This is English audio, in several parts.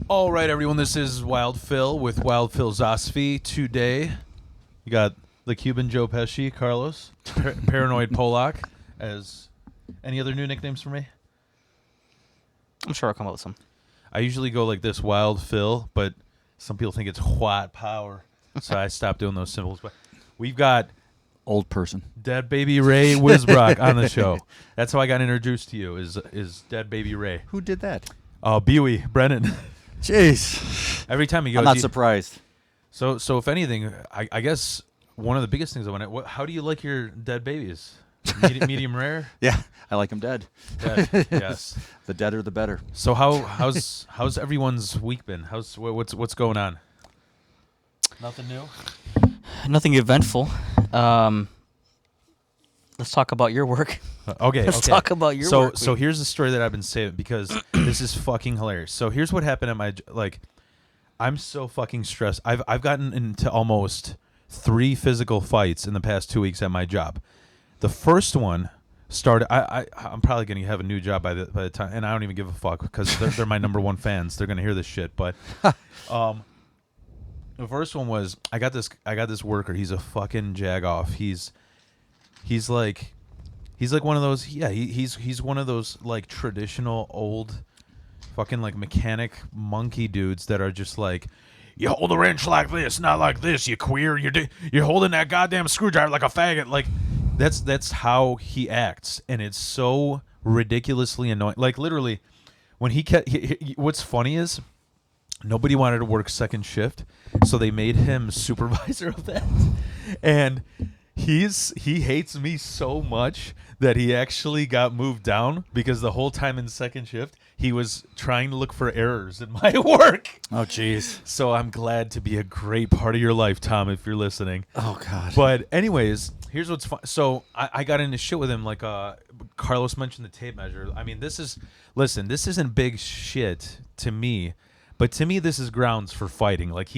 All right, everyone. This is Wild Phil with Wild Phil's Osophy. Today, you got the Cuban Joe Pesci, Carlos, Paranoid Polak. As any other new nicknames for me? I'm sure I'll come up with some. I usually go like this, Wild Phil, but some people think it's White Power, so I stopped doing those symbols. But we've got Old person. Dead Baby Ray Wisbrock on the show. That's how I got introduced to you. Is Dead Baby Ray? Who did that? Bewey Brennan. Jeez. Every time he goes, I'm not surprised. So if anything, I guess one of the biggest things I want to. How do you like your dead babies? Medium rare. Yeah, I like him dead. Dead, yes. The deader, the better. So how's everyone's week been? What's going on? Nothing new. Nothing eventful. Let's talk about your work. Okay. Let's talk about your work. So here's the story that I've been saving because this is fucking hilarious. So here's what happened at my I'm so fucking stressed. I've gotten into almost 3 physical fights in the past 2 weeks at my job. The first one started. I'm probably gonna have a new job by the time, and I don't even give a fuck because they're my number one fans. They're gonna hear this shit. But the first one was I got this worker. He's a fucking jagoff. He's like one of those. Yeah, he's one of those like traditional old fucking like mechanic monkey dudes that are just like, you hold the wrench like this, not like this, you queer. You're holding that goddamn screwdriver like a faggot. Like that's how he acts, and it's so ridiculously annoying. Like literally, when what's funny is nobody wanted to work second shift, so they made him supervisor of that, and he hates me so much that he actually got moved down because the whole time in second shift he was trying to look for errors in my work. Oh, jeez. So I'm glad to be a great part of your life, Tom, if you're listening. Oh, God. But anyways, here's what's fun. So I got into shit with him. Like Carlos mentioned the tape measure. I mean, this isn't big shit to me, but to me this is grounds for fighting. Like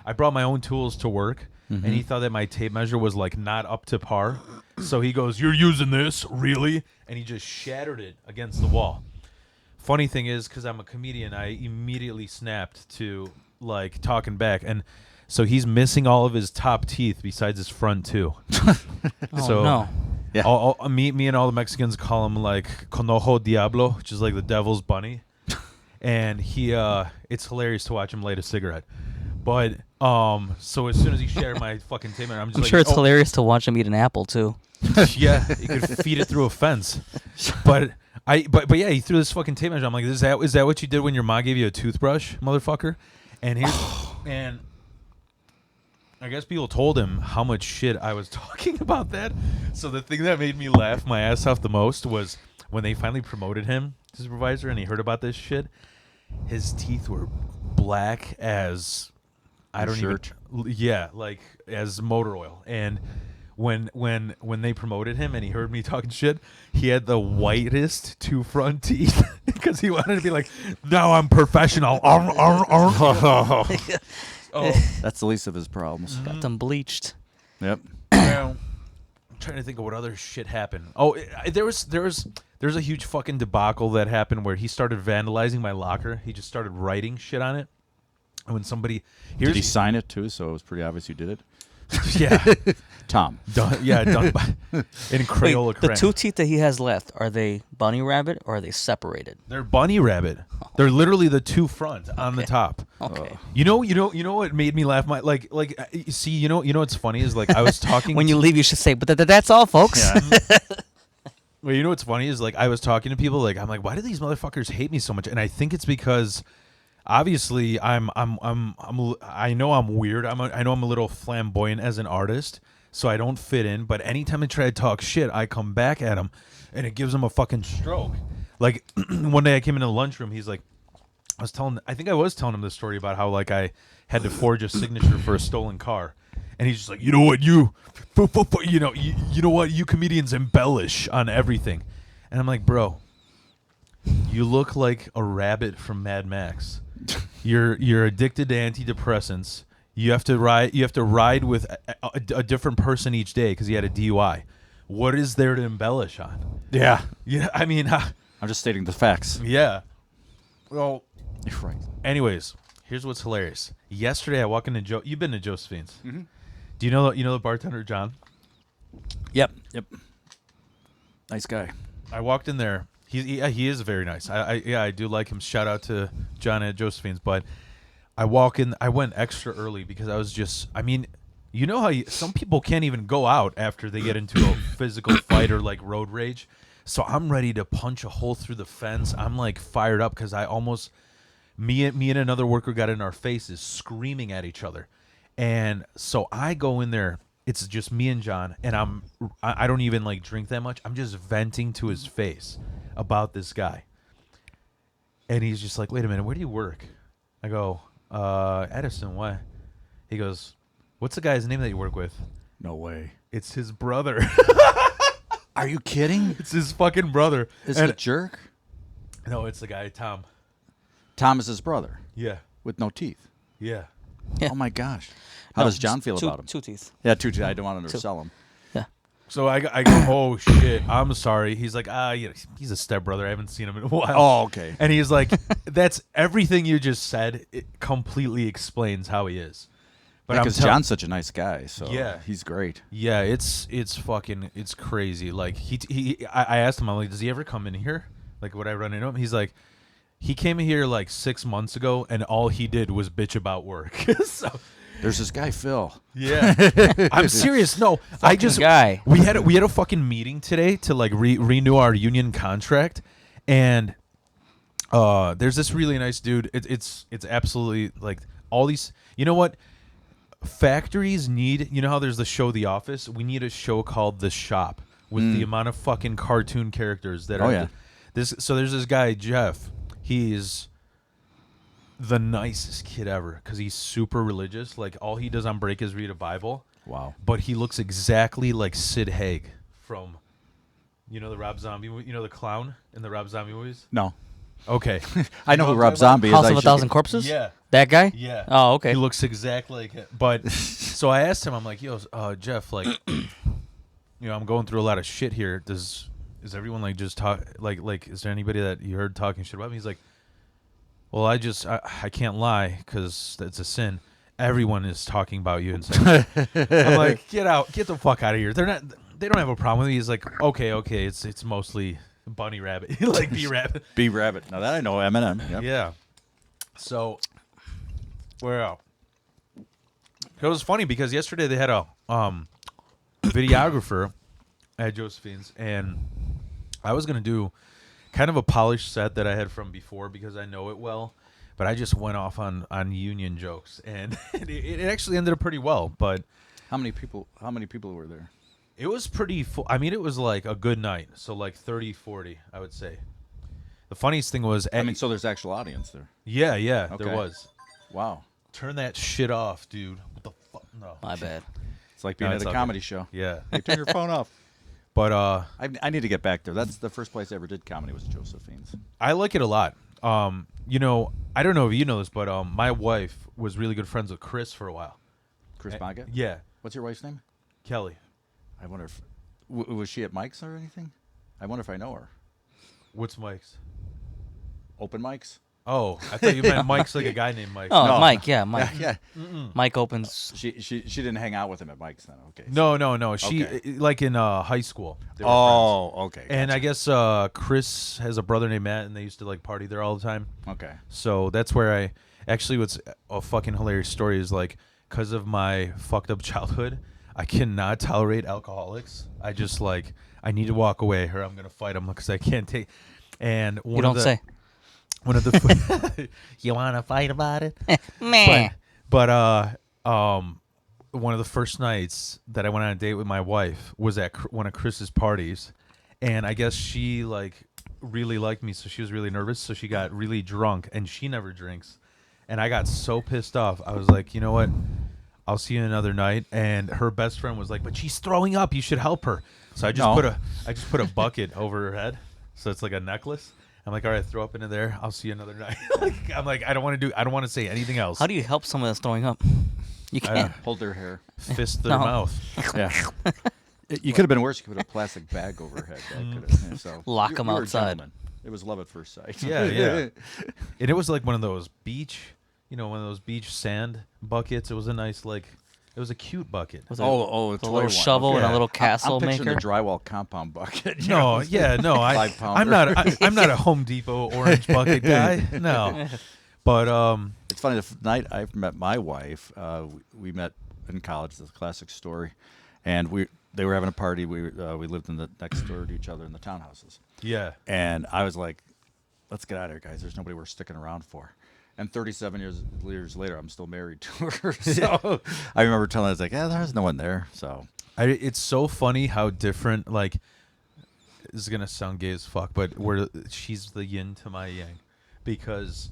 I brought my own tools to work. Mm-hmm. And he thought that my tape measure was like not up to par. So he goes, "You're using this, really?" And he just shattered it against the wall. Funny thing is, because I'm a comedian, I immediately snapped to like talking back. And so he's missing all of his top teeth besides his front too. Oh, no. Yeah. Me and all the Mexicans call him like Conejo Diablo, which is like the devil's bunny. And it's hilarious to watch him light a cigarette. But so as soon as he shattered my fucking tape measure, I'm sure it's hilarious to watch him eat an apple too. Yeah, you could feed it through a fence. But yeah, he threw this fucking tape measure. I'm like, is that what you did when your mom gave you a toothbrush, motherfucker? And and I guess people told him how much shit I was talking about that. So the thing that made me laugh my ass off the most was when they finally promoted him to supervisor and he heard about this shit. His teeth were black as like as motor oil. And when they promoted him and he heard me talking shit, he had the whitest 2 front teeth because he wanted to be like, "Now I'm professional." Oh, that's the least of his problems. Got them bleached. Yep. I'm trying to think of what other shit happened. Oh, there's a huge fucking debacle that happened where he started vandalizing my locker. He just started writing shit on it. And when somebody did he sign it too? So it was pretty obvious you did it. Yeah, Tom. done by in Crayola Wait, the 2 teeth that he has left, are they bunny rabbit or are they separated? They're bunny rabbit. They're literally the 2 front on the top. Okay. You know what made me laugh? See, you know what's funny is like I was talking When you leave, you should say, "But that's all, folks." Yeah. Well, you know what's funny is like I was talking to people like I'm like, why do these motherfuckers hate me so much? And I think it's because obviously I know I'm weird. I know I'm a little flamboyant as an artist, so I don't fit in. But anytime I try to talk shit, I come back at him, and it gives him a fucking stroke. Like one day I came into the lunchroom. He's like, I think I was telling him this story about how like I had to forge a signature for a stolen car, and he's just like, you know what, you know what, you comedians embellish on everything, and I'm like, bro, you look like a rabbit from Mad Max. You're addicted to antidepressants. You have to ride with a different person each day because he had a DUI. What is there to embellish on? Yeah. Yeah, I mean, I'm just stating the facts. Yeah. Well, Right. Anyways, here's what's hilarious. Yesterday, I walk into You've been to Josephine's. Mm-hmm. Do you know the bartender John? Yep. Nice guy. I walked in there. He is very nice. I do like him. Shout out to John at Josephine's. But I walk in. I went extra early because I was just. I mean, you know how some people can't even go out after they get into a physical fight or like road rage. So I'm ready to punch a hole through the fence. I'm like fired up because I almost. Me and another worker got in our faces screaming at each other. And so I go in there. It's just me and John, and I don't even like drink that much. I'm just venting to his face about this guy. And he's just like, "Wait a minute, where do you work?" I go, "Edison, why?" He goes, "What's the guy's name that you work with?" No way. It's his brother. Are you kidding? It's his fucking brother. Is it a jerk? No, it's the guy, Tom. Tom is his brother Yeah. with no teeth. Yeah. Yeah. Oh my gosh. How does John feel about him? 2 teeth. Yeah, 2 teeth. I don't want to undersell him. Yeah. So I go, oh shit, I'm sorry. He's like, yeah, he's a stepbrother. I haven't seen him in a while. Oh, okay. And he's like, that's everything you just said. It completely explains how he is. But Because John's such a nice guy, so Yeah. he's great. Yeah, it's crazy. Like I asked him, I'm like, does he ever come in here? Like, would I run into him? He's like, he came in here like 6 months ago, and all he did was bitch about work. So There's this guy Phil. yeah, I'm serious. No, I just guy. we had a fucking meeting today to like renew our union contract, and there's this really nice dude. It's absolutely like all these. You know what? Factories need. You know how there's the show The Office. We need a show called The Shop with the amount of fucking cartoon characters that are. Yeah. So there's this guy Jeff. He's the nicest kid ever because he's super religious. Like all he does on break is read a Bible. Wow. But he looks exactly like Sid Haig from, the Rob Zombie, the clown in the Rob Zombie movies. No. Okay. I know who Rob Zombie is. House of a Thousand Corpses? Yeah. That guy? Yeah. Oh, okay. He looks exactly like him. But so I asked him, I'm like, yo, Jeff, like, I'm going through a lot of shit here. Is everyone like just talk like is there anybody that you heard talking shit about me? He's like, well, I can't lie because it's a sin. Everyone is talking about you. And I'm like, get the fuck out of here. They don't have a problem with me. He's like, okay, it's mostly Bunny Rabbit, like B Rabbit. B Rabbit. Now that I know, Eminem. Yep. Yeah. So, where else? It was funny because yesterday they had a videographer at Josephine's, and I was gonna do kind of a polished set that I had from before because I know it well, but I just went off on union jokes, and it actually ended up pretty well. But How many people were there? it was pretty full. I mean, it was like a good night, so like 30, 40, I would say. The funniest thing was, So there's actual audience there. yeah, Okay. there was. Wow. Turn that shit off, dude. What the fuck? No. My bad. It's like being No, at it's a all comedy good. show. Yeah. Hey, turn your phone off. But I need to get back there. That's the first place I ever did comedy was Josephine's. I like it a lot. I don't know if you know this, but my wife was really good friends with Chris for a while. Chris Baga? Yeah, What's your wife's name? Kelly. I wonder if was she at Mike's or anything? I wonder if I know her. What's Mike's? Open mics? Oh, I thought you meant Mike's like a guy named Mike. Oh, No. Mike. Yeah, Mike. Yeah. Mike opens. She didn't hang out with him at Mike's then. Okay. No. She Okay. like in high school. They were friends. Oh, okay. And I gotcha. guess Chris has a brother named Matt, and they used to like party there all the time. Okay. So that's where what's a fucking hilarious story is like, because of my fucked up childhood, I cannot tolerate alcoholics. I just like, I need to walk away or I'm going to fight them because I can't take. And You don't say. One of the, you want to fight about it? Meh. But one of the first nights that I went on a date with my wife was at one of Chris's parties. And I guess she like really liked me, so she was really nervous. So she got really drunk, and she never drinks. And I got so pissed off. I was like, you know what? I'll see you another night. And her best friend was like, but she's throwing up. You should help her. So I just put a bucket over her head, so it's like a necklace. I'm like, all right, throw up into there. I'll see you another night. I'm like, I don't want to say anything else. How do you help someone that's throwing up? You can't. Hold their hair. Fist their No. mouth. Yeah. You could have been worse. You could put a plastic bag over her head. So Lock you 'em were a outside. gentleman. It was love at first sight. Yeah, yeah. And it was like one of those beach, one of those beach sand buckets. It was a nice, like, it was a cute bucket. With A a toy little one. shovel Okay. and a little I'm castle picturing maker. the drywall compound bucket. you No, know? yeah, no. I'm 5-pounder. not. I'm not a Home Depot orange bucket guy. No, but It's funny. The night I met my wife, we met in college. It's a classic story, and they were having a party. We lived in the next door to each other in the townhouses, yeah. and I was like, "Let's get out of here, guys. There's nobody we're sticking around for." And 37 years later, I'm still married to her. So I remember telling her, I was like, "Yeah, there's no one there." So It's so funny how different. Like, this is gonna sound gay as fuck, but she's the yin to my yang, because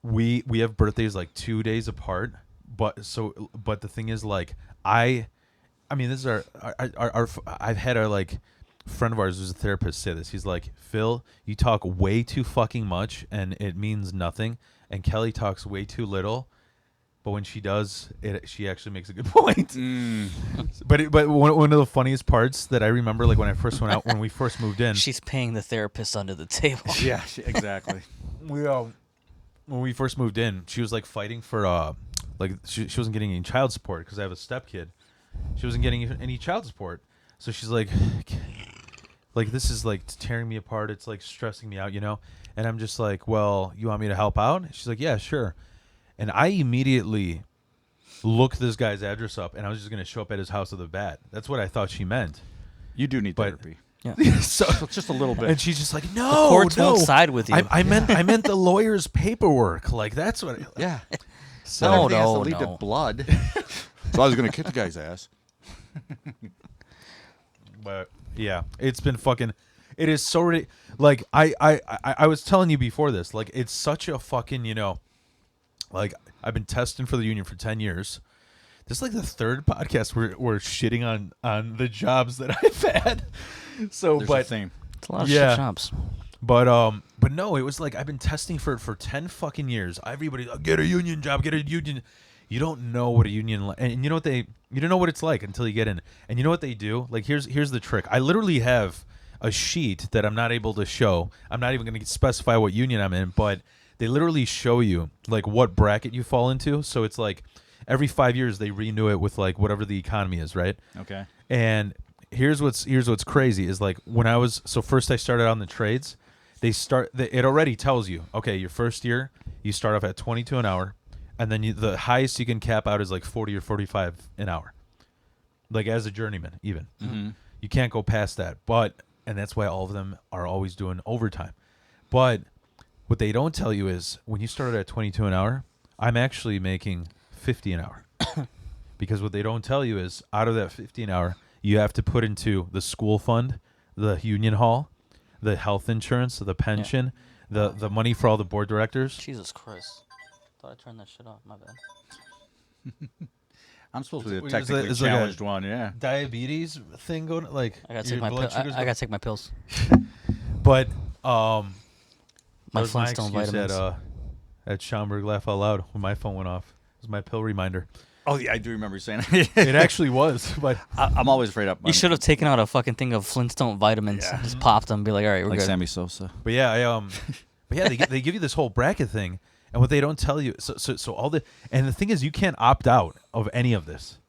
we have birthdays like 2 days apart. But the thing is, like, I mean, this is our I've had a like friend of ours who's a therapist say this. He's like, Phil, you talk way too fucking much and it means nothing. And Kelly talks way too little, but when she does, she actually makes a good point. But one of the funniest parts that I remember, like when I first went out, when we first moved in, She's paying the therapist under the table. yeah, exactly. when we first moved in, she was like fighting for like she wasn't getting any child support because I have a stepkid. She wasn't getting any child support, so she's like this is like tearing me apart. It's like stressing me out, And I'm just like, well, you want me to help out? She's like, yeah, sure. And I immediately looked this guy's address up, and I was just gonna show up at his house with a bat. That's what I thought she meant. You do need But- therapy. Yeah. So Just a little bit. and she's just like, no, Courts no. won't side with you. I meant the lawyer's paperwork. Like that's what. yeah. So Not everything has to no, lead to no. blood. So I was going to kick the guy's ass. But yeah, it's been fucking. It is so like I was telling you before this. Like it's such a fucking like I've been testing for the union for 10 years. This is like the third podcast we're shitting on the jobs that I've had. So There's a but theme. It's a lot of Yeah. shit jobs. but no, it was like I've been testing for it for 10 fucking years. Everybody's like, get a union job, get a union. You don't know what a union and you know what you don't know what it's like until you get in. And you know what they do? Like here's the trick. I literally have a sheet that I'm not able to show. I'm not even going to specify what union I'm in, but they literally show you like what bracket you fall into. So it's like every 5 years they renew it with like whatever the economy is, right? Okay. And here's what's crazy is like when I was first I started on the trades, it already tells you, okay, your first year you start off at 22 an hour, and then the highest you can cap out is like 40 or 45 an hour, like as a journeyman even. Mm-hmm. You can't go past that, and that's why all of them are always doing overtime. But what they don't tell you is when you started at 22 an hour, I'm actually making 50 an hour. Because what they don't tell you is out of that 50 an hour, you have to put into the school fund, the union hall, the health insurance, the pension, the money for all the board directors. Jesus Christ. Thought I turned that shit off. My bad. I'm supposed to be the Is it- technically is it like a- challenged one, yeah. Diabetes thing going like I gotta your take my blood pill. sugars I gotta take my pills. But My that was my Flintstone excuse vitamins. at Schaumburg Laugh Out Loud when my phone went off. It was my pill reminder. Oh, yeah, I do remember you saying that. It actually was, but I'm always afraid of You should have taken out a fucking thing of Flintstone vitamins. Yeah. Just popped them and be like, all right, we're like good. Sammy Sosa. But yeah, they give you this whole bracket thing, and what they don't tell you, so all and the thing is, you can't opt out of any of this.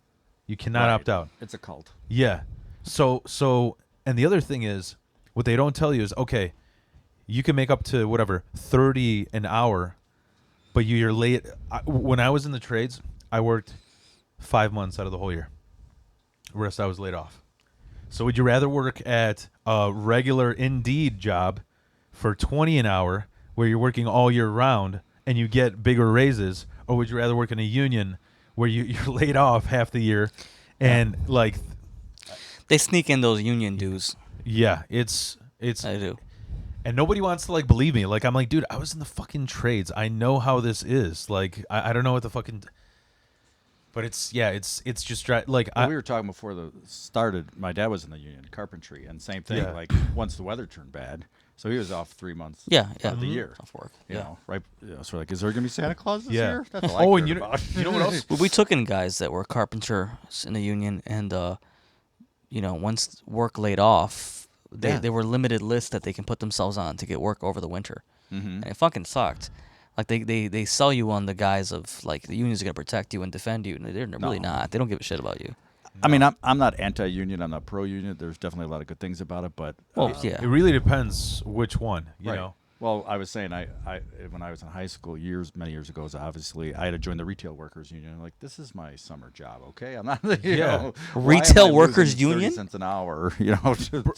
You cannot opt out. It's a cult. Yeah. So, and the other thing is, what they don't tell you is, okay, you can make up to whatever 30 an hour, but you're late. When I was in the trades, I worked 5 months out of the whole year. The rest I was laid off. So would you rather work at a regular Indeed job for 20 an hour where you're working all year round and you get bigger raises, or would you rather work in a union where you're laid off half the year and like They sneak in those union dues. yeah, it's I do. and nobody wants to like believe me. Like I'm like, dude, I was in the fucking trades. I know how this is. Like I don't know what the fucking but it's just like Well, we were talking before the started. My dad was in the union, carpentry, and same thing. Yeah. Like once the weather turned bad, so he was off 3 months. Yeah. of the year. Off work. You Yeah. know, right? So like, is there gonna be Santa Claus this Yeah. year? That's all I Oh, cared and you about. know what else? Well, we took in guys that were carpenters in the union, and once work laid off, they were limited lists that they can put themselves on to get work over the winter, and it fucking sucked. Like they sell you on the guise of like the unions are gonna protect you and defend you, and they're really not. They don't give a shit about you. I mean, I'm not anti-union. I'm not pro-union. There's definitely a lot of good things about it, but Yeah. It really depends which one, you Right. know. Well, I was saying, I when I was in high school many years ago, so obviously I had to join the retail workers union. Like, this is my summer job, okay? I'm not, you know, why am Retail I workers losing 30 union? cents an hour, you know.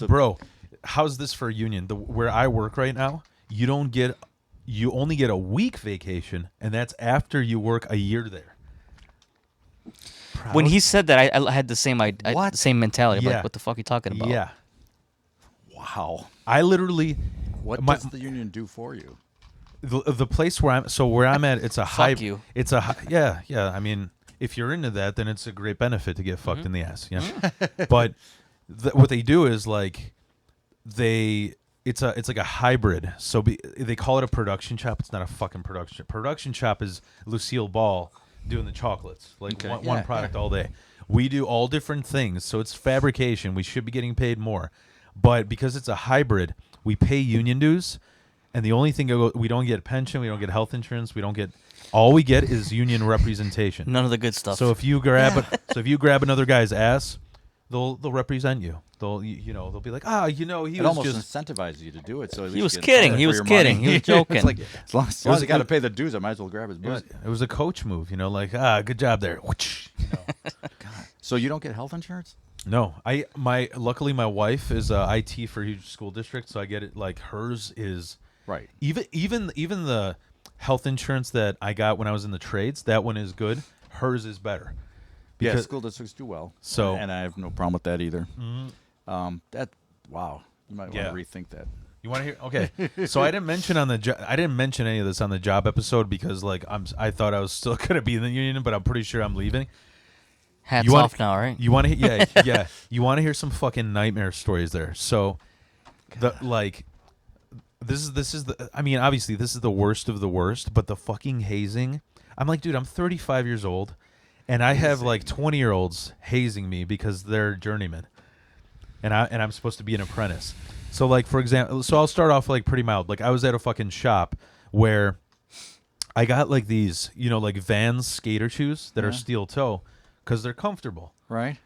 Bro, how's this for a union? Where I work right now, you only get a week vacation, and that's after you work a year there. When he said that, I had the same What? the same mentality. I'm Yeah. like, what the fuck are you talking about? Yeah, Wow. I literally What my- does the union do for you? the place where I'm at, it's a high. Fuck you. It's a yeah. I mean, if you're into that, then it's a great benefit to get fucked in the ass. Yeah, but what they do is like it's like a hybrid. So they call it a production shop. It's not a fucking production shop. Production shop is Lucille Ball doing the chocolates, like one product all day. We do all different things, so it's fabrication. We should be getting paid more, but because it's a hybrid, we pay union dues, and the only thing we don't get pension, we don't get health insurance, all we get is union representation. None of the good stuff. So if you grab another guy's ass, they'll represent you. They'll they'll be like, he It was almost just incentivizes you to do it. So at He least was you get kidding. something He for was your kidding. money. He was joking. It's like, as long as I got to it- pay the dues, I might as well grab his butt. it was a coach move, like good job there. You know. So you don't get health insurance? No, luckily my wife is IT for a huge school district, so I get it. Like hers is Right. even the health insurance that I got when I was in the trades. That one is good. Hers is better. Yeah, Because school districts do well. So- and I have no problem with that either. Wow. You might want Yeah. to rethink that. you want to hear? Okay, so I didn't mention I didn't mention any of this on the job episode because like I thought I was still gonna be in the union, but I'm pretty sure I'm leaving. Hats You want- off now, right? You want to yeah. You want to hear some fucking nightmare stories there. So this is the I mean, obviously this is the worst of the worst, but the fucking hazing. I'm like, dude, I'm 35 years old and I have like 20-year-olds hazing me because they're journeymen. And I'm supposed to be an apprentice. So like for example, I'll start off like pretty mild. Like I was at a fucking shop where I got like these, like Vans skater shoes that are steel toe cuz they're comfortable. Right?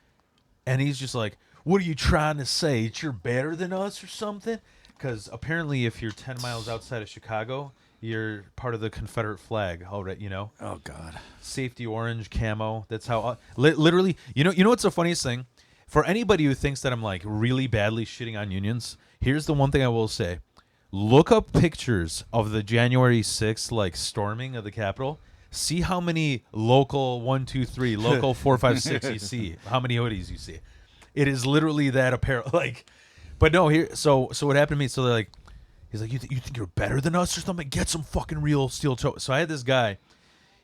And he's just like, what are you trying to say? That you're better than us or something? Because apparently if you're 10 miles outside of Chicago, you're part of the Confederate flag. All right, Oh, God. safety orange camo. That's how literally, you know what's the funniest thing? For anybody who thinks that I'm like really badly shitting on unions, here's the one thing I will say. Look up pictures of the January 6th like storming of the Capitol. See how many local 1, 2, 3, local 4, 5, 6 you see. How many hoodies you see. It is literally that apparel. Like, but no, here. So what happened to me? So they're like, he's like, you think you're better than us or something? Get some fucking real steel toe. So I had this guy.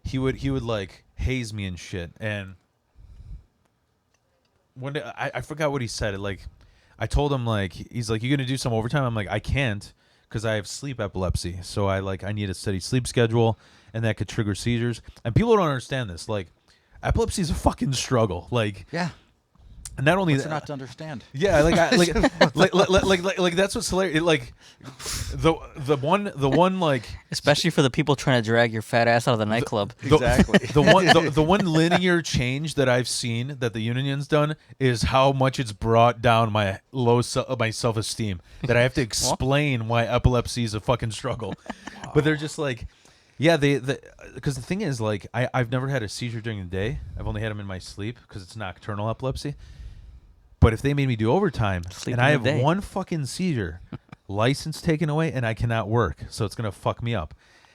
He would like haze me and shit. And one day I forgot what he said. I told him like, he's like, you gonna do some overtime? I'm like, I can't because I have sleep epilepsy. So I need a steady sleep schedule, and that could trigger seizures. And people don't understand this. Like, epilepsy is a fucking struggle. Like, Yeah. and not only What's that, there not to understand? yeah, like that's what's hilarious. Like the one like Especially for the people trying to drag your fat ass out of the nightclub. Exactly. the one linear change that I've seen that the union's done is how much it's brought down my my self-esteem. That I have to explain why epilepsy is a fucking struggle. But they're just like, yeah, because the thing is, like, I've never had a seizure during the day. I've only had them in my sleep because it's nocturnal epilepsy. But if they made me do overtime Sleep and in I the have day. one fucking seizure, license taken away, and I cannot work, so it's gonna fuck me up.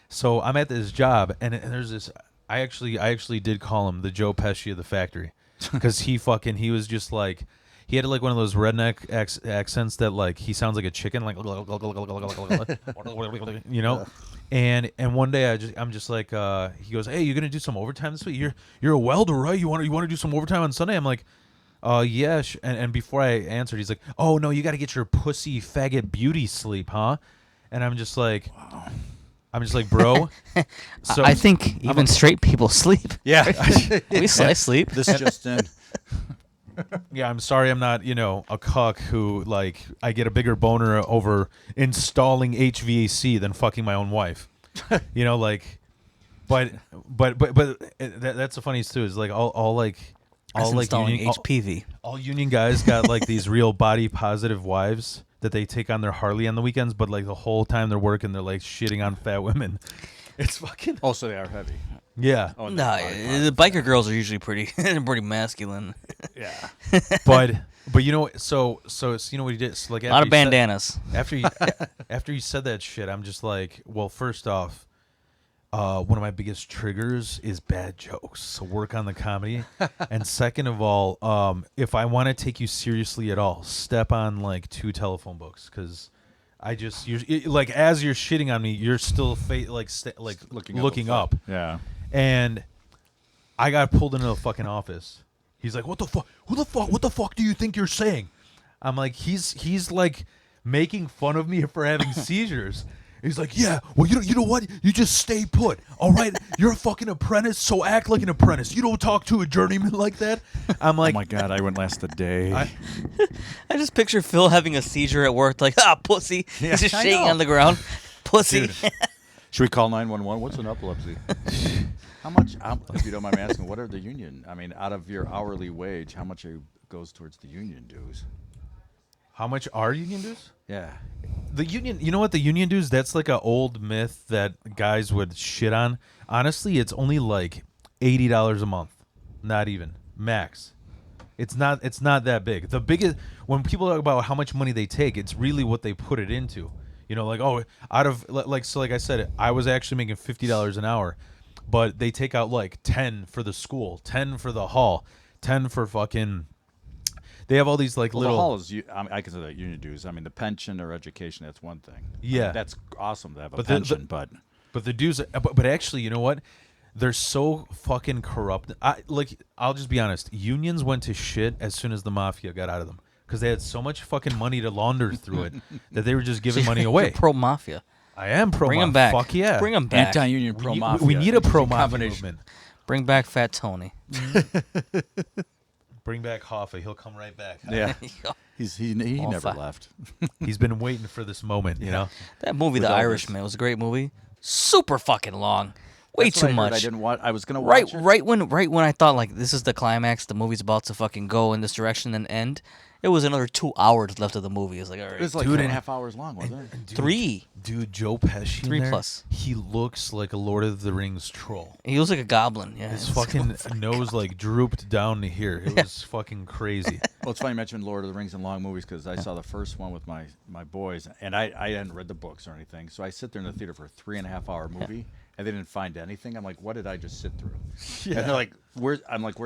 So I'm at this job, and there's this. I actually did call him the Joe Pesci of the factory, because he was just like, he had like one of those redneck accents that like he sounds like a chicken, like And one day I'm just like, he goes, hey, you gonna do some overtime this week? You're a welder, right? You want to do some overtime on Sunday? I'm like, yeah. And before I answered, he's like, oh no, you got to get your pussy faggot beauty sleep, huh? And I'm just like, bro. So I think even straight people sleep. Yeah. I sleep. This just in. Yeah, I'm sorry I'm not, a cuck who, like, I get a bigger boner over installing HVAC than fucking my own wife. Like, but that's the funniest too, is like all That's like installing union, HPV. all union guys got like these real body positive wives that they take on their Harley on the weekends, but like the whole time they're working, they're like shitting on fat women. It's fucking Also, they are heavy. yeah. Oh, Nah, the biker girls are usually pretty masculine. Yeah. but so you know what he did? So, like, A lot of bandanas. After you said that shit, I'm just like, well, first off, one of my biggest triggers is bad jokes. So work on the comedy. And second of all, if I want to take you seriously at all, step on like 2 telephone books, because like as you're shitting on me, you're still looking up. Yeah. And I got pulled into the fucking office. He's like, "What the fuck? What the fuck do you think you're saying?" I'm like, he's like making fun of me for having seizures. He's like, "Yeah, well, you know what? You just stay put, all right? You're a fucking apprentice, so act like an apprentice. You don't talk to a journeyman like that." I'm like, Oh my god, I wouldn't last a day. I just picture Phil having a seizure at work, like, pussy. Yeah, He's just I shaking know. on the ground. Pussy. Dude. Should we call 911? What's an epilepsy? How much? If you don't mind me asking, what are the union? I mean, out of your hourly wage, how much goes towards the union dues? how much are union dues? Yeah. The union, you know what the union dues? That's like an old myth that guys would shit on. Honestly, it's only like $80 a month, not even max. It's not that big. The biggest, when people talk about how much money they take, it's really what they put it into. Like, oh, out of like I said, I was actually making $50 an hour, but they take out like 10 for the school, 10 for the hall, 10 for fucking. They have all these like Well, little. the hall is, I consider that union dues. I mean, the pension or education, that's one thing. Yeah. I mean, that's awesome to have a But pension, but But the dues, but actually, you know what? They're so fucking corrupt. I'll just be honest. Unions went to shit as soon as the mafia got out of them, because they had so much fucking money to launder through it that they were just giving money away. You're pro mafia. I am pro. Bring them back. Fuck yeah. Bring them back. anti-union pro mafia. We need a pro mafia combination. movement. Bring back Fat Tony. Bring back Hoffa. He'll come right back. Yeah. He never Alpha. left. He's been waiting for this moment. You know. That movie, With The Elvis. Irishman, was a great movie. Super fucking long. Way That's too what I heard. much. I didn't watch. I was gonna watch it. Right when I thought like this is the climax, the movie's about to fucking go in this direction and end. It was another 2 hours left of the movie. It's like, all right, It was like Dude, 3.5 hours long, wasn't it? Dude, 3. Dude, Joe Pesci. in 3 there, plus. He looks like a Lord of the Rings troll. He was like a goblin. Yeah, His it was fucking so nose like drooped down to here. It was fucking crazy. Well, it's funny you mentioned Lord of the Rings and long movies, because I saw the first one with my boys, and I hadn't read the books or anything. So I sit there in the theater for a 3.5 hour movie, and they didn't find anything. I'm like, what did I just sit through? And they're like, where's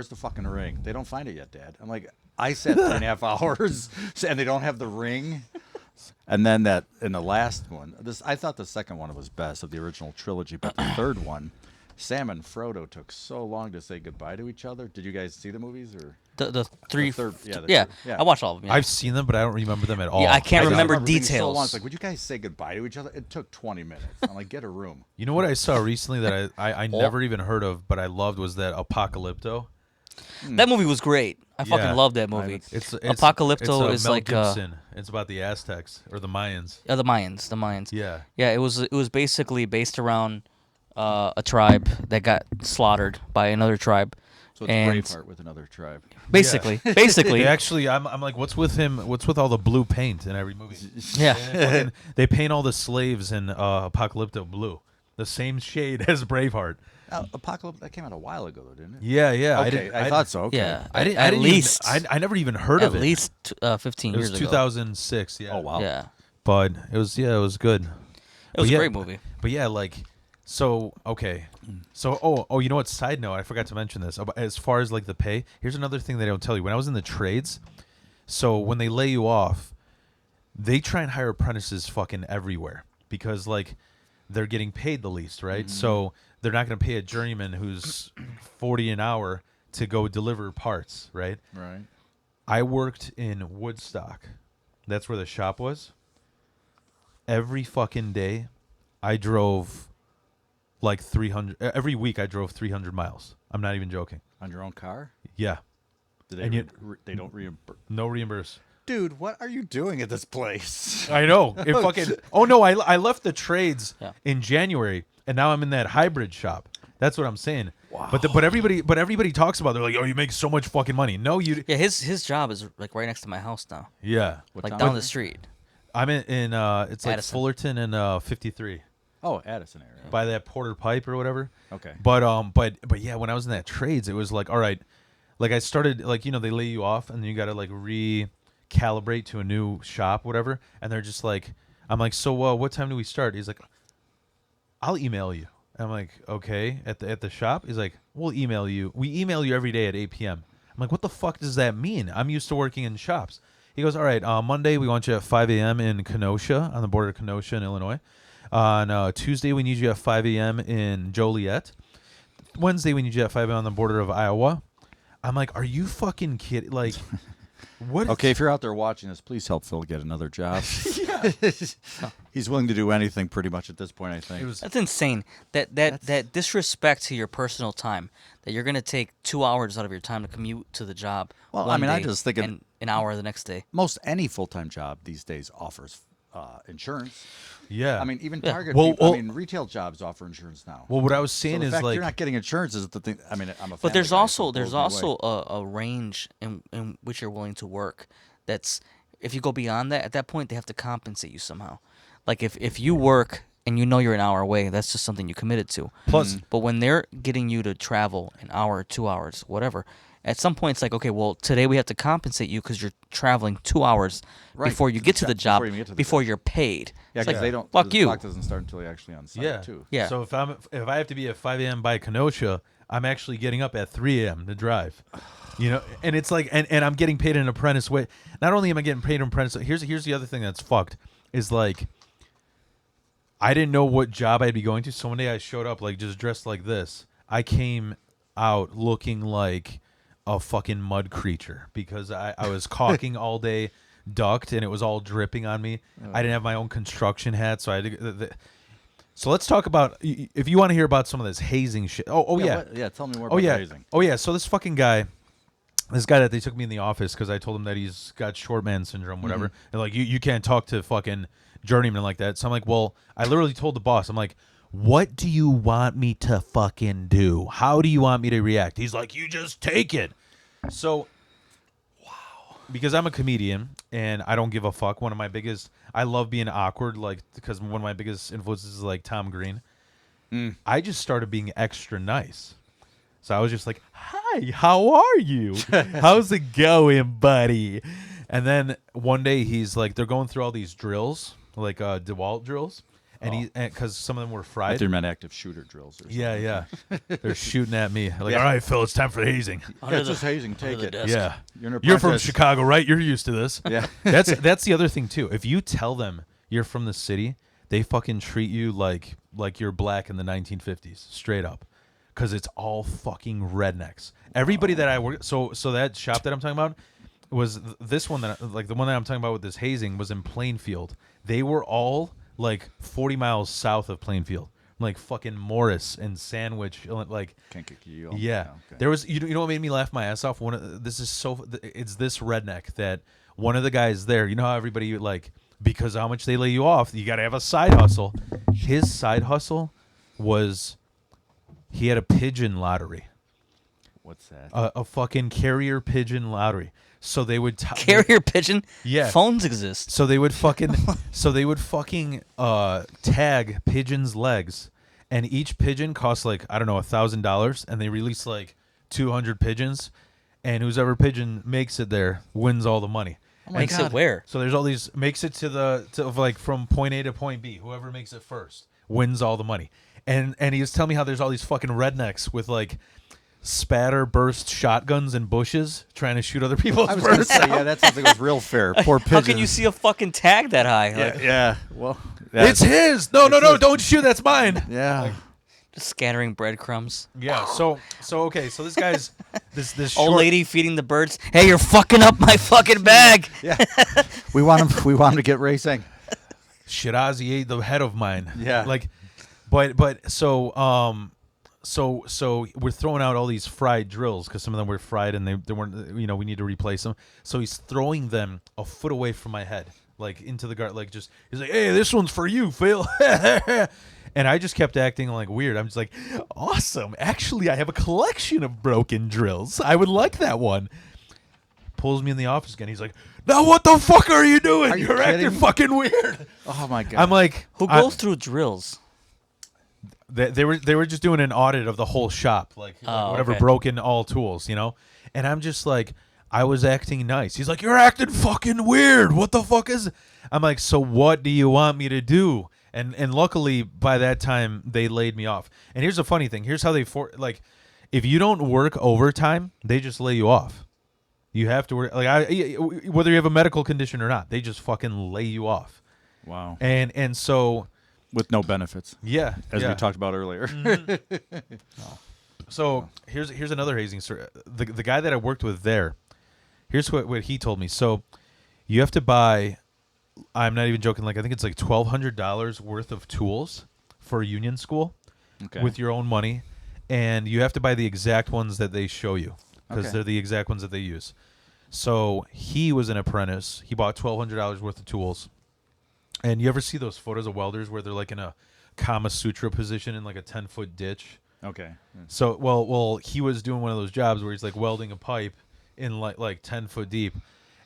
the fucking ring? They don't find it yet, Dad. I'm like, I sat 3.5 hours, and they don't have the ring. And then in the last one, I thought the second one was best of the original trilogy, but the third one, Sam and Frodo took so long to say goodbye to each other. Did you guys see the movies or? the 3. third- yeah. I watched all of them. Yeah. I've seen them, but I don't remember them at all. Yeah, I can't just remember being So details. long. It's like, would you guys say goodbye to each other? It took 20 minutes. I'm like, get a room. You know what I saw recently that I never even heard of, but I loved, was that Apocalypto. That movie was great. I fucking Yeah. loved that movie. It's Apocalypto it's is Mel like Gibson. It's about the Aztecs or the Mayans. the Mayans. Yeah. Yeah, it was basically based around a tribe that got slaughtered by another tribe. So it's And- Braveheart with another tribe. Basically. They actually, I'm like, what's with him? What's with all the blue paint in every movie? Yeah. Fucking- they paint all the slaves in Apocalypto blue, the same shade as Braveheart. Apocalypse, that came out a while ago, though, didn't it? Yeah. Okay, I thought so. Okay. Yeah. I didn't. At I didn't least I never even heard at of it. least 15 It was years ago. 2006. Yeah. Oh, wow. Yeah. But it was good. It was a great movie. But yeah, like, so okay, so you know what? Side note, I forgot to mention this. As far as like the pay, here's another thing they don't tell you. When I was in the trades, so when they lay you off, they try and hire apprentices fucking everywhere, because like they're getting paid the least, right? So they're not going to pay a journeyman who's 40 an hour to go deliver parts, right? Right. I worked in Woodstock. That's where the shop was. Every fucking day, I drove like 300. Every week, I drove 300 miles. I'm not even joking. On your own car? Yeah. Do And you- they don't reimburse? No reimburse. Dude, what are you doing at this place? I know. It fucking. Oh no, I left the trades Yeah. in January, and now I'm in that hybrid shop. That's what I'm saying. Wow. But everybody talks about it. They're like, oh, you make so much fucking money. No, you. Yeah, his job is like right next to my house now, Yeah. What like town? down the street. I'm in it's like Addison. Fullerton and 53 Oh, Addison area. by that Porter Pipe or whatever. Okay. But yeah, when I was in that trades, it was like, all right, like I started like they lay you off and then you got to like recalibrate to a new shop, whatever. And they're just like, I'm like, so what time do we start? He's like, I'll email you. I'm like, okay, at the shop. He's like, we'll email you. We email you every day at 8 p.m. I'm like, what the fuck does that mean? I'm used to working in shops. He goes, all right, Monday we want you at 5 a.m. in Kenosha, on the border of Kenosha and Illinois. On Tuesday we need you at 5 a.m. in Joliet. Wednesday we need you at 5 a.m. on the border of Iowa. I'm like, are you fucking kidding? Like, what? Okay, if you're out there watching this, please help Phil get another job. He's willing to do anything pretty much at this point, I think. It was, That's insane. That disrespect to your personal time. That you're gonna take 2 hours out of your time to commute to the job. Well, one I mean, I day just think it- and an hour the next day. Most any full-time job these days offers insurance. yeah. I mean, even Yeah. Target. Well, people, well- I mean, retail jobs offer insurance now. well, what I was so saying the is fact like, you're not getting insurance is the thing. I mean, I'm a. But there's family guy, so also it blows me away. a range in which you're willing to work. That's if you go beyond that, at that point they have to compensate you somehow. Like if you work and you know you're an hour away, that's just something you committed to. plus, But when they're getting you to travel an hour, 2 hours, whatever, at some point it's like, okay, well today we have to compensate you because you're traveling 2 hours Right, before you to get the to the job, job, before you even get to the before job. you're paid. Yeah, It's because like, they don't. fuck the you. clock doesn't start until you're actually on site yeah, too. Yeah. So if I have to be at 5 a.m. by Kenosha, I'm actually getting up at 3 a.m. to drive. And it's like, and I'm getting paid an apprentice wage. Not only am I getting paid an apprentice, here's the other thing that's fucked is like, I didn't know what job I'd be going to. So one day I showed up like just dressed like this. I came out looking like a fucking mud creature because I was caulking all day, ducked, and it was all dripping on me. I didn't have my own construction hat, so I had to. So let's talk about if you want to hear about some of this hazing shit. Oh yeah. Yeah. Tell me more Oh about yeah. hazing. Oh yeah. So this fucking guy, this guy that they took me in the office because I told him that he's got short man syndrome, whatever. They're like, you can't talk to fucking journeyman like that. So I'm like, well, I literally told the boss, I'm like, what do you want me to fucking do? How do you want me to react? He's like, you just take it. So, wow. Because I'm a comedian and I don't give a fuck. One of my biggest, I love being awkward, like because one of my biggest influences is like Tom Green. I just started being extra nice. So I was just like, hi, how are you? How's it going, buddy? And then one day he's like, they're going through all these drills, like DeWalt drills. And because some of them were fried. They're meant active shooter drills. Or something. Yeah. They're shooting at me. Like, Yeah. all right, Phil, it's time for hazing. Yeah, it's just hazing. Take the it. desk. Yeah. You're, an You're from apprentice. Chicago, right? You're used to this. Yeah. That's the other thing too. If you tell them you're from the city, they fucking treat you like you're black in the 1950s, straight up, because it's all fucking rednecks. Everybody that I work, so that shop that I'm talking about was this one that like the one that I'm talking about with this hazing was in Plainfield. They were all like 40 miles south of Plainfield, like fucking Morris and Sandwich, like. Kankakee. Yeah, Okay. there was. You know what made me laugh my ass off? It's this redneck that one of the guys there. You know how everybody like because of how much they lay you off, you got to have a side hustle. His side hustle was he had a pigeon lottery, What's that? a fucking carrier pigeon lottery. So they would Carrier pigeon. Yeah. Phones exist. So they would fucking tag pigeons' legs, and each pigeon costs like I don't know $1,000, and they release like 200 pigeons, and whoever pigeon makes it there wins all the money. Oh my Makes God. it where? So there's all these makes it to like from point A to point B. Whoever makes it first wins all the money. And he was telling me how there's all these fucking rednecks with like spatter burst shotguns in bushes trying to shoot other people's I was going to birds. say, yeah, that sounds like it was real fair. Poor pigeon. How can you see a fucking tag that high? Like, Yeah. Well, It's his. No, don't shoot. That's mine. Yeah. just scattering breadcrumbs. Yeah. So okay. So this guy's this Old short, lady feeding the birds. Hey, you're fucking up my fucking bag. Yeah. We want him to get racing. Shirazi ate the head of mine. Yeah. Like, but so so we're throwing out all these fried drills because some of them were fried and they weren't, we need to replace them. So he's throwing them a foot away from my head, like into the guard, like just he's like, hey, this one's for you, Phil. And I just kept acting like weird. I'm just like, awesome. Actually, I have a collection of broken drills. I would like that one. Pulls me in the office again. He's like, now what the fuck are you doing? Are you You're acting kidding? fucking weird. Oh my god. I'm like, Who goes through drills? They were just doing an audit of the whole shop, like whatever okay. broken all tools, And I'm just like, I was acting nice. He's like, you're acting fucking weird. What the fuck is? I'm like, so what do you want me to do? And luckily by that time they laid me off. And here's the funny thing. Here's how they if you don't work overtime, they just lay you off. You have to work whether you have a medical condition or not. They just fucking lay you off. Wow. And so. With no benefits. Yeah, as we talked about earlier. So here's another hazing story. The guy that I worked with there, here's what he told me. So you have to buy, I'm not even joking, like I think it's like $1,200 worth of tools for a union school with your own money, and you have to buy the exact ones that they show you because they're the exact ones that they use. So he was an apprentice. He bought $1,200 worth of tools. And you ever see those photos of welders where they're like in a Kama Sutra position in like a 10-foot ditch? Okay. So, well, he was doing one of those jobs where he's like welding a pipe in like 10 foot deep,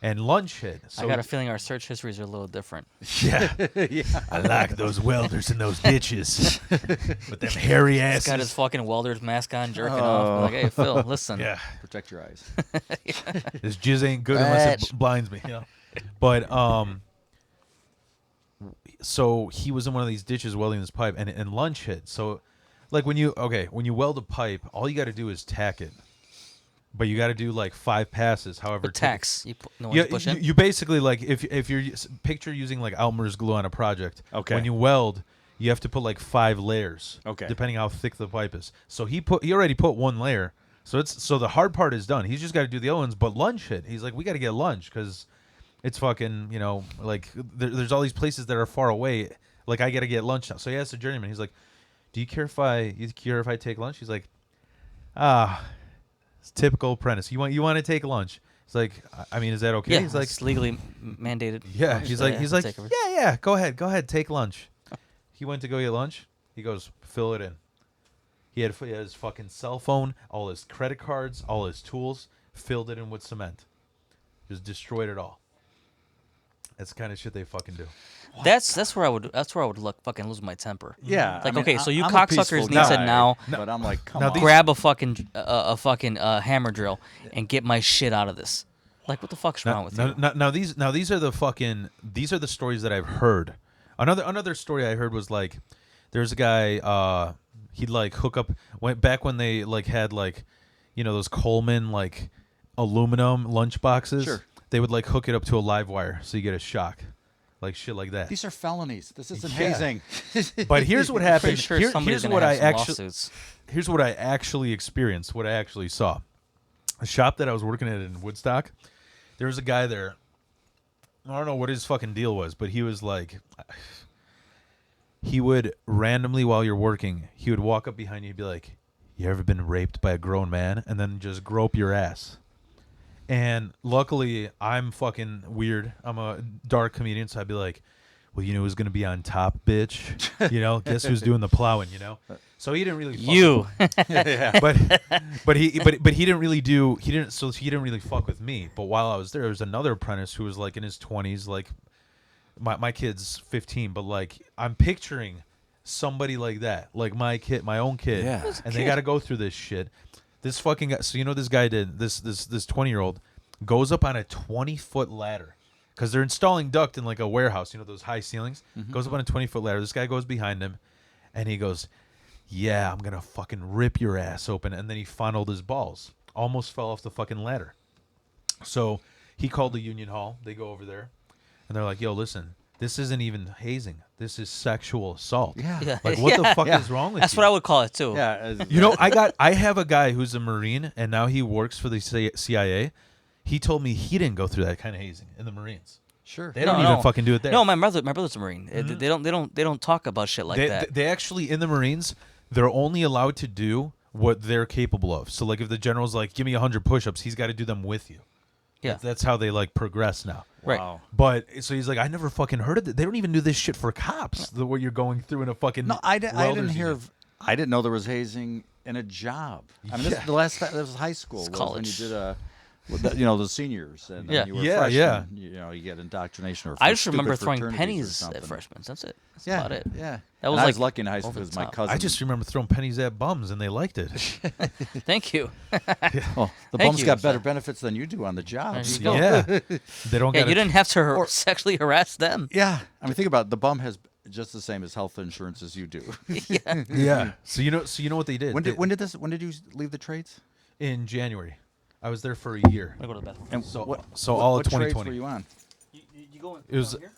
and lunch hit. So I got a feeling our search histories are a little different. Yeah, I like those welders in those ditches with them hairy asses. He's got his fucking welder's mask on, jerking off. Like, hey, Phil, listen. Yeah, Protect your eyes. This jizz ain't good unless it blinds me. But so he was in one of these ditches welding this pipe, and lunch hit. So, like when you weld a pipe, all you got to do is tack it, but you got to do like 5 passes. However, With tacks, you push in. You basically like if you're picture using like Elmer's glue on a project. Okay. When you weld, you have to put like 5 layers. Okay. Depending how thick the pipe is. So he already put 1 layer. So the hard part is done. He's just got to do the other ones. But lunch hit. He's like, we got to get lunch because it's fucking, like there's all these places that are far away. Like I got to get lunch now. So he asked the journeyman. He's like, do you care if I take lunch? He's like, it's typical apprentice. You want to take lunch? He's like, I mean, is that okay? Yeah, He's like, it's legally mandated. yeah. He's like, take over. yeah. Go ahead, take lunch. He went to go get lunch. He goes, fill it in. He had his fucking cell phone, all his credit cards, all his tools, filled it in with cement. Just destroyed it all. That's the kind of shit they fucking do. That's where I would fucking lose my temper. Yeah. Like, I mean, okay, so you I'm a cocksuckers peaceful need to guy, now But I'm like, come now on. these- grab a fucking hammer drill and get my shit out of this. Like, what the fuck's wrong with you? These are the stories that I've heard. Another story I heard was like, there's a guy, he'd like hook up, went back when they like had like, those Coleman like aluminum lunch boxes. Sure. They would like hook it up to a live wire so you get a shock, like shit like that. These are felonies. This isn't Yeah. hazing. But here's what Pretty happened. sure somebody's Here's gonna what have I some actually. lawsuits. Here's what I actually experienced. What I actually saw. A shop that I was working at in Woodstock. There was a guy there. I don't know what his fucking deal was, but he was like, he would randomly while you're working, he would walk up behind you and be like, "You ever been raped by a grown man?" And then just grope your ass. And luckily, I'm fucking weird. I'm a dark comedian, so I'd be like, "Well, who's gonna be on top, bitch? Guess who's doing the plowing? So he didn't really. Yeah. But he didn't really fuck with me. But while I was there was another apprentice who was like in his 20s, like my kid's 15, but like I'm picturing somebody like that, like my own kid, Yeah. and they got to go through this shit. This fucking guy. So this guy did this 20-year-old goes up on a 20-foot ladder because they're installing duct in like a warehouse. Those high ceilings. Mm-hmm. Goes up on a 20-foot ladder. This guy goes behind him, and he goes, "Yeah, I'm gonna fucking rip your ass open." And then he fondled his balls. Almost fell off the fucking ladder. So he called the union hall. They go over there, and they're like, "Yo, listen, this isn't even hazing. This is sexual assault. Yeah. Like, what the fuck is wrong with That's you?" what I would call it too. Yeah. I have a guy who's a Marine, and now he works for the CIA. He told me he didn't go through that kind of hazing in the Marines. Sure. They don't even fucking do it there. No, my brother's a Marine. They don't talk about shit like that. They actually in the Marines, they're only allowed to do what they're capable of. So like if the general's like, give me 100 push-ups, he's got to do them with you. Yeah. That's how they like progress now. Right. Wow. But so he's like, I never fucking heard of it. They don't even do this shit for cops. What you're going through in a fucking No, I didn't welder's hear. union. I didn't know there was hazing in a job. I mean, Yeah. the last time this was high school. It's was college. When you did the seniors, and then Yeah. you were Yeah, freshmen. yeah. You get indoctrination. Or I just stupid remember throwing fraternities or pennies something. at freshmen. That's it. That's Yeah, about it. yeah. That And was I like was lucky in high school over the because my top. cousin. I just remember throwing pennies at bums and they liked it. Thank you. Oh, the Thank bums you, got better sir. benefits than you do on the job. There you go. Yeah. They don't Yeah, get you didn't have to sexually harass them. Yeah, I mean, think about it. The bum has just the same as health insurance as you do. Yeah. Yeah. So you know what they did? when They- when did you leave the trades? in January. I was there for a year. I go to the bathroom. And So- what, so what, all of what trades 2020. were you on? You go in, It was- down here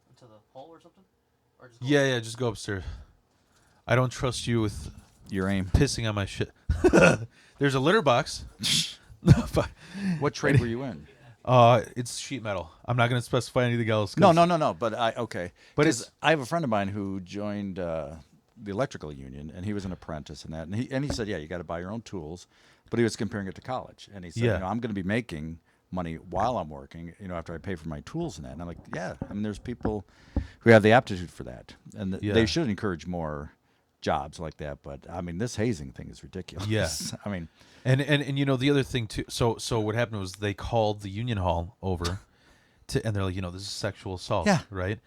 into the hall or something? Or just go Yeah, just go upstairs. I don't trust you with Your aim. pissing on my shit. There's a litter box. But, What trade were you in? it's sheet metal. I'm not going to specify anything else. No. 'cause- But okay. But 'Cause it's- I have a friend of mine who joined the electrical union, and he was an apprentice in that. And he said, yeah, you got to buy your own tools. But he was comparing it to college, and he said, Yeah. you know, I'm going to be making money while I'm working. You know, after I pay for my tools and that. And I'm like, yeah. I mean, there's people who have the aptitude for that, and Yeah. they should encourage more jobs like that. But I mean, this hazing thing is ridiculous. Yeah. I mean, And you know the other thing too. So what happened was they called the union hall over, and they're like, this is sexual assault. Yeah. Right.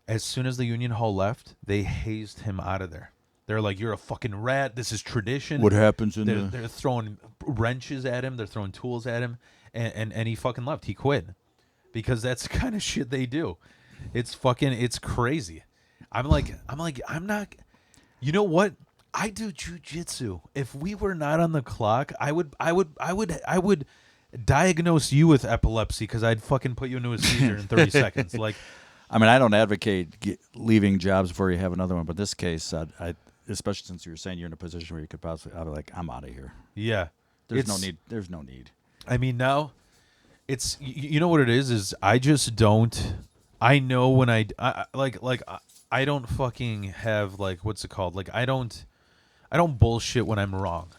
As soon as the union hall left, they hazed him out of there. They're like, you're a fucking rat. This is tradition. what happens in They're throwing wrenches at him. They're throwing tools at him, and he fucking left. He quit because that's the kind of shit they do. It's crazy. I'm not. You know what? I do jujitsu. If we were not on the clock, I would diagnose you with epilepsy because I'd fucking put you into a seizure in 30 seconds. Like, I mean, I don't advocate leaving jobs before you have another one, but this case, I especially since you were saying you're in a position where you could possibly, I'd be like, I'm out of here. yeah, There's no need. There's no need. I mean, now it's you know what it is I just don't. I know when I don't fucking have like what's it called? Like I don't bullshit when I'm wrong,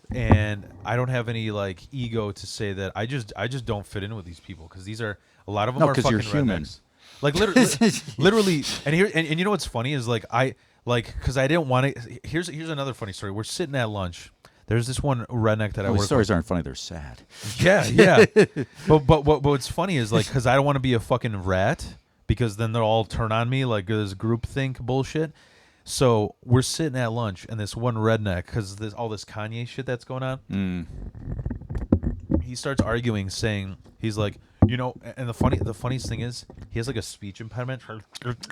and I don't have any like ego to say that I just don't fit in with these people because these are a lot of them No, are 'cause fucking you're human. rednecks. Like literally, and you know what's funny is like because I didn't want to. Here's another funny story. We're sitting at lunch. There's this one redneck that I These work stories with. aren't funny. They're sad. Yeah. but what's funny is like because I don't want to be a fucking rat because then they'll all turn on me like this groupthink bullshit. So we're sitting at lunch and this one redneck because there's all this Kanye shit that's going on. He starts arguing, saying he's like, and the funniest thing is he has like a speech impediment.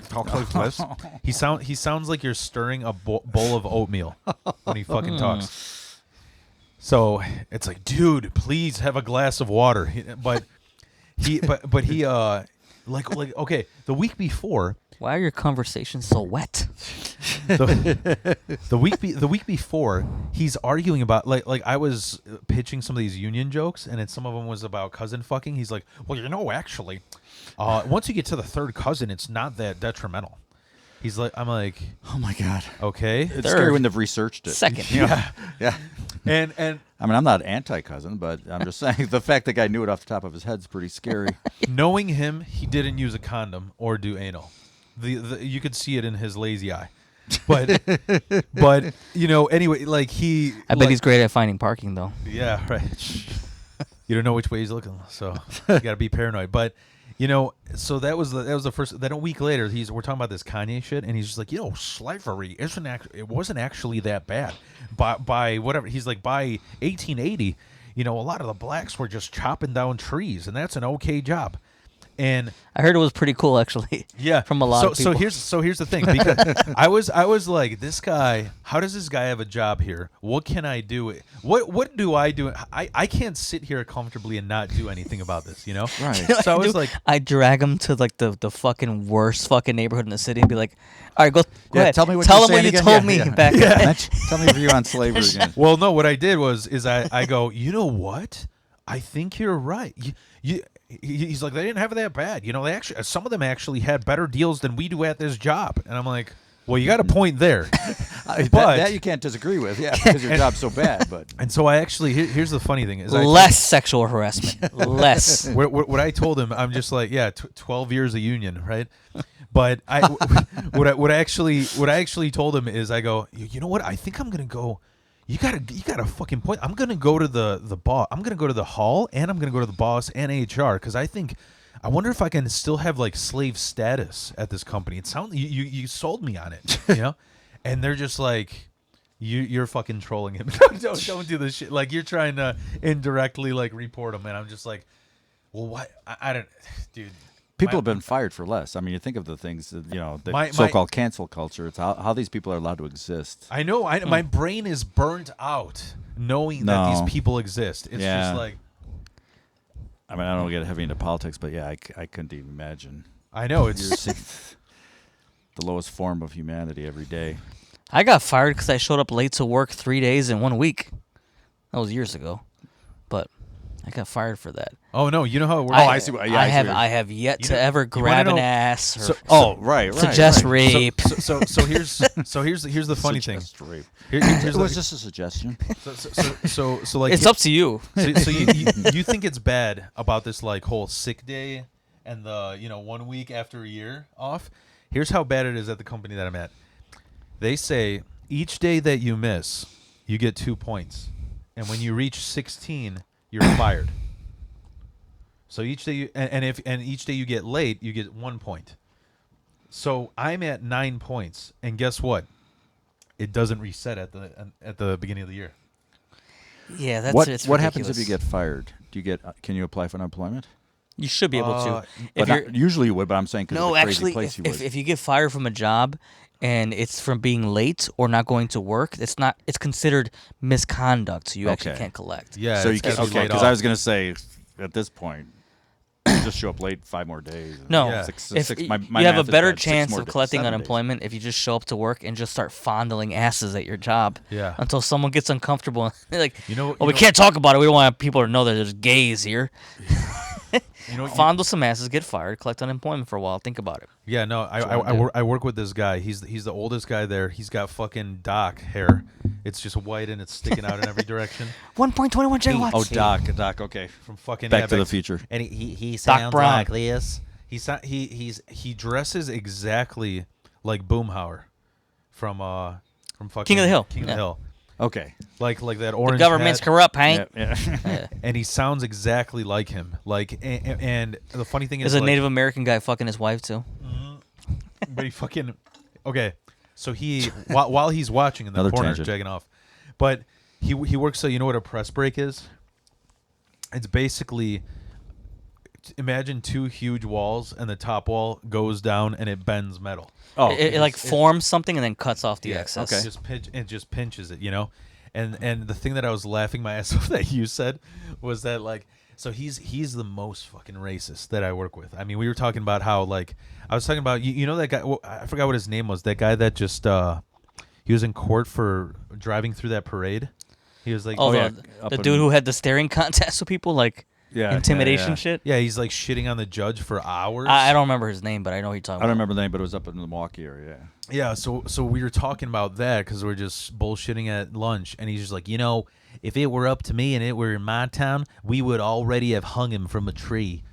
Talks like this. He sounds like you're stirring a bowl of oatmeal when he fucking talks. So it's like, dude, please have a glass of water. But he okay. The week before, Why are your conversations so wet? the week before, he's arguing about like I was pitching some of these union jokes, and some of them was about cousin fucking. He's like, well, actually, once you get to the third cousin, it's not that detrimental. He's like, I'm like, Oh my god. okay, It's Third. scary when they've researched it. Second. You know? Yeah. and I mean, I'm not anti-cousin, but I'm just saying the fact the guy knew it off the top of his head is pretty scary. knowing him, he didn't use a condom or do anal. The you could see it in his lazy eye, but anyway, like he. I bet he's great at finding parking, though. Yeah, right. You don't know which way he's looking, so you got to be paranoid. But so that was the first. Then a week later, we're talking about this Kanye shit, and he's just like, slavery it wasn't actually that bad. By whatever he's like, by 1880, a lot of the blacks were just chopping down trees, and that's an okay job. And I heard it was pretty cool, actually. yeah, From a lot of people. So here's the thing. Because I was like, this guy. How does this guy have a job here? What can I do? What do I do? I can't sit here comfortably and not do anything about this. Right. So I was like, I drag him to like the fucking worst fucking neighborhood in the city and be like, all right, go ahead. Tell me what Tell you're him what saying you again. told Yeah, me yeah. back Yeah. Tell me your view on slavery again. well, no. What I did is I go, you know what? I think you're right. He's like, they didn't have it that bad. They actually, some of them actually had better deals than we do at this job. And I'm like, well, you got a point there. that you can't disagree with, because your job's so bad. But And so I actually here's the funny thing is Less sexual harassment. Less. what I told him, I'm just like, 12 years of union, right? But what I actually told him is, I go, you know what? I think I'm gonna go. You got a fucking point. I'm gonna go to the boss. I'm gonna go to the hall, and I'm gonna go to the boss and HR, because I wonder if I can still have like slave status at this company. It sounds you sold me on it, you know, and they're just like. You're fucking trolling him. don't do this shit. Like, you're trying to indirectly like report him, and I'm just like, well, what? I don't, dude. people have been fired for less. I mean, you think of the things that, the My- so-called cancel culture. It's how these people are allowed to exist. I know. My brain is burnt out knowing that No. these people exist. It's Yeah. just like, I mean, I don't get heavy into politics, but yeah, I couldn't even imagine. I know You're it's. seeing the lowest form of humanity every day. I got fired because I showed up late to work 3 days in 1 week. That was years ago, but I got fired for that. Oh no, you know how it works. I see what- yeah, I see what you're- I have yet You to know- ever you wanna grab an know- ass or Right. suggest right. rape. So here's the funny thing. Suggest rape. Here's Was the, this a suggestion? so like It's up to you. so you think it's bad about this like whole sick day and the 1 week after a year off? Here's how bad it is at the company that I'm at. They say each day that you miss, you get 2 points, and when you reach 16, you're fired. So each day each day you get late, you get 1 point. So I'm at 9 points, and guess what? It doesn't reset at the beginning of the year. Yeah, that's it's What happens if you ridiculous. get fired? Do you get? Can you apply for unemployment? You should be able to. But usually you would, but I'm saying because No, of the crazy actually, place you if would. you get fired from a job and it's from being late or not going to work, it's considered misconduct, so you actually Okay. can't collect. Yeah. So you it's can, gotta be okay, laid because off. I was gonna say at this point, you just show up late 5 more days. No, Yeah. My you have a math is better bad, 6 chance more of days, collecting 7 days. unemployment if you just show up to work and just start fondling asses at your job. Yeah. Until someone gets uncomfortable. They're like, You know- we you know- can't talk about it. We don't want people to know that there's gays here. You Fondle some asses, get fired, collect unemployment for a while. Think about it. Yeah, no, what I work with this guy. He's the oldest guy there. He's got fucking Doc hair. It's just white and it's sticking out in every direction 1.21 gigawatts. Oh, Doc. Okay. from fucking Back to the Apex. Future. And he sounds Brown. like this. He dresses exactly like Boomhauer from fucking King of the Hill. King of Yeah. the Hill. Okay. Like that The orange government's hat. corrupt, Hank. Yeah. Yeah. And he sounds exactly like him. Like and the funny thing There's is a like, Native American guy fucking his wife too. but he fucking okay. So he while he's watching in the Another corner, tangent. jagging off, but he works. So you know what a press break is? It's basically imagine 2 huge walls, and the top wall goes down and it bends metal. Oh, It like forms something and then cuts off the excess. okay. It just pinches it, And the thing that I was laughing my ass off that you said was that like. So he's the most fucking racist that I work with. I mean, we were talking about how like I was talking about you know that guy. Well, I forgot what his name was. That guy that just he was in court for driving through that parade. He was like, Oh, yeah, the up dude in- who had the staring contest with people, like Yeah, intimidation yeah. shit. yeah, he's like shitting on the judge for hours. I don't remember his name, but I know who you're talking I don't about. remember the name, but it was up in the Milwaukee area. Yeah, so we were talking about that because we're just bullshitting at lunch, and he's just like, if it were up to me and it were in my town, we would already have hung him from a tree.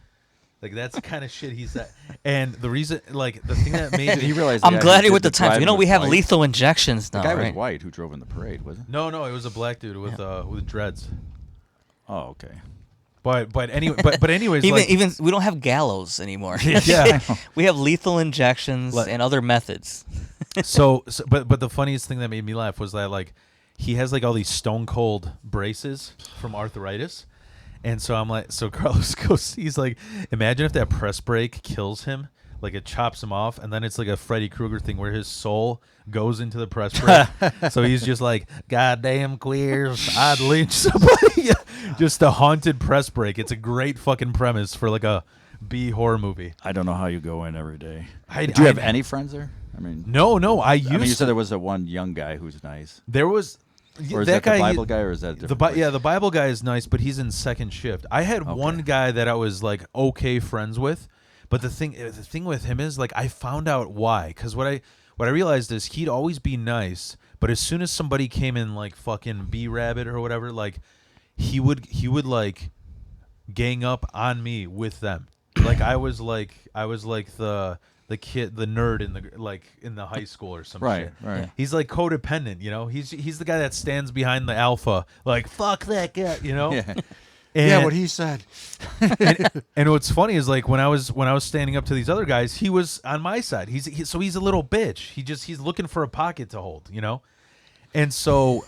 Like that's the kind of shit he's at. And the reason, like the thing that made Did he realize? I'm the guy glad who you're did with the times. driving We was have white? lethal injections now, The guy right? was white who drove in the parade, wasn't? no, it was a black dude with dreads. Oh, okay. But anyway, but anyways, Even like, even we don't have gallows anymore. Yeah. we have lethal injections Like- and other methods. but the funniest thing that made me laugh was that like he has like all these stone cold braces from arthritis, and so I'm like, so Carlos goes, he's like, imagine if that press break kills him, like it chops him off, and then it's like a Freddy Krueger thing where his soul goes into the press break, so he's just like, goddamn queers, I'd lynch somebody, just a haunted press break. It's a great fucking premise for like a B horror movie. I don't know how you go in every day. I- Do you have I- any friends there? I mean, No, I used I mean, you to. said there was that one young guy who's nice. There was. Or is that the Bible guy, or is that a different place? Yeah, the Bible guy is nice, but he's in second shift. I had one guy that I was like okay friends with, but the thing with him is like I found out why, because what what I realized is he'd always be nice, but as soon as somebody came in like fucking B-Rabbit or whatever, like he would like gang up on me with them. Like I was like the kid, the nerd in the high school or some Right, shit. right. Yeah. He's like codependent, you know. He's the guy that stands behind the alpha, like fuck that guy, you know. Yeah. And, Yeah, what he said. and what's funny is like when I was standing up to these other guys, he was on my side. So he's a little bitch. He's looking for a pocket to hold, you know. And so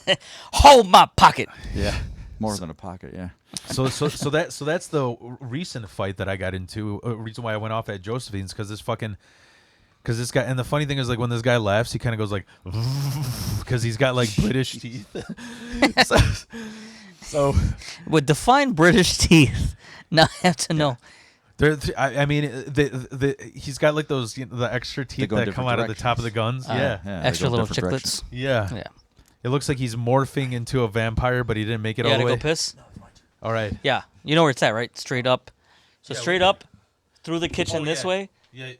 Hold my pocket. Yeah. More than a pocket, yeah. so that's the recent fight that I got into. Reason why I went off at Josephine's because this guy, and the funny thing is like when this guy laughs, he kind of goes like because he's got like British teeth. so Would define British teeth. Now I have to know. I mean, he's got like those the extra teeth go in that come out different of the top of the guns. Yeah. Yeah, they Extra go little different chiclets. Yeah. Yeah. It looks like he's morphing into a vampire, but he didn't make it You all gotta the way. go piss? All right. Yeah. You know where it's at, right? Straight up. So Yeah, straight we- up, through the kitchen Oh, this yeah. way, Yeah.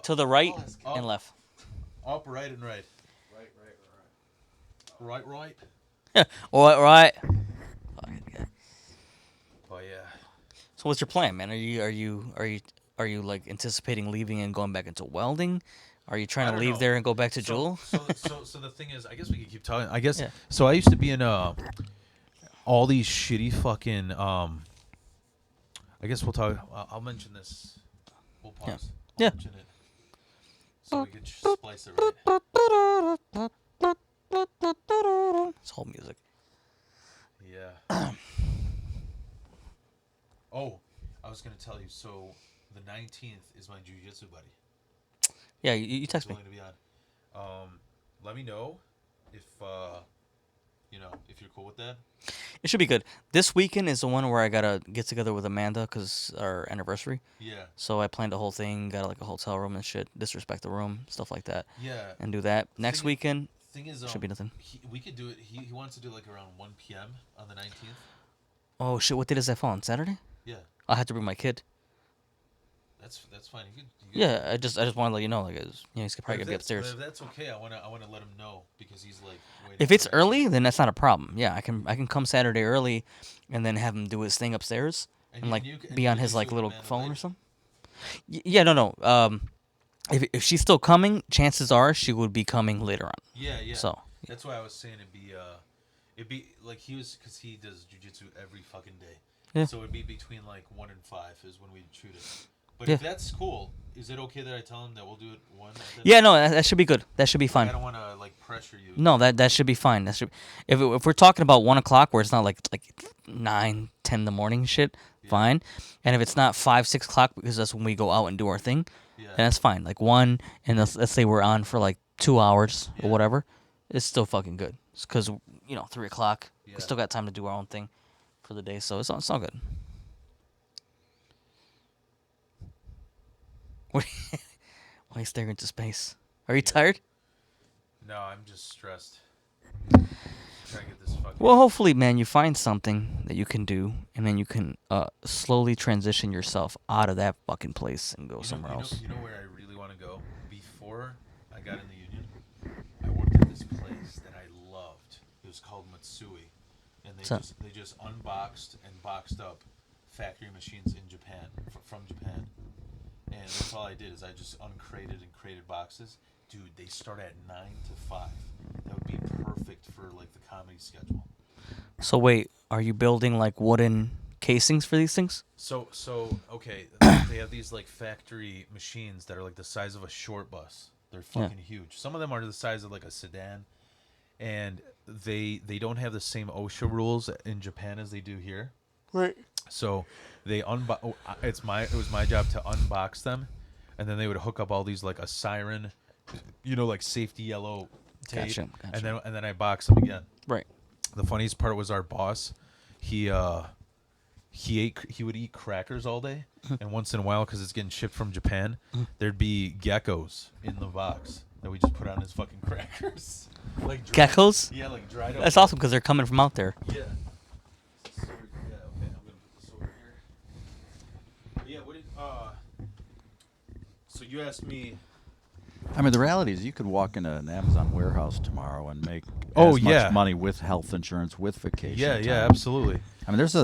to the right, Oh. and left. Up, right, and right. Right. All right. Oh yeah. So what's your plan, man? Are you like anticipating leaving and going back into welding? Are you trying I to don't leave know. there and go back to Jewel? So the thing is, I guess we could keep talking. I guess Yeah. so. I used to be in all these shitty fucking. I guess we'll talk. I'll mention this. We'll pause. Yeah. I'll mention it. So we could splice it right. It's whole music. Yeah. Oh, I was gonna tell you. So the 19th is my jujitsu buddy. Yeah, you text me. Willing to be on. Let me know if if you're cool with that. It should be good. This weekend is the one where I gotta get together with Amanda because our anniversary. Yeah. So I planned the whole thing, got like a hotel room and shit, disrespect the room, stuff like that, Yeah. and do that. Next Thing- weekend Thing is, should be nothing. we could do it. He wants to do like around 1 p.m. on the 19th. Oh shit! What day does that fall on? Saturday? Yeah. I have to bring my kid. That's fine. You could, Yeah, I just wanted to let you know, like, he's probably gonna be But upstairs. if that's okay, I wanna let him know because he's like. waiting If for it's that. early, then that's not a problem. Yeah, I can come Saturday early, and then have him do his thing upstairs, And and you- like and you- and be you on can his do like it with little Amanda phone or later. something. Yeah, no. If she's still coming, chances are she would be coming later on. Yeah, yeah. So That's why I was saying it'd be like because he does jujitsu every fucking day. Yeah. So it'd be between like 1 and 5 is when we shoot it. But Yeah. if that's cool, is it okay that I tell him that we'll do it 1? yeah, no, that should be good. That should be I fine. don't want to like pressure you. No, that should be fine. That should if we're talking about 1 o'clock where it's not like 9, 10 in the morning shit, fine. And if it's not 5, 6 o'clock because that's when we go out and do our thing, Yeah. then that's fine. Like 1, and let's say we're on for like 2 hours or whatever, it's still fucking good. Because 3 o'clock, Yeah. we still got time to do our own thing for the day, so it's all good. Why are you staring into space? Are you tired? No, I'm just stressed. Trying to get this fucking. Well, hopefully, man, you find something that you can do, and then you can slowly transition yourself out of that fucking place and go somewhere else. You know where I really want to go? Before I got in the union, I worked at this place that I loved. It was called Matsui, and they just unboxed and boxed up factory machines in Japan from Japan. And that's all I did is I just uncrated and created boxes. Dude, they start at 9 to 5. That would be perfect for like the comedy schedule. So wait, are you building like wooden casings for these things? So okay, they have these like factory machines that are like the size of a short bus. They're fucking huge. Some of them are the size of like a sedan, and they don't have the same OSHA rules in Japan as they do here. Right. So they it was my job to unbox them, and then they would hook up all these like a siren, like safety yellow tape, Gotcha. and then I box them again. Right. The funniest part was our boss. He would eat crackers all day, and once in a while, because it's getting shipped from Japan, there'd be geckos in the box that we just put on his fucking crackers. Like Geckos? Yeah, like dried up. That's awesome because they're coming from out there. Yeah. So, okay, I'm gonna put this over here. But yeah, so you asked me I mean, the reality is you could walk into an Amazon warehouse tomorrow and make Oh, as yeah. much money with health insurance, with vacation Yeah, time. yeah, absolutely. I mean, there's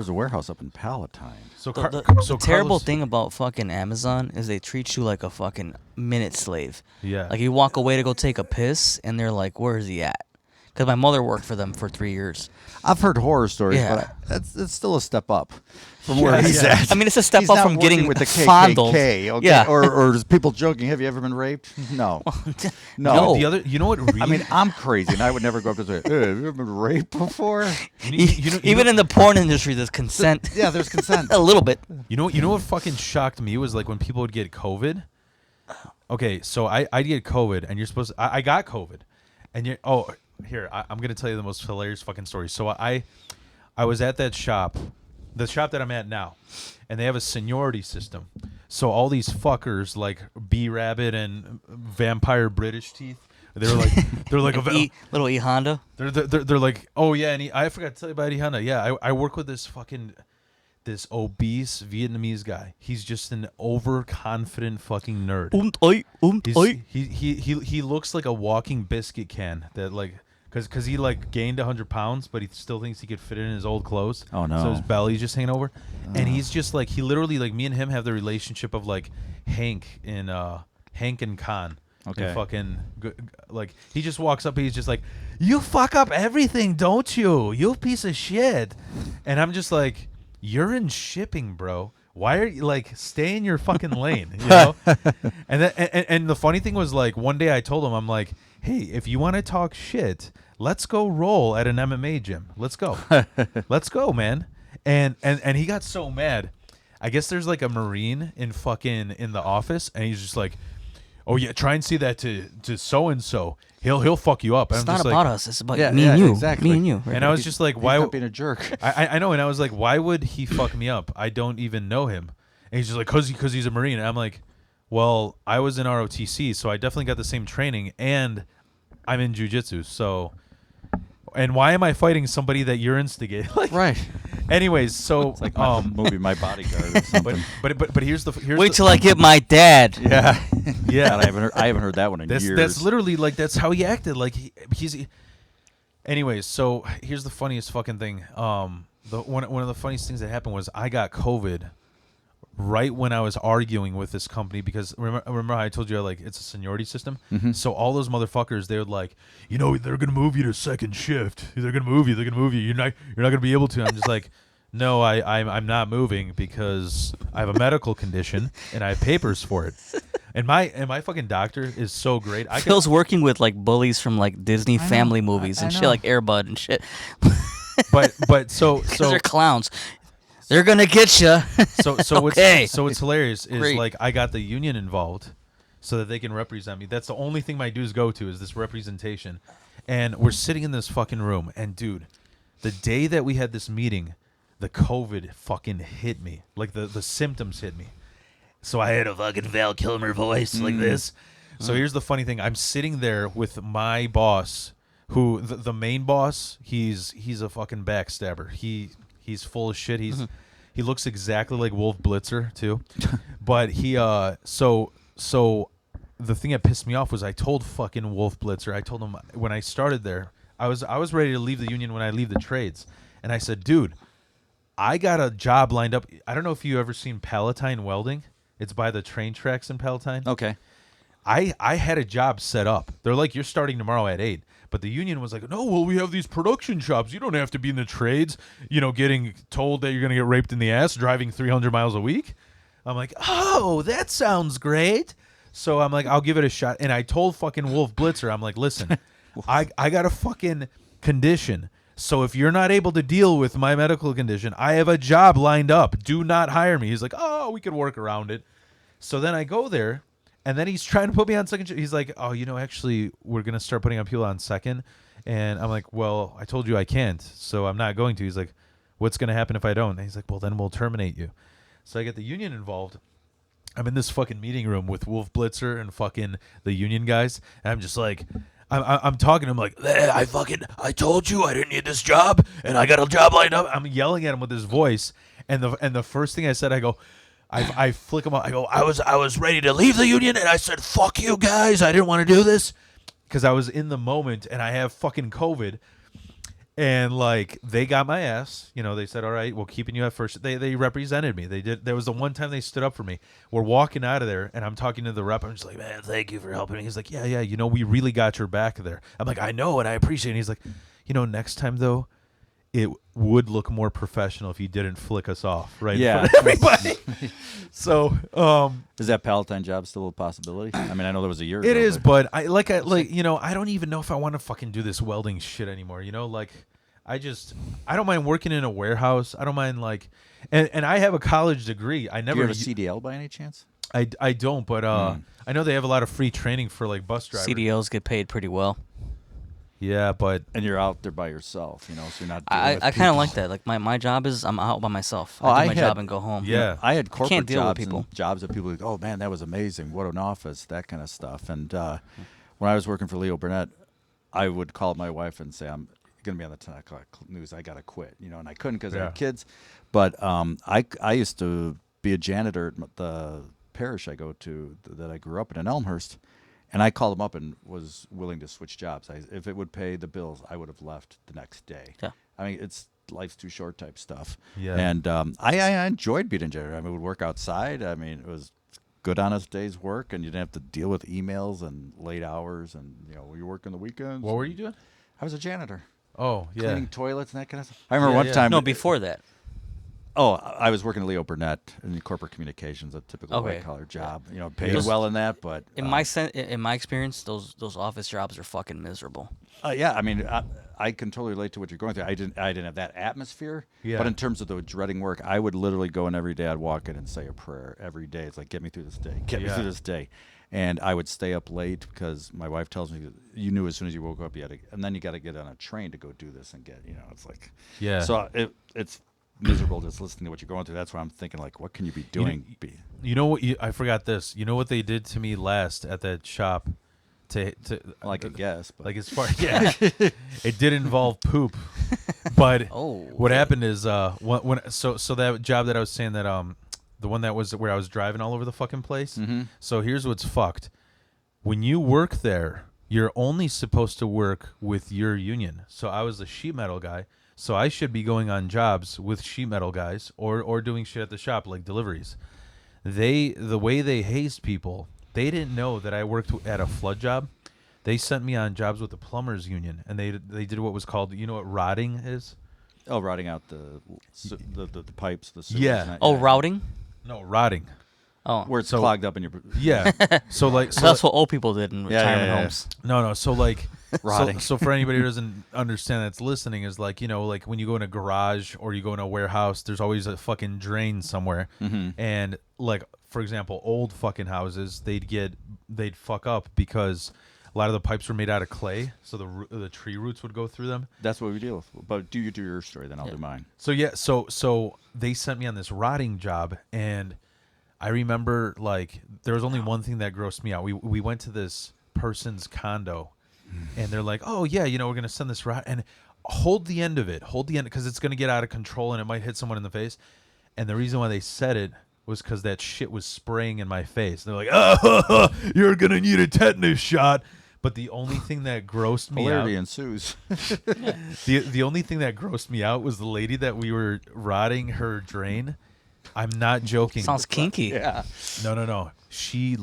a warehouse up in Palatine. So, The terrible Carlos- thing about fucking Amazon is they treat you like a fucking minute slave. Yeah. Like you walk away to go take a piss, and they're like, "Where is he at?" Because my mother worked for them for 3 years. I've heard horror stories, Yeah. but it's still a step up from where he's yeah. at. I mean, it's a step He's up not from getting working with the fondled. KKK, okay? Yeah. Or is people joking? Have you ever been raped? No. No. You know what? Really, I mean, I'm crazy, and I would never go up to say, "Hey, have you ever been raped before?" Even in the porn industry, there's consent. Yeah, there's consent. A little bit. You know what fucking shocked me was like when people would get COVID. Okay, so I get COVID, and you're supposed to, I got COVID, and you're here I'm gonna tell you the most hilarious fucking story. So I was at that shop, the shop that I'm at now, and they have a seniority system. So all these fuckers like B Rabbit and Vampire British Teeth, they're like a Little E Honda. they're like, oh yeah, and I forgot to tell you about Ihana. Yeah, I work with this obese Vietnamese guy. He's just an overconfident fucking nerd. He looks like a walking biscuit can that like because he like gained 100 pounds, but he still thinks he could fit it in his old clothes. Oh, no. So his belly's just hanging over, and he's just like he literally like me and him have the relationship of like Hank and Con. Okay. And fucking like he just walks up, he's just like, "You fuck up everything, don't you? You piece of shit." And I'm just like, "You're in shipping, bro. Why are you like stay in your fucking lane?" You know? And then and the funny thing was like one day I told him, I'm like, "Hey, if you want to talk shit, let's go roll at an MMA gym. Let's go. Let's go, man." And he got so mad. I guess there's like a Marine in the office, and he's just like, "Oh yeah, try and see that to so and so. He'll fuck you up." And It's I'm not just about like, us. It's about Yeah, me yeah, and you. exactly. Me and you. and I was just like, He's "Why?" not being a jerk. I know, and I was like, "Why would he fuck me up? I don't even know him." And he's just like, "Cause he's a Marine." And I'm like, "Well, I was in ROTC, so I definitely got the same training, and I'm in jujitsu. So, and why am I fighting somebody that you're instigating?" Like, Right. anyways, so It's like my movie, My Bodyguard or something. but here's Wait the, till I get my dad. Yeah. yeah. God, I haven't heard that one in years. That's literally like that's how he acted. Like he's. Anyways, so here's the funniest fucking thing. One of the funniest things that happened was I got COVID right when I was arguing with this company because remember how I told you like it's a seniority system. Mm-hmm. So all those motherfuckers, they would like, they're gonna move you to second shift. They're gonna move you. You're not gonna be able to. I'm just like, no, I'm not moving because I have a medical condition and I have papers for it. And my fucking doctor is so great. Phil's working with like bullies from like Disney I know, family movies I and shit, know. like Air Bud and shit. but so Because they're clowns. They're gonna get you. So Okay. what's hilarious is Great. like I got the union involved so that they can represent me. That's the only thing my dues go to is this representation. And we're sitting in this fucking room, and dude, the day that we had this meeting, the COVID fucking hit me. Like the symptoms hit me. So I had a fucking Val Kilmer voice like this. So here's the funny thing. I'm sitting there with my boss, who the main boss, he's a fucking backstabber. He's full of shit. He looks exactly like Wolf Blitzer too. But he so the thing that pissed me off was I told fucking Wolf Blitzer, I told him when I started there, I was ready to leave the union when I leave the trades. And I said, "Dude, I got a job lined up." I don't know if you ever seen Palatine Welding. It's by the train tracks in Palatine. Okay. I had a job set up. They're like, "You're starting tomorrow at 8." But the union was like, "No, well, we have these production shops. You don't have to be in the trades, getting told that you're going to get raped in the ass driving 300 miles a week." I'm like, "Oh, that sounds great." So I'm like, "I'll give it a shot." And I told fucking Wolf Blitzer, I'm like, "Listen, I got a fucking condition. So if you're not able to deal with my medical condition, I have a job lined up. Do not hire me." He's like, "Oh, we could work around it." So then I go there, and then he's trying to put me on second shift. He's like, "Oh, actually, we're going to start putting on people on second." And I'm like, "Well, I told you I can't, so I'm not going to." He's like, "What's going to happen if I don't?" And he's like, "Well, then we'll terminate you." So I get the union involved. I'm in this fucking meeting room with Wolf Blitzer and fucking the union guys, and I'm just like, I'm talking to him like, I told you I didn't need this job, and I got a job lined up. I'm yelling at him with his voice, and the first thing I said, I go, I flick them out. I go, I was ready to leave the union, and I said, fuck you guys. I didn't want to do this because I was in the moment, and I have fucking COVID. And like they got my ass, they said, all right, we're keeping you at first. They represented me. They did. There was the one time they stood up for me. We're walking out of there, and I'm talking to the rep. I'm just like, man, thank you for helping me. He's like, yeah, we really got your back there. I'm like, I know, and I appreciate it. And he's like, next time though, it would look more professional if you didn't flick us off, right? Yeah. In front of everybody. So, is that Palatine job still a possibility? I mean, I know there was a year ago. it is, but I don't even know if I want to fucking do this welding shit anymore. I don't mind working in a warehouse. I don't mind and I have a college degree. I never. Do you have a CDL by any chance? I don't, but I know they have a lot of free training for like bus drivers. CDLs get paid pretty well. Yeah, but And you're out there by yourself, so you're not. I kind of like that. Like my job is I'm out by myself. I do my job and go home. Yeah. I had corporate can't deal with jobs people. and jobs that people like, oh man, that was amazing. What an office, that kind of stuff. And when I was working for Leo Burnett, I would call my wife and say, I'm going to be on the 10 o'clock news. I got to quit, and I couldn't because I had kids. But I used to be a janitor at the parish I go to that I grew up in Elmhurst. And I called them up and was willing to switch jobs. If it would pay the bills, I would have left the next day. Yeah. I mean, it's life's too short type stuff. Yeah. And I enjoyed being a janitor. I mean, we would work outside. I mean, it was good, honest day's work, and you didn't have to deal with emails and late hours. And were you working the weekends? what were you doing? I was a janitor, Oh, yeah. cleaning toilets and that kind of stuff. I remember Yeah, one yeah. time. No, before that. Oh, I was working at Leo Burnett in corporate communications, a typical Okay. white collar job. Paid Those- well in that, but In my experience, those office jobs are fucking miserable. yeah, I mean, I can totally relate to what you're going through. I didn't have that atmosphere. Yeah. But in terms of the dreading work, I would literally go in every day. I'd walk in and say a prayer every day. It's like, get me through this day. Get me Yeah. through this day. And I would stay up late because my wife tells me, you knew as soon as you woke up, and then you got to get on a train to go do this and get, it's like. Yeah. So it's miserable just listening to what you're going through. That's why I'm thinking, like, what can you be doing? You know what? I forgot this. You know what they did to me last at that shop? Well, I could guess, but Like as far it did involve poop, but Oh, what okay. happened is when so that job that I was saying that the one that was where I was driving all over the fucking place. Mm-hmm. So here's what's fucked. When you work there, you're only supposed to work with your union. So I was a sheet metal guy. So I should be going on jobs with sheet metal guys or doing shit at the shop like deliveries. The way they hazed people, they didn't know that I worked at a flood job. They sent me on jobs with the plumbers union, and they did what was called, what rotting is? Oh, rotting out the pipes, the sewers. Yeah. and that, Oh, routing. No, rotting. Oh, where it's So- clogged up in your. Yeah. So like so that's what old people did in retirement yeah. homes. No. So like, Rotting. so for anybody who doesn't understand that's listening is like, like when you go in a garage or you go in a warehouse, there's always a fucking drain somewhere. Mm-hmm. And like, for example, old fucking houses, they'd fuck up because a lot of the pipes were made out of clay. So the tree roots would go through them. That's what we deal with. But do you do your story, then I'll Yeah. do mine. So yeah, so they sent me on this rotting job, and I remember like there was only one thing that grossed me out. We went to this person's condo, and they're like, "Oh yeah, we're gonna send this rot and hold the end because it's gonna get out of control and it might hit someone in the face." And the reason why they said it was because that shit was spraying in my face. They're like, "Oh, you're gonna need a tetanus shot." But the only thing that grossed me out. Hilarity ensues. The only thing that grossed me out was the lady that we were rotting her drain. I'm not joking. Sounds kinky. Yeah. No. She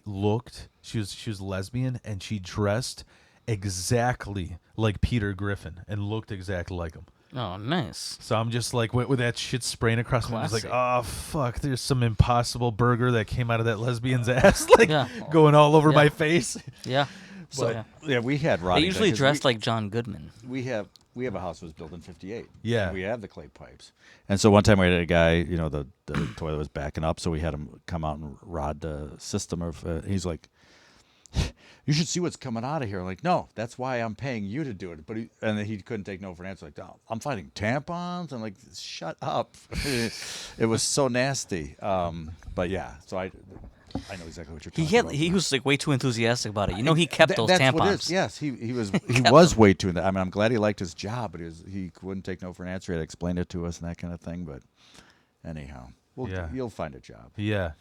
was lesbian, and she dressed exactly like Peter Griffin and looked exactly like him. Oh, nice. So I'm just like with that shit spraying across me. I was like, Classic. oh fuck, there's some Impossible Burger that came out of that lesbian's ass, like Yeah. going all over Yeah. my face. Yeah. So yeah, we had They rotting. usually because dressed like John Goodman. we have a house that was built in '58. Yeah. We have the clay pipes, and so one time we had a guy. The toilet was backing up, so we had him come out and rod the system of. He's like, "You should see what's coming out of here." I'm like, no, that's why I'm paying you to do it. But and then he couldn't take no for an answer. Like, no, I'm finding tampons. I'm like, shut up. It was so nasty. But yeah, so I know exactly what you're talking about. He was like way too enthusiastic about it. He kept those That's tampons. what it is. Yes, he was way too. I mean, I'm glad he liked his job, but he wouldn't take no for an answer. He had to explain it to us and that kind of thing. But anyhow, You'll find a job. Yeah.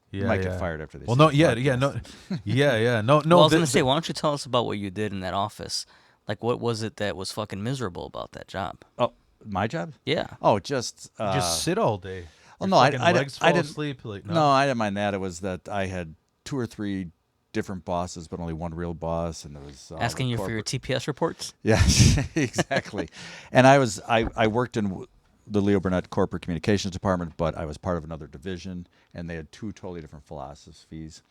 Yeah, You might get fired after this. Well, no, yeah, no, no. Well, I was gonna say, why don't you tell us about what you did in that office? Like, what was it that was fucking miserable about that job? Oh, my job? Yeah. Oh, just sit all day. Oh Your no, fucking legs fall didn't. asleep. Like, no, I didn't mind that. It was that I had 2 or 3 different bosses, but only one real boss, and there was Asking you for your TPS reports. Yeah, exactly. And I worked in the Leo Burnett corporate communications department, but I was part of another division, and they had 2 totally different philosophies.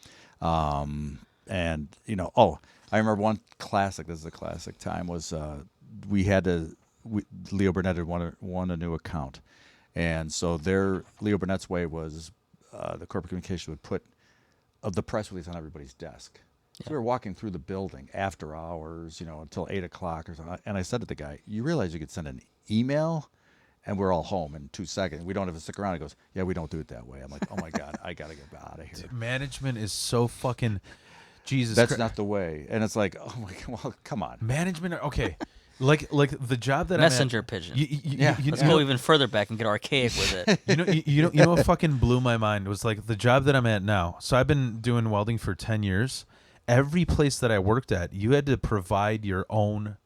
And I remember one classic. This is a classic time. Was Leo Burnett had won a new account, and so Leo Burnett's way was the corporate communication would put the press release on everybody's desk. So we were walking through the building after hours, until 8 o'clock or something. And I said to the guy, "You realize you could send an email, and we're all home in 2 seconds. We don't have to stick around." He goes, "Yeah, we don't do it that way." I'm like, "Oh my God, I gotta get out of here." Management is so fucking Jesus. That's not the way. And it's like, oh my God, well, come on. Management. Okay, like the job that Messenger I'm at, pigeon. Let's go even further back and get archaic with it. You know what fucking blew my mind was like the job that I'm at now. So I've been doing welding for 10 years. Every place that I worked at, you had to provide your own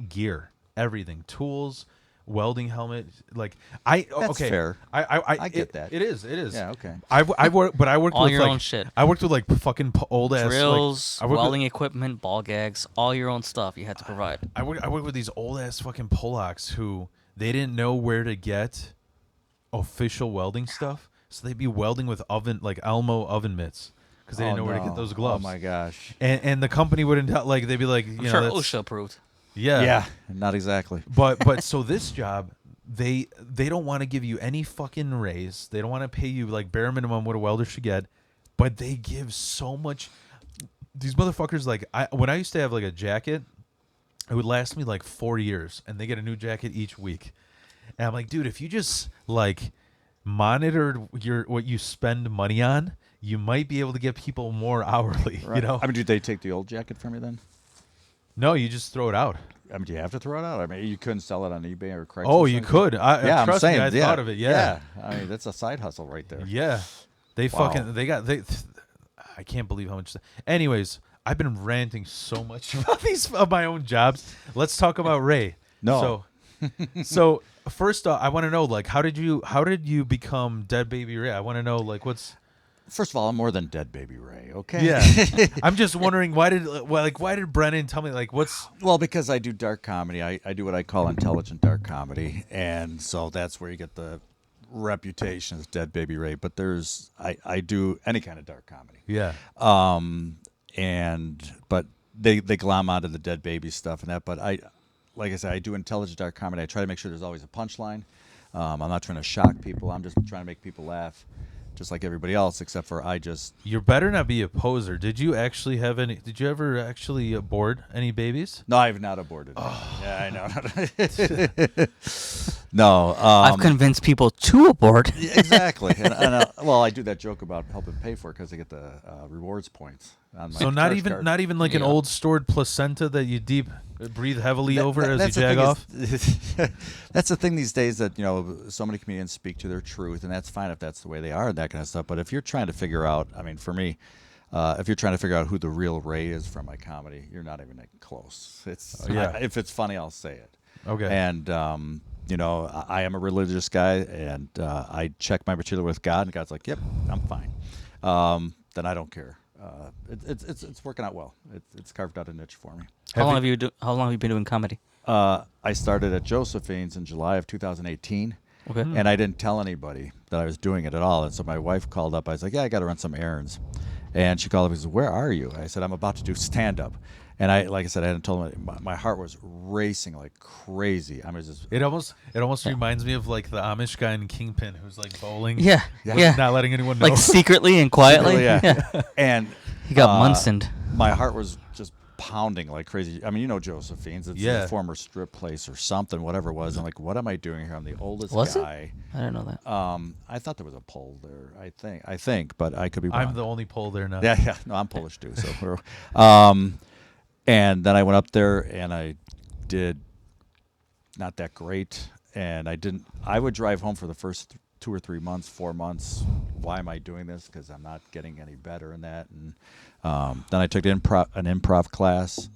gear, everything, tools, welding helmet. Like That's fair. I get that. It is. Yeah, okay. I worked all with your like, own shit. I worked with like fucking old ass Drills, like, welding equipment, ball gags, all your own stuff you had to provide. I worked with these old ass fucking Polacks who they didn't know where to get official welding stuff, so they'd be welding with Elmo oven mitts because they didn't know where to get those gloves. Oh my gosh. And the company wouldn't they'd be like, I'm sure OSHA approved. Yeah, not exactly. But so this job, they don't want to give you any fucking raise. They don't want to pay you like bare minimum what a welder should get, but they give so much. These motherfuckers, like when I used to have like a jacket, it would last me like 4 years, and they get a new jacket each week. And I'm like, dude, if you just like monitored what you spend money on, you might be able to get people more hourly. Right. I mean, did they take the old jacket from you then? No, you just throw it out. I mean, do you have to throw it out? I mean, you couldn't sell it on eBay or Craigslist. Oh, you could. I'm trust saying, me, I thought of it. Yeah. I mean, that's a side hustle right there. Yeah. They I can't believe how much. Anyways, I've been ranting so much about these of my own jobs. Let's talk about Ray. No. So first off, I want to know, like, how did you become Dead Baby Ray? I want to know, like, what's. First of all, I'm more than Dead Baby Ray, okay? Yeah. I'm just wondering why did Brennan tell me, like, what's. Well, because I do dark comedy. I do what I call intelligent dark comedy, and so that's where you get the reputation as Dead Baby Ray. But I do any kind of dark comedy. Yeah. But they glom onto the dead baby stuff and that. But like I said, I do intelligent dark comedy. I try to make sure there's always a punchline. I'm not trying to shock people. I'm just trying to make people laugh, just like everybody else, except for you better not be a poser. Did you ever actually abort any babies? No, I've not aborted. Oh. Yeah, I know. No. I've convinced people to abort. Exactly. And I do that joke about helping pay for it because they get the rewards points on my So not even like an old stored placenta that you breathe heavily over as you jag off? That's the thing these days that, so many comedians speak to their truth, and that's fine if that's the way they are and that kind of stuff. But if you're trying to figure out, I mean, for me, if you're trying to figure out who the real Ray is from my comedy, you're not even close. If it's funny, I'll say it. Okay. And, I am a religious guy, and I check my material with God, and God's like, yep, I'm fine. Then I don't care. It's working out well. It's carved out a niche for me. How long have you been doing comedy? I started at Josephine's in July of 2018. Okay. And I didn't tell anybody that I was doing it at all. And so my wife called up. I was like, yeah, I got to run some errands. And she called up and said, where are you? I said, I'm about to do stand-up. And like I said, I hadn't told him. My heart was racing like crazy. I was just. It almost reminds me of like the Amish guy in Kingpin who's like bowling. Yeah. Not letting anyone know. Like secretly and quietly. Yeah. And he got Munsoned. My heart was just pounding like crazy. I mean, Josephine's. It's a former strip place or something, whatever it was. I'm like, what am I doing here? I'm the oldest guy. I didn't know that. I thought there was a pole there. I think, but I could be wrong. I'm the only pole there now. Yeah. No, I'm Polish too. So, and then I went up there and I did not that great. And I would drive home for the first 2 or 3 months, 4 months. Why am I doing this? Because I'm not getting any better in that. And then I took an improv class,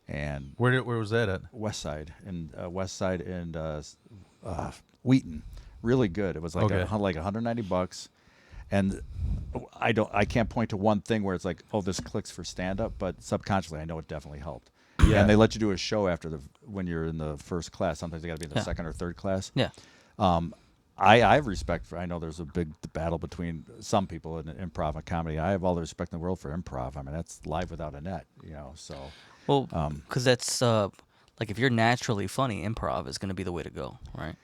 and Where was that at? West Side and Wheaton. Really good. It was like Okay. like $190, and I can't point to one thing where it's like, oh, this clicks for stand up, but subconsciously I know it definitely helped. Yeah. And they let you do a show after when you're in the first class. Sometimes you got to be in the second or third class. Yeah. I have respect for. I know there's a big battle between some people in improv and comedy. I have all the respect in the world for improv. I mean, that's live without a net, So Well, because that's like if you're naturally funny, improv is going to be the way to go, right?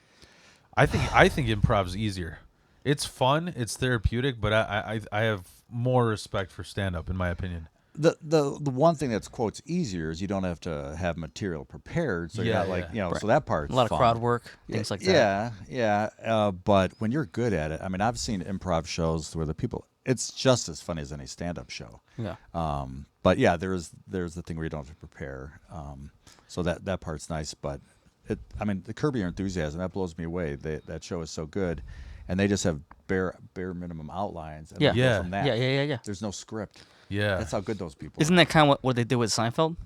I think improv's easier. It's fun, it's therapeutic, but I have more respect for stand up in my opinion. The one thing that's quotes easier is you don't have to have material prepared, so you're Yeah, not like yeah. Right. so that part's A lot fun. of crowd work, things like that. Yeah. But when you're good at it, I mean, I've seen improv shows where the people, it's just as funny as any stand-up show. Yeah. But yeah, there's the thing where you don't have to prepare. So that part's nice. But I mean, the Curb Your Enthusiasm, that blows me away. That show is so good, and they just have bare minimum outlines. And Yeah. they go from that. Yeah. There's no script. Yeah. That's how good those people Isn't are. that kind of what they did with Seinfeld?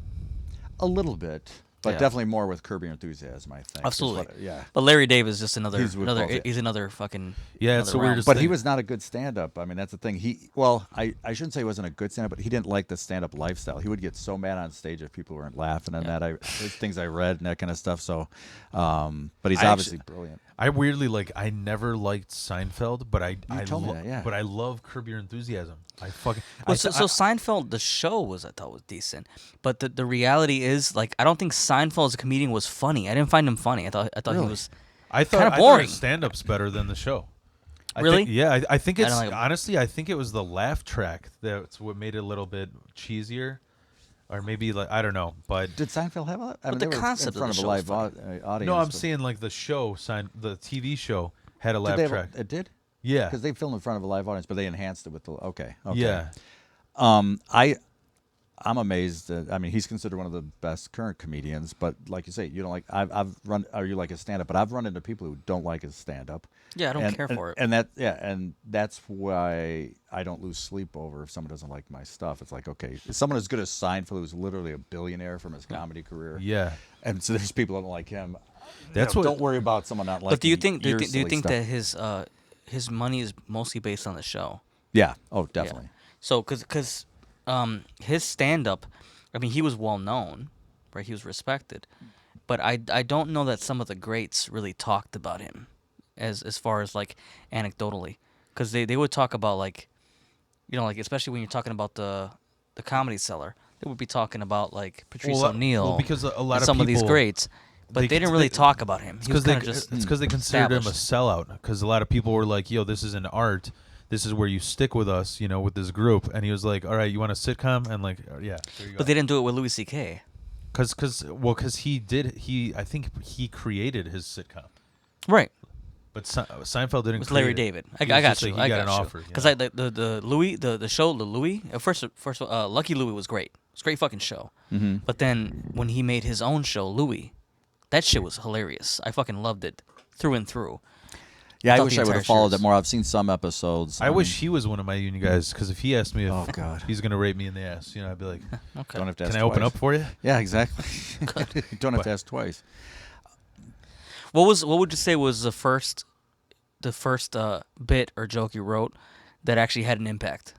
A little bit, but Yeah. definitely more with Curb Your Enthusiasm, I think. is Absolutely. Yeah. But Larry David is just another He's with both, yeah. he's another fucking Yeah, another it's the realm. weirdest But he thing. was not a good stand-up. I mean, that's the thing. I shouldn't say he wasn't a good stand-up, but he didn't like the stand-up lifestyle. He would get so mad on stage if people weren't laughing and that. There's things I read and that kind of stuff. So, but he's I obviously actually- brilliant. I weirdly I never liked Seinfeld, but I told me that, yeah. but I love Curb Your Enthusiasm. I fucking Well, so Seinfeld, the show I thought was decent, but the reality is like I don't think Seinfeld as a comedian was funny. I didn't find him funny. I thought he Really? was I thought kinda boring. his stand-up's better than the show. Really? I think I it's don't like him. honestly. I think it was the laugh track that's what made it a little bit cheesier, or maybe I don't know. But Did Seinfeld have a? I But mean, the they were concept in of front the of a show is live audience. no, I'm but- saying like the show the TV show had a Did laugh they have track. it did? Yeah, Because they filmed in front of a live audience, but they enhanced it with the okay. yeah. I'm amazed that, I mean, he's considered one of the best current comedians, but like you say, you don't like, or you like his stand up, but I've run into people who don't like his stand up. Yeah, I don't care for it. And that's why I don't lose sleep over if someone doesn't like my stuff. It's like, okay, someone as good as Seinfeld, who's literally a billionaire from his comedy career. Yeah. And so there's people that don't like him. That's You know, what- don't worry about someone not liking But do you think your do you silly think stuff. that his money is mostly based on the show? Yeah. Oh, definitely. Yeah. So because his stand up, I mean, he was well known, right? He was respected, but I don't know that some of the greats really talked about him as far as like anecdotally, because they would talk about like, you know, like especially when you're talking about the Comedy Cellar, they would be talking about like Patrice O'Neill, well, because a lot and of some of these people- greats, but they didn't really talk about him. It's He was because kinda just it's because they considered him a established. sellout. Because a lot of people were like, "Yo, this is an art. This is where you stick with us, you know, with this group." And he was like, "All right, you want a sitcom?" And like, yeah, there you go. But they didn't do it with Louis C.K. Because I think he created his sitcom. Right. But Seinfeld didn't. It was Larry create it. David. He I was got just you. like, he I got got an you. offer. Because Yeah. the Louis the show the Louis first Lucky Louie was great. It's a great fucking show. Mm-hmm. But then when he made his own show Louis, that shit was hilarious. I fucking loved it through and through. Yeah, I thought wish the I would entire have followed series. it more. I've seen some episodes. I wish he was one of my union guys. Because if he asked me if Oh, God. he's gonna rape me in the ass, you know, I'd be like, Okay. Don't have to ask "Can I open twice. up for you?" Yeah, exactly. Don't have to ask twice. What would you say was the first bit or joke you wrote that actually had an impact?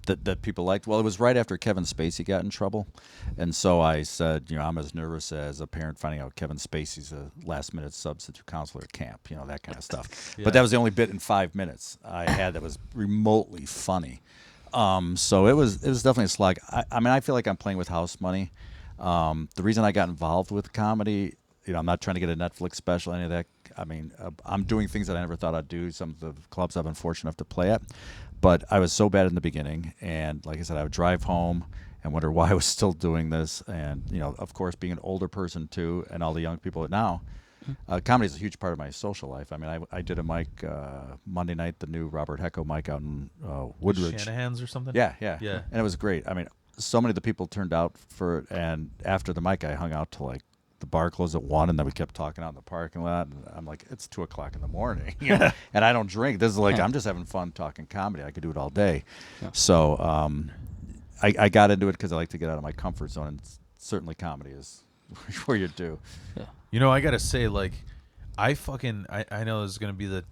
That people liked. Well, it was right after Kevin Spacey got in trouble, and so I said, you know, I'm as nervous as a parent finding out Kevin Spacey's a last-minute substitute counselor at camp, you know, that kind of stuff. Yeah. But that was the only bit in 5 minutes I had that was remotely funny. So it was definitely a slog. I mean, I feel like I'm playing with house money. The reason I got involved with comedy, you know, I'm not trying to get a Netflix special, any of that. I mean, I'm doing things that I never thought I'd do. Some of the clubs I've been fortunate enough to play at. But I was so bad in the beginning. And like I said, I would drive home and wonder why I was still doing this. And, you know, of course, being an older person, too, and all the young people now, comedy is a huge part of my social life. I mean, I did a mic Monday night, the new Robert Hecko mic out in Woodridge. Shanahan's or something. Yeah. Yeah. And it was great. I mean, so many of the people turned out for it. And after the mic, I hung out till like the bar closed at 1, and then we kept talking out in the parking lot. And I'm like, it's 2 o'clock in the morning, you know? And I don't drink. This is like I'm just having fun talking comedy. I could do it all day. Yeah. So I got into it because I like to get out of my comfort zone, and certainly comedy is where you do. Yeah. You know, I gotta say, like, I know this is gonna be the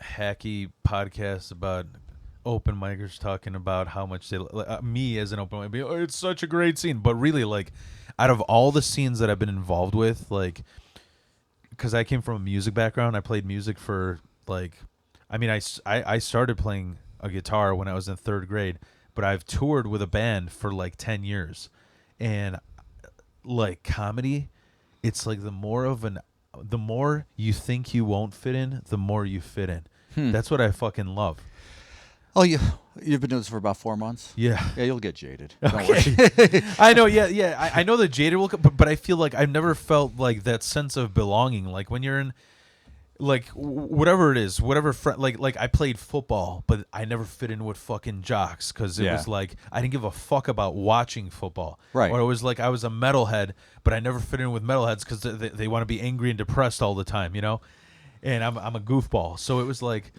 hacky podcast about open micers talking about how much they me as an open mic. Oh, it's such a great scene, but really, like, out of all the scenes that I've been involved with, like, because I came from a music background, I played music for like, I mean, I started playing a guitar when I was in 3rd grade, but I've toured with a band for like 10 years, and like comedy, it's like the more you think you won't fit in, the more you fit in. That's what I fucking love. Oh, you've been doing this for about 4 months? Yeah. Yeah, you'll get jaded. Okay. Don't worry. I know, yeah. I know the jaded will come, but I feel like I've never felt like that sense of belonging. Like when you're in, like, whatever it is, whatever like I played football, but I never fit in with fucking jocks because it was like I didn't give a fuck about watching football. Right. Or it was like I was a metalhead, but I never fit in with metalheads because they want to be angry and depressed all the time, you know? And I'm a goofball. So it was like,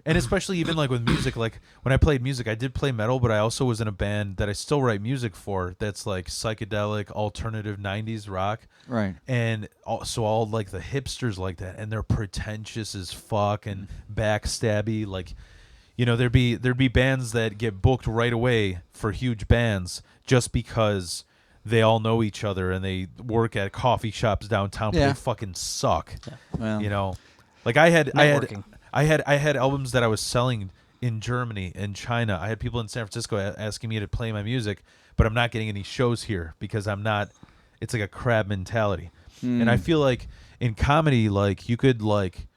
and especially even like with music, like when I played music, I did play metal, but I also was in a band that I still write music for that's like psychedelic, alternative 90s rock. Right. And so all like the hipsters like that, and they're pretentious as fuck and backstabby. Like, you know, there'd be bands that get booked right away for huge bands just because they all know each other and they work at coffee shops downtown, but they fucking suck. Yeah. Well, You know, like I had Networking. albums that I was selling in Germany and China. I had people in San Francisco asking me to play my music, but I'm not getting any shows here because I'm not. It's like a crab mentality, and I feel like in comedy, like you could like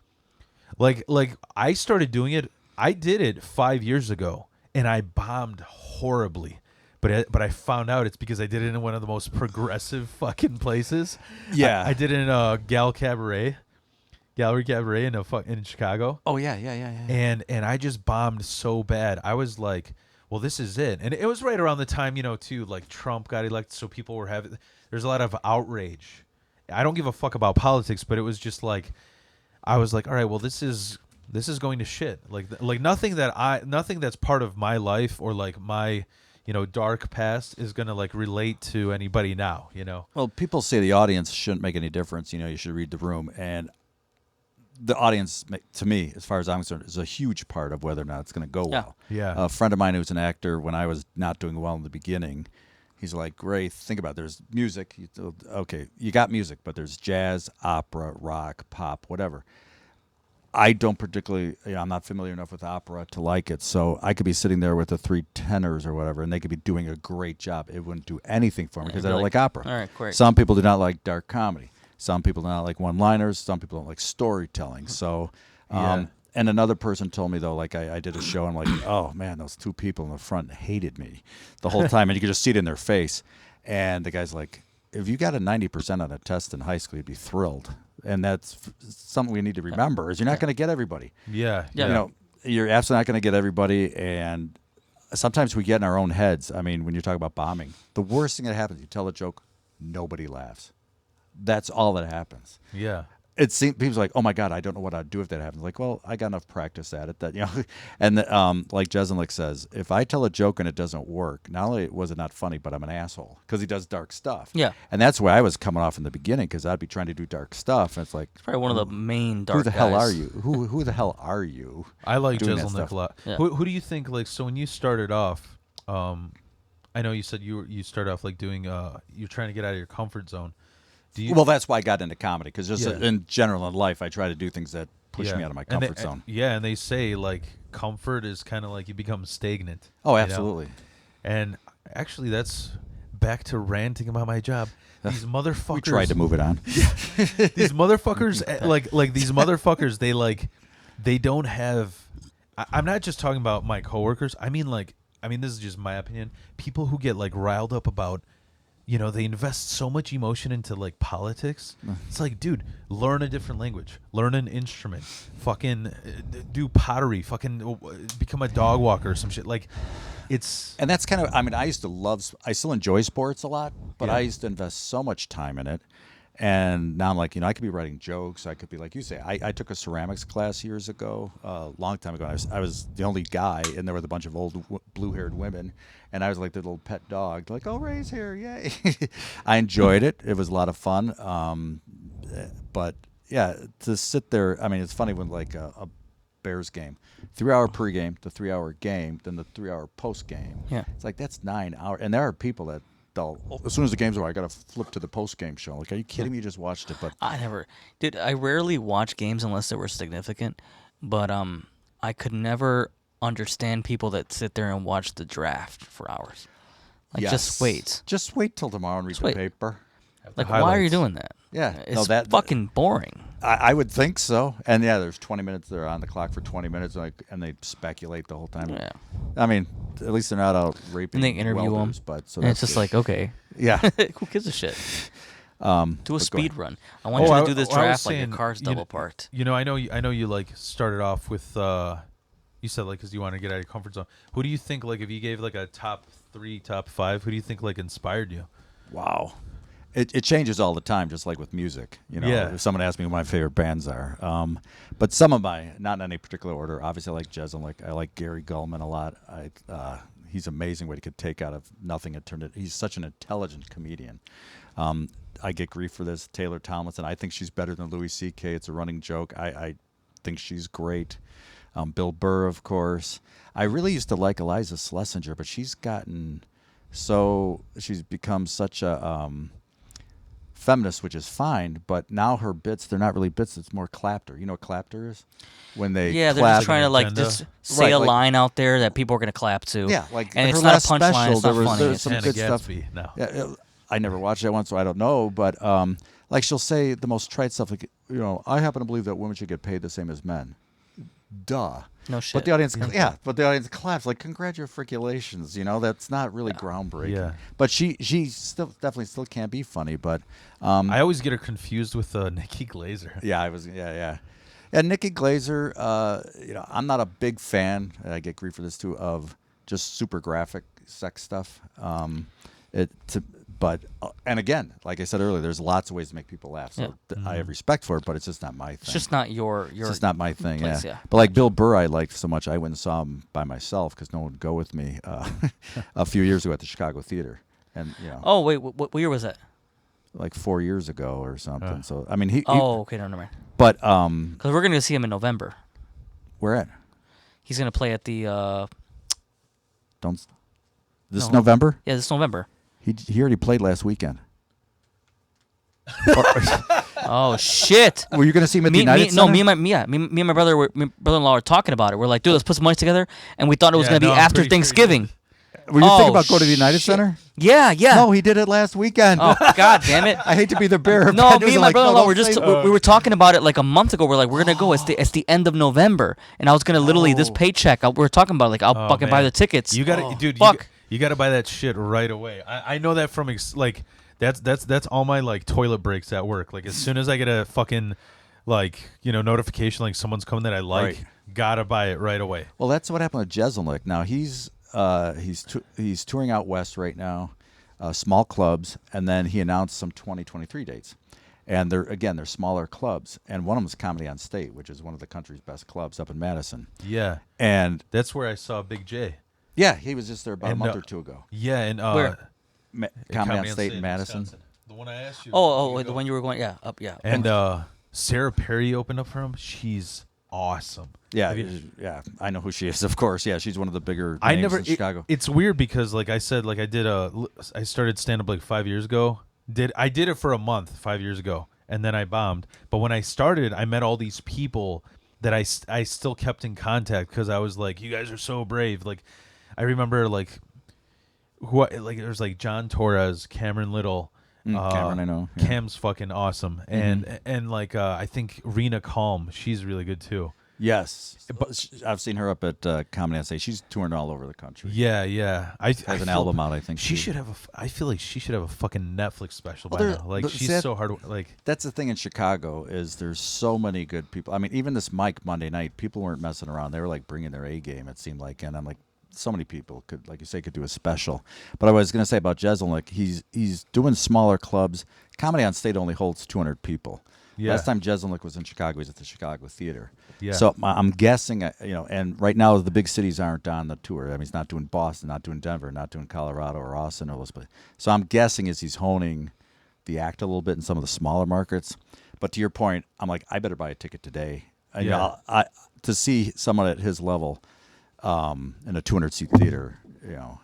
I started doing it. I did it 5 years ago, and I bombed horribly. But I found out it's because I did it in one of the most progressive fucking places. Yeah. I did it in a Gallery Cabaret in Chicago. Oh, yeah. And I just bombed so bad. I was like, well, this is it. And it was right around the time, you know, too, like Trump got elected, so people were having, there's a lot of outrage. I don't give a fuck about politics, but it was just like, I was like, all right, well, this is going to shit. Like nothing that's part of my life or like my, you know, dark past is going to like relate to anybody now, you know? Well, people say the audience shouldn't make any difference. You know, you should read the room. And the audience, to me, as far as I'm concerned, is a huge part of whether or not it's going to go well. Yeah. A friend of mine who's an actor, when I was not doing well in the beginning, he's like, Ray, think about it. There's music. Okay, you got music, but there's jazz, opera, rock, pop, whatever. I don't particularly, I'm not familiar enough with opera to like it, so I could be sitting there with the 3 tenors or whatever, and they could be doing a great job. It wouldn't do anything for me because I don't like opera. All right, great. Some people do not like dark comedy. Some people do not like one-liners. Some people don't like storytelling. So, and another person told me, though, like I did a show, and I'm like, oh, man, those 2 people in the front hated me the whole time, and you could just see it in their face. And the guy's like, if you got a 90% on a test in high school, you'd be thrilled. And that's something we need to remember is you're not going to get everybody. Yeah. You know, you're absolutely not going to get everybody. And sometimes we get in our own heads. I mean, when you talk about bombing, the worst thing that happens, you tell a joke, nobody laughs. That's all that happens. Yeah. It seems people's like, oh my God, I don't know what I'd do if that happens. Like, well, I got enough practice at it that, you know, and like Jeselnik says, if I tell a joke and it doesn't work, not only was it not funny, but I'm an asshole because he does dark stuff. Yeah. And that's where I was coming off in the beginning because I'd be trying to do dark stuff. And it's like, It's probably one of the main dark who the hell guys. are you? Who the hell are you? I like doing that Jeselnik stuff? a lot. Yeah. Who do you think, like, so when you started off, I know you said you started off like doing, you're trying to get out of your comfort zone. Do you? Well, that's why I got into comedy because just Yeah. in general in life, I try to do things that push me out of my And comfort zone. And they say like comfort is kind of like you become stagnant. Oh, you know? absolutely. And actually, that's back to ranting about my job. These motherfuckers. We tried to move it on. These motherfuckers, like these motherfuckers, they don't have. I'm not just talking about my coworkers. I mean, this is just my opinion. People who get like riled up about, you know, they invest so much emotion into like politics. It's like, dude, learn a different language, learn an instrument, fucking do pottery, fucking become a dog walker or some shit. Like, it's. And that's kind of, I mean, I still enjoy sports a lot, but Yeah. I used to invest so much time in it And now I'm like, I could be writing jokes. I could be like you say. I took a ceramics class years ago, a long time ago. I was the only guy, and there was a bunch of old blue-haired women, and I was like their little pet dog. Like, oh, Ray's here, yay! I enjoyed it. It was a lot of fun. But yeah, to sit there. I mean, it's funny when like a Bears game, 3-hour pregame, the 3-hour game, then the 3-hour post game. Yeah. It's like that's 9 hours, and there are people that. As soon as the game's over, I got to flip to the post-game show. Like, are you kidding me? You just watched it, but I rarely watch games unless they were significant, but I could never understand people that sit there and watch the draft for hours. Like, just wait. Just wait till tomorrow and read the paper. Like, why are you doing that? Yeah, it's fucking boring. I would think so. And yeah, there's 20 minutes. They're on the clock for 20 minutes, and they speculate the whole time. Yeah. I mean, at least they're not out raping. And they interview welders, them. But so and it's just like, okay. Yeah. Who gives a shit? Do a speed run. I want you to do this draft like your car's double parked. I know you like started off with. You said like because you want to get out of your comfort zone. Who do you think like if you gave like a top 3, top 5? Who do you think like inspired you? Wow. It changes all the time, just like with music. Yeah. If someone asks me who my favorite bands are, but some of my, not in any particular order. Obviously, I like Jezelnik. I like Gary Gulman a lot. He's amazing what he could take out of nothing and turn it. He's such an intelligent comedian. I get grief for this. Taylor Tomlinson. I think she's better than Louis C.K. It's a running joke. I think she's great. Bill Burr, of course. I really used to like Eliza Schlesinger, but she's become such a feminist, which is fine, but now her bits, they're not really bits, it's more clapter. You know what clapter is? When they they're clap. just trying to like just say a line out there that people are going to clap to. Yeah, like and her it's not a last punchline, special, it's not funny. There's some good stuff. No. Yeah, I never watched that one, so I don't know, but like she'll say the most trite stuff like, I happen to believe that women should get paid the same as men. Duh. No shit. But the audience claps like congratulations. That's not really groundbreaking. Yeah. But she definitely still can't be funny. But I always get her confused with Nikki Glaser. Yeah, Yeah, Nikki Glaser. I'm not a big fan. And I get grief for this too of just super graphic sex stuff. And again, like I said earlier, there's lots of ways to make people laugh. So I have respect for it, but it's just not my thing. It's just not your. It's just not my thing. Place, yeah. But like Bill Burr, I liked so much. I went and saw him by myself because no one would go with me a few years ago at the Chicago Theater, and Oh wait, what year was that? Like 4 years ago or something. So I mean, he. Okay, no, never mind. But because we're gonna see him in November. Where at? He's gonna play at the. November? Yeah, this November. He already played last weekend. Oh shit! Were you going to see him at the United Center? No, me and my brother-in-law were talking about it. We're like, dude, let's put some money together, and we thought it was going to be after Thanksgiving. Were you thinking about going to the United Center? Yeah. No, he did it last weekend. Oh god damn it! I hate to be the bearer of No, bad news. me and my brother-in-law we were talking about it like a month ago. We're like, we're gonna go. It's the end of November, and I was gonna literally this paycheck. We were talking about it, like I'll fucking buy the tickets. You got to, dude. Fuck. You got to buy that shit right away. I know that from like that's all my like toilet breaks at work. Like as soon as I get a fucking like notification like someone's coming that I like, gotta buy it right away. Well, that's what happened with Jezelnik. Now he's touring out west right now, small clubs, and then he announced some 2023 dates, and they're smaller clubs, and one of them is Comedy on State, which is one of the country's best clubs up in Madison. Yeah, and that's where I saw Big J. Yeah, he was just there about a month or two ago. Yeah, and where? Comedy on State in Madison. The one I asked you. The one you were going. Yeah, up. Yeah. And Sarah Perry opened up for him. She's awesome. Yeah, I know who she is. Of course, yeah, she's one of the bigger names in Chicago. It's weird because, like I said, like I started stand up like 5 years ago. I did it for a month 5 years ago, and then I bombed. But when I started, I met all these people that I still kept in contact because I was like, you guys are so brave. Like, I remember like there's like John Torres, Cameron Little. Cameron, I know. Yeah. Cam's fucking awesome, and like I think Rena Calm, she's really good too. Yes, I've seen her up at Comedy on Stage. She's touring all over the country. Yeah. I has an album out. I think she should have. I feel like she should have a fucking Netflix special by now. Like she's so hard. Like that's the thing in Chicago is there's so many good people. I mean, even this Mike Monday night, people weren't messing around. They were like bringing their A game. It seemed like, and I'm like, so many people could, like you say, could do a special. But I was going to say about Jezelnik, he's doing smaller clubs, Comedy on State only holds 200 people. Yeah. Last time Jeselnik was in Chicago, he was at the Chicago Theater. Yeah. So I'm guessing, and right now the big cities aren't on the tour. I mean, he's not doing Boston, not doing Denver, not doing Colorado or Austin or Elizabeth. So I'm guessing he's honing the act a little bit in some of the smaller markets. But to your point, I'm like, I better buy a ticket today. To see someone at his level in a 200-seat theater,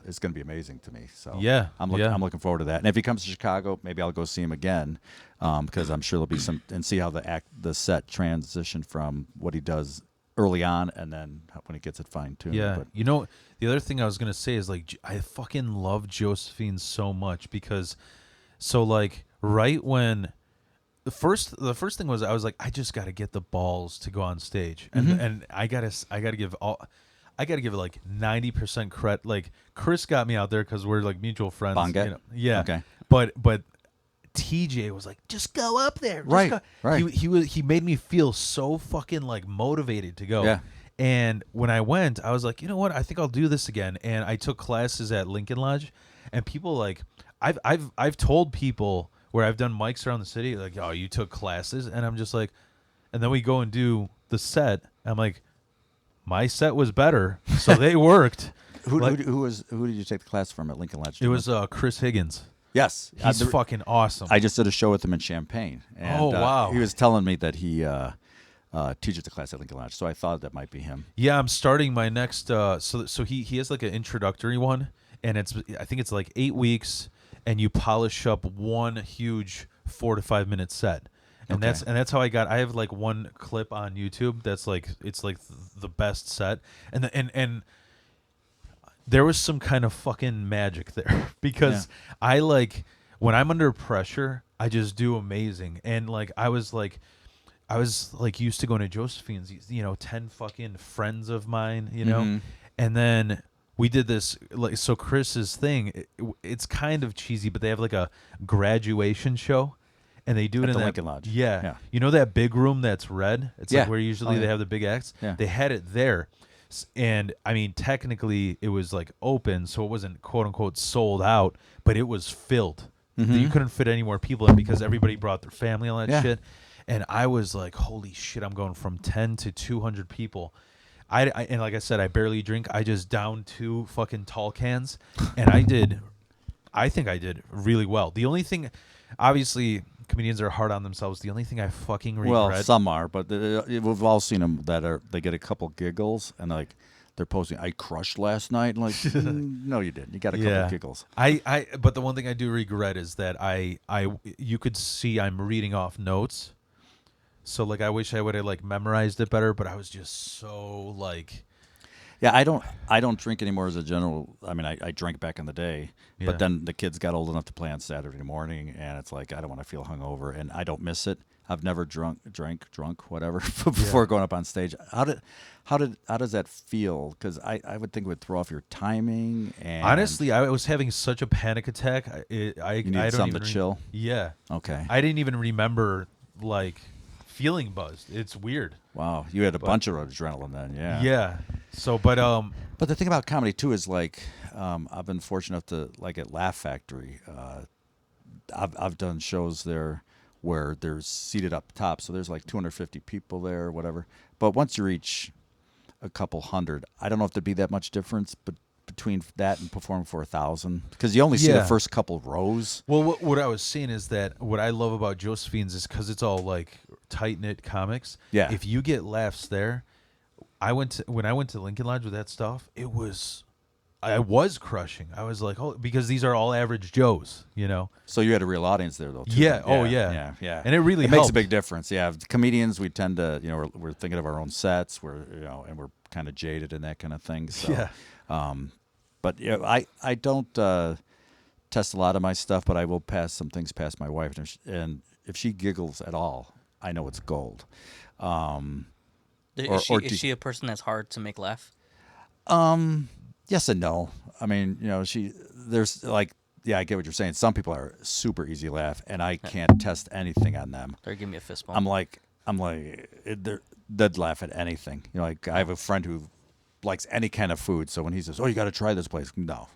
it's going to be amazing to me. So Yeah, I'm looking forward to that. And if he comes to Chicago, maybe I'll go see him again because I'm sure there'll be some, and see how the set transition from what he does early on and then when he gets it fine-tuned. Yeah. But, The other thing I was going to say is, like, I fucking love Josephine so much because, so, like, right when the first thing was, I was like, I just got to get the balls to go on stage. And I got to give it like 90% credit. Like, Chris got me out there because we're like mutual friends. Bonget? Yeah. Okay. But TJ was like, just go up there. Just Right, go. right. He made me feel so fucking like motivated to go. Yeah. And when I went, I was like, you know what? I think I'll do this again. And I took classes at Lincoln Lodge, and people like, I've told people where I've done mics around the city, like, oh, you took classes, and I'm just like, and then we go and do the set. I'm like, my set was better, so they worked. Who did you take the class from at Lincoln Lodge? It was Chris Higgins. Yes, He's fucking awesome. I just did a show with him in Champaign. And, Oh, wow. He was telling me that he teaches the class at Lincoln Lodge, so I thought that might be him. Yeah, I'm starting my next. So he has like an introductory one, and I think it's like 8 weeks, and you polish up one huge 4 to 5 minute set. And Okay. that's how I have like one clip on YouTube that's like, it's like the best set, and there was some kind of fucking magic there because I like, when I'm under pressure, I just do amazing. And like I was used to going to Josephine's, 10 fucking friends of mine, and then we did this, like, so Chris's thing, it's kind of cheesy, but they have like a graduation show. And they do it At in the that Lincoln Lodge. Yeah. Yeah. You know that big room that's red? It's like where usually they have the big acts. Yeah. They had it there. And I mean, technically it was like open, so it wasn't quote unquote sold out, but it was filled. You couldn't fit any more people in because everybody brought their family and all that shit. And I was like, holy shit, I'm going from 10 to 200 people. And like I said, I barely drink. I just downed 2 fucking tall cans, and I think I did really well. The only thing, obviously, comedians are hard on themselves. The only thing I fucking regret. Well, some are, but we've all seen them they get a couple giggles and like they're posting, I crushed last night. And like, no, you didn't. You got a couple giggles. But the one thing I do regret is that you could see I'm reading off notes. So like, I wish I would have like memorized it better, but I was just so like. Yeah, I don't drink anymore as a general. I mean, I drank back in the day, but then the kids got old enough to play on Saturday morning, and it's like I don't want to feel hungover, and I don't miss it. I've never drank, whatever, before going up on stage. How does that feel? Because I would think it would throw off your timing. And honestly, I was having such a panic attack. you I need don't something even to chill. Yeah. Okay. I didn't even remember like feeling buzzed. It's weird. Wow, you had a bunch of adrenaline then. Yeah. Yeah. So, but the thing about comedy too is like I've been fortunate enough to like at Laugh Factory. I've done shows there where there's seated up top, so there's like 250 people there or whatever. But once you reach a couple hundred, I don't know if there'd be that much difference, but between that and performing for 1,000, because you only see the first couple rows. Well, what I was saying is that what I love about Josephine's is because it's all like tight knit comics. Yeah. If you get laughs there, when I went to Lincoln Lodge with that stuff, I was crushing. I was like, oh, because these are all average Joes, So you had a real audience there, though. Too. Yeah. Oh, yeah. And it really makes helped. a big difference. Yeah, comedians, we tend to, we're thinking of our own sets. And we're kind of jaded and that kind of thing. So, yeah. But I don't test a lot of my stuff, but I will pass some things past my wife, and if she giggles at all, I know it's gold. Is she a person that's hard to make laugh? Yes and no. I mean, there's like, I get what you're saying. Some people are super easy to laugh, and I can't test anything on them. They're giving me a fist bump. I'm like, they'd laugh at anything. Like I have a friend who likes any kind of food, so when he says, "Oh, you got to try this place," no,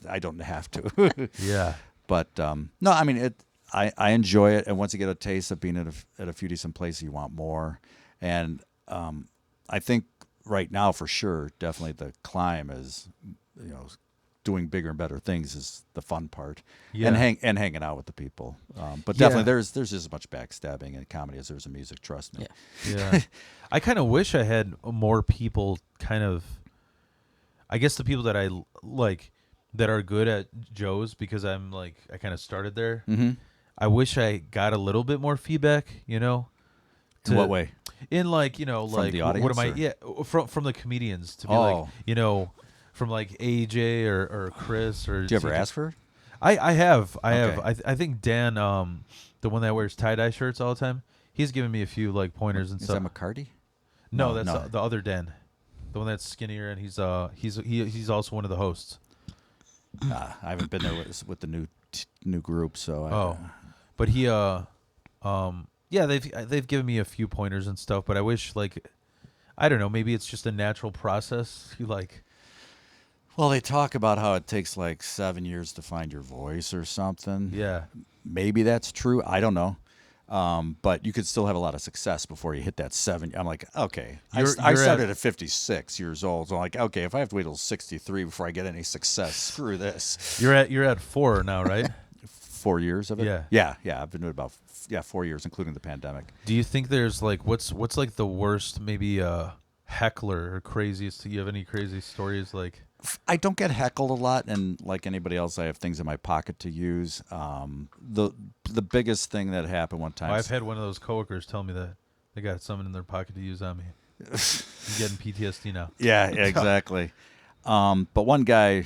I don't have to. Yeah. But no, I mean, I enjoy it, and once you get a taste of being at a few decent places, you want more. And I think right now, for sure, definitely the climb is, doing bigger and better things is the fun part. Yeah. And hanging out with the people. But definitely there's just as much backstabbing in comedy as there's in music. Trust me. Yeah. I kind of wish I had more people I guess the people that I like that are good at Joe's, because I kind of started there. Mm-hmm. I wish I got a little bit more feedback, In what way? In From the audience, what am I? or? Yeah, from the comedians to be from like AJ or Chris or. Do you ever ask for it? I have. Okay. I think Dan, the one that wears tie-dye shirts all the time, he's given me a few pointers and Is stuff. that McCarty? No, No, that's no. the other Dan, the one that's skinnier, and he's also one of the hosts. I haven't been there with the new group, so. But he they've given me a few pointers and stuff, but I wish I don't know, maybe it's just a natural process. Well, they talk about how it takes 7 years to find your voice or something. Yeah. Maybe that's true. I don't know. But you could still have a lot of success before you hit that 7. I'm like, okay. I started at 56 years old. So I'm like, okay, if I have to wait till 63 before I get any success, screw this. You're at 4 now, right? 4 years of it? Yeah. Yeah. I've been doing about 4 years, including the pandemic. Do you think there's what's the worst maybe heckler or craziest? Do you have any crazy stories I don't get heckled a lot, and like anybody else, I have things in my pocket to use. The biggest thing that happened one time. I've had one of those coworkers tell me that they got something in their pocket to use on me. I'm getting PTSD now. Yeah, exactly. But one guy,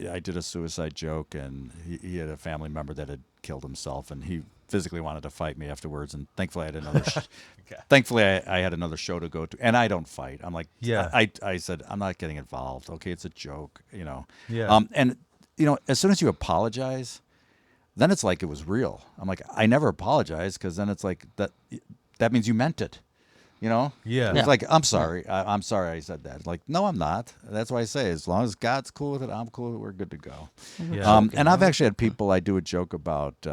I did a suicide joke, and he had a family member that had killed himself, and he physically wanted to fight me afterwards. And thankfully, I had another. Thankfully, I had another show to go to, and I don't fight. I'm like, yeah. I said, I'm not getting involved. Okay, it's a joke, Yeah. And as soon as you apologize, then it's like it was real. I'm like, I never apologize, because then it's like that means you meant it. Yeah. It's like, I'm sorry. I'm sorry I said that. Like, no, I'm not. That's why I say, as long as God's cool with it, I'm cool with it, we're good to go. Yeah. And I've actually had people, I do a joke about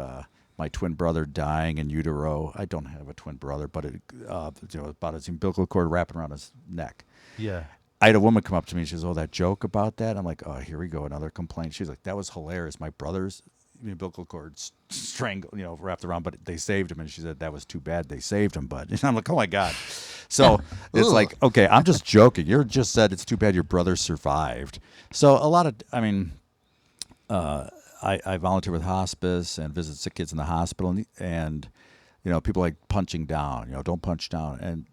my twin brother dying in utero. I don't have a twin brother, but about his umbilical cord wrapping around his neck. Yeah. I had a woman come up to me and she says, "Oh, that joke about that?" I'm like, "Oh, here we go, another complaint." She's like, "That was hilarious. My brother's umbilical cord strangled, wrapped around, but they saved him." And she said, "That was too bad. They saved him." But and I'm like, "Oh my God." So it's like, okay, I'm just joking. You just said it's too bad your brother survived. So a lot of, I volunteer with hospice and visit sick kids in the hospital, and people like punching down. Don't punch down. And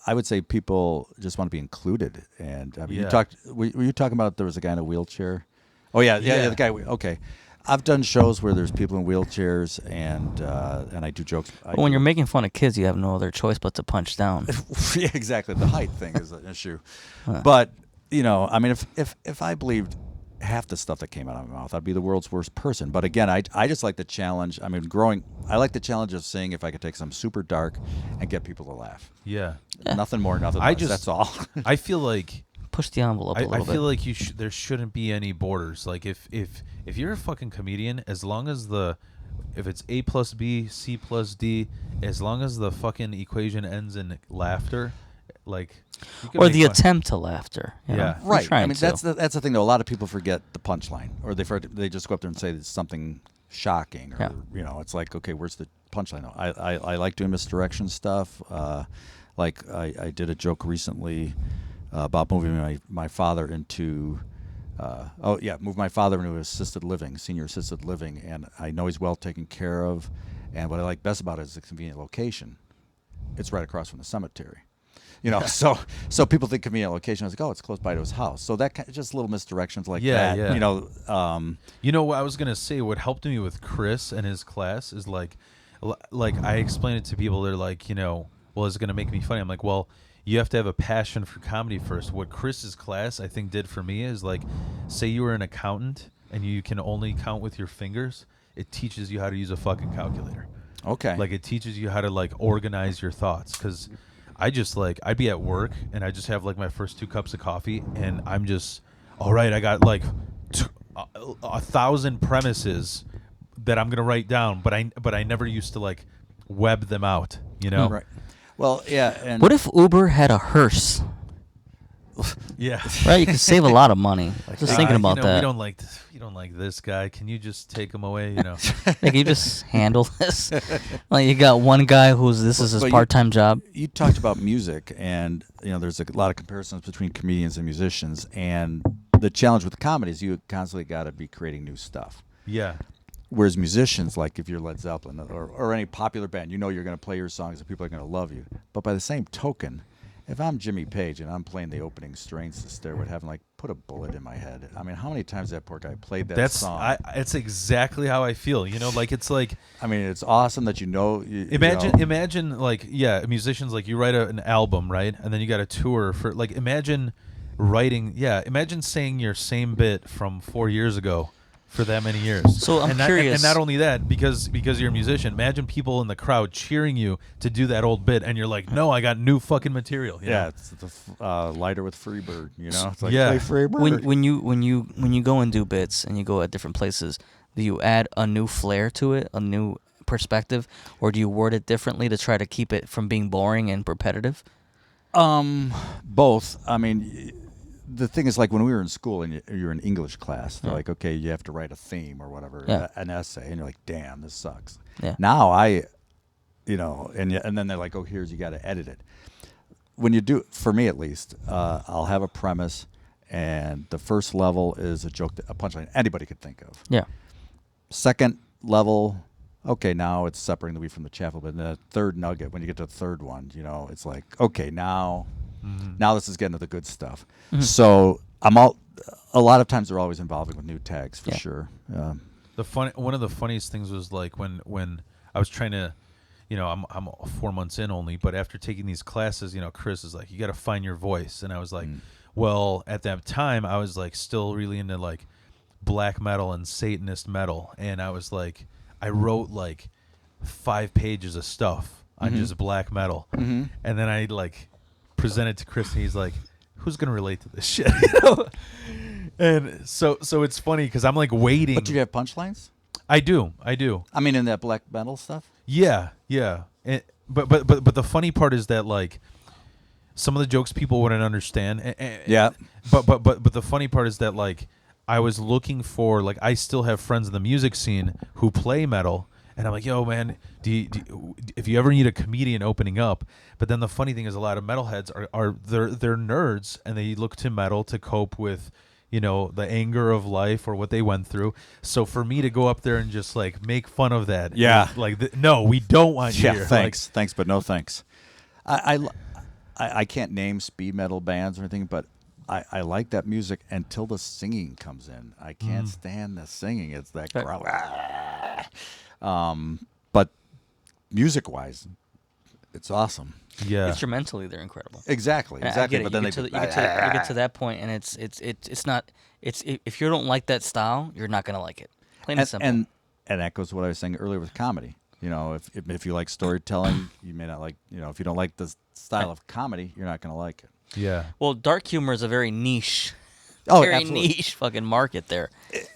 I would say people just want to be included. And you talked. Were you talking about there was a guy in a wheelchair? Oh yeah, the guy. Okay, I've done shows where there's people in wheelchairs, and I do jokes. But when you're making fun of kids, you have no other choice but to punch down. Yeah, exactly. The height thing is an issue. But if I believed half the stuff that came out of my mouth, I'd be the world's worst person. But again, I just like the challenge. I like the challenge of seeing if I could take something super dark and get people to laugh. Yeah. Nothing more, nothing less. That's all. I feel like push the envelope a little bit. I feel like there shouldn't be any borders. Like if you're a fucking comedian, as long as if it's A plus B, C plus D, as long as the fucking equation ends in laughter, or the attempt to laughter. Yeah. Right. That's the thing though. A lot of people forget the punchline, or they just go up there and say something shocking, or it's like, okay, where's the punchline though? I like doing misdirection stuff. I did a joke recently about moving my father into move my father into senior assisted living, and I know he's well taken care of, and what I like best about it is the convenient location. It's right across from the cemetery. So people think convenient location. I was like, oh, it's close by to his house. So that just little misdirections like that. Yeah. What I was gonna say, what helped me with Chris and his class is like I explain it to people. They're like, well, is it gonna make me funny? I'm like, well, you have to have a passion for comedy first. What Chris's class I think did for me is say you were an accountant and you can only count with your fingers. It teaches you how to use a fucking calculator. Okay. It teaches you how to organize your thoughts, because I just I'd be at work and I just have my first 2 cups of coffee and I'm just, all right, I got 1,000 premises that I'm gonna write down, but I never used to like web them out, you know. Right. Well, yeah. And What if Uber had a hearse? Yeah. Right, you could save a lot of money. Just thinking about you know, that. You don't like this guy. Can you just take him away? You know. Like, you just handle this. Like, you got one guy this is his But part-time job. You talked about music, and there's a lot of comparisons between comedians and musicians, and the challenge with comedy is you constantly got to be creating new stuff. Yeah. Whereas musicians, like if you're Led Zeppelin or any popular band, you're going to play your songs and people are going to love you. But by the same token, if I'm Jimmy Page and I'm playing the opening strains to Stairway to Heaven, like, put a bullet in my head. I mean, how many times that poor guy played that song? It's exactly how I feel. You know, like it's like. I mean, it's awesome that Imagine like musicians, like you write an album, right, and then you got a tour for like imagine saying your same bit from 4 years ago for that many years. So I'm curious. And not only that, because you're a musician, imagine people in the crowd cheering you to do that old bit, and you're like, no, I got new fucking material. You know? It's the lighter with Freebird. It's like, yeah. play Freebird. When you go and do bits and you go at different places, do you add a new flair to it, a new perspective, or do you word it differently to try to keep it from being boring and repetitive? Both. I mean, the thing is, like when we were in school and you're in English class, they're like, okay, you have to write a theme or whatever, an essay, and you're like, damn, this sucks. Yeah. Now and then they're like, oh, you got to edit it. When you do, for me at least, I'll have a premise, and the first level is a joke, a punchline anybody could think of. Yeah. Second level, okay, now it's separating the wheat from the chaff. But in the third nugget, when you get to the third one, it's like, okay, now this is getting to the good stuff. Mm-hmm. So a lot of times they're always involving with new tags for sure. One of the funniest things was like when I was trying to, I'm 4 months in only, but after taking these classes, Chris is like, you got to find your voice, and I was like, well, at that time I was like still really into like black metal and Satanist metal, and I was like, I wrote like 5 pages of stuff on just black metal, and then I like presented to Chris, and he's like, who's gonna relate to this shit? And so it's funny because I'm like waiting. But do you have punchlines? I do. I mean, in that black metal stuff. Yeah. But the funny part is that like some of the jokes people wouldn't understand. But the funny part is that like I was looking for, like, I still have friends in the music scene who play metal, and I'm like, yo, man, if you ever need a comedian opening up. But then the funny thing is, a lot of metalheads they're nerds, and they look to metal to cope with, the anger of life or what they went through. So for me to go up there and just like make fun of that, no, we don't want you here. Thanks, but no thanks. I can't name speed metal bands or anything, but I like that music until the singing comes in. I can't stand the singing. It's that growl. But music-wise, it's awesome. Yeah. Instrumentally, they're incredible. Exactly. But then you get to that point, and it's not. If you don't like that style, you're not gonna like it. Plain and simple. And that goes to what I was saying earlier with comedy. If you like storytelling, you may not like. If you don't like the style of comedy, you're not gonna like it. Yeah. Well, dark humor is a very niche, niche fucking market there.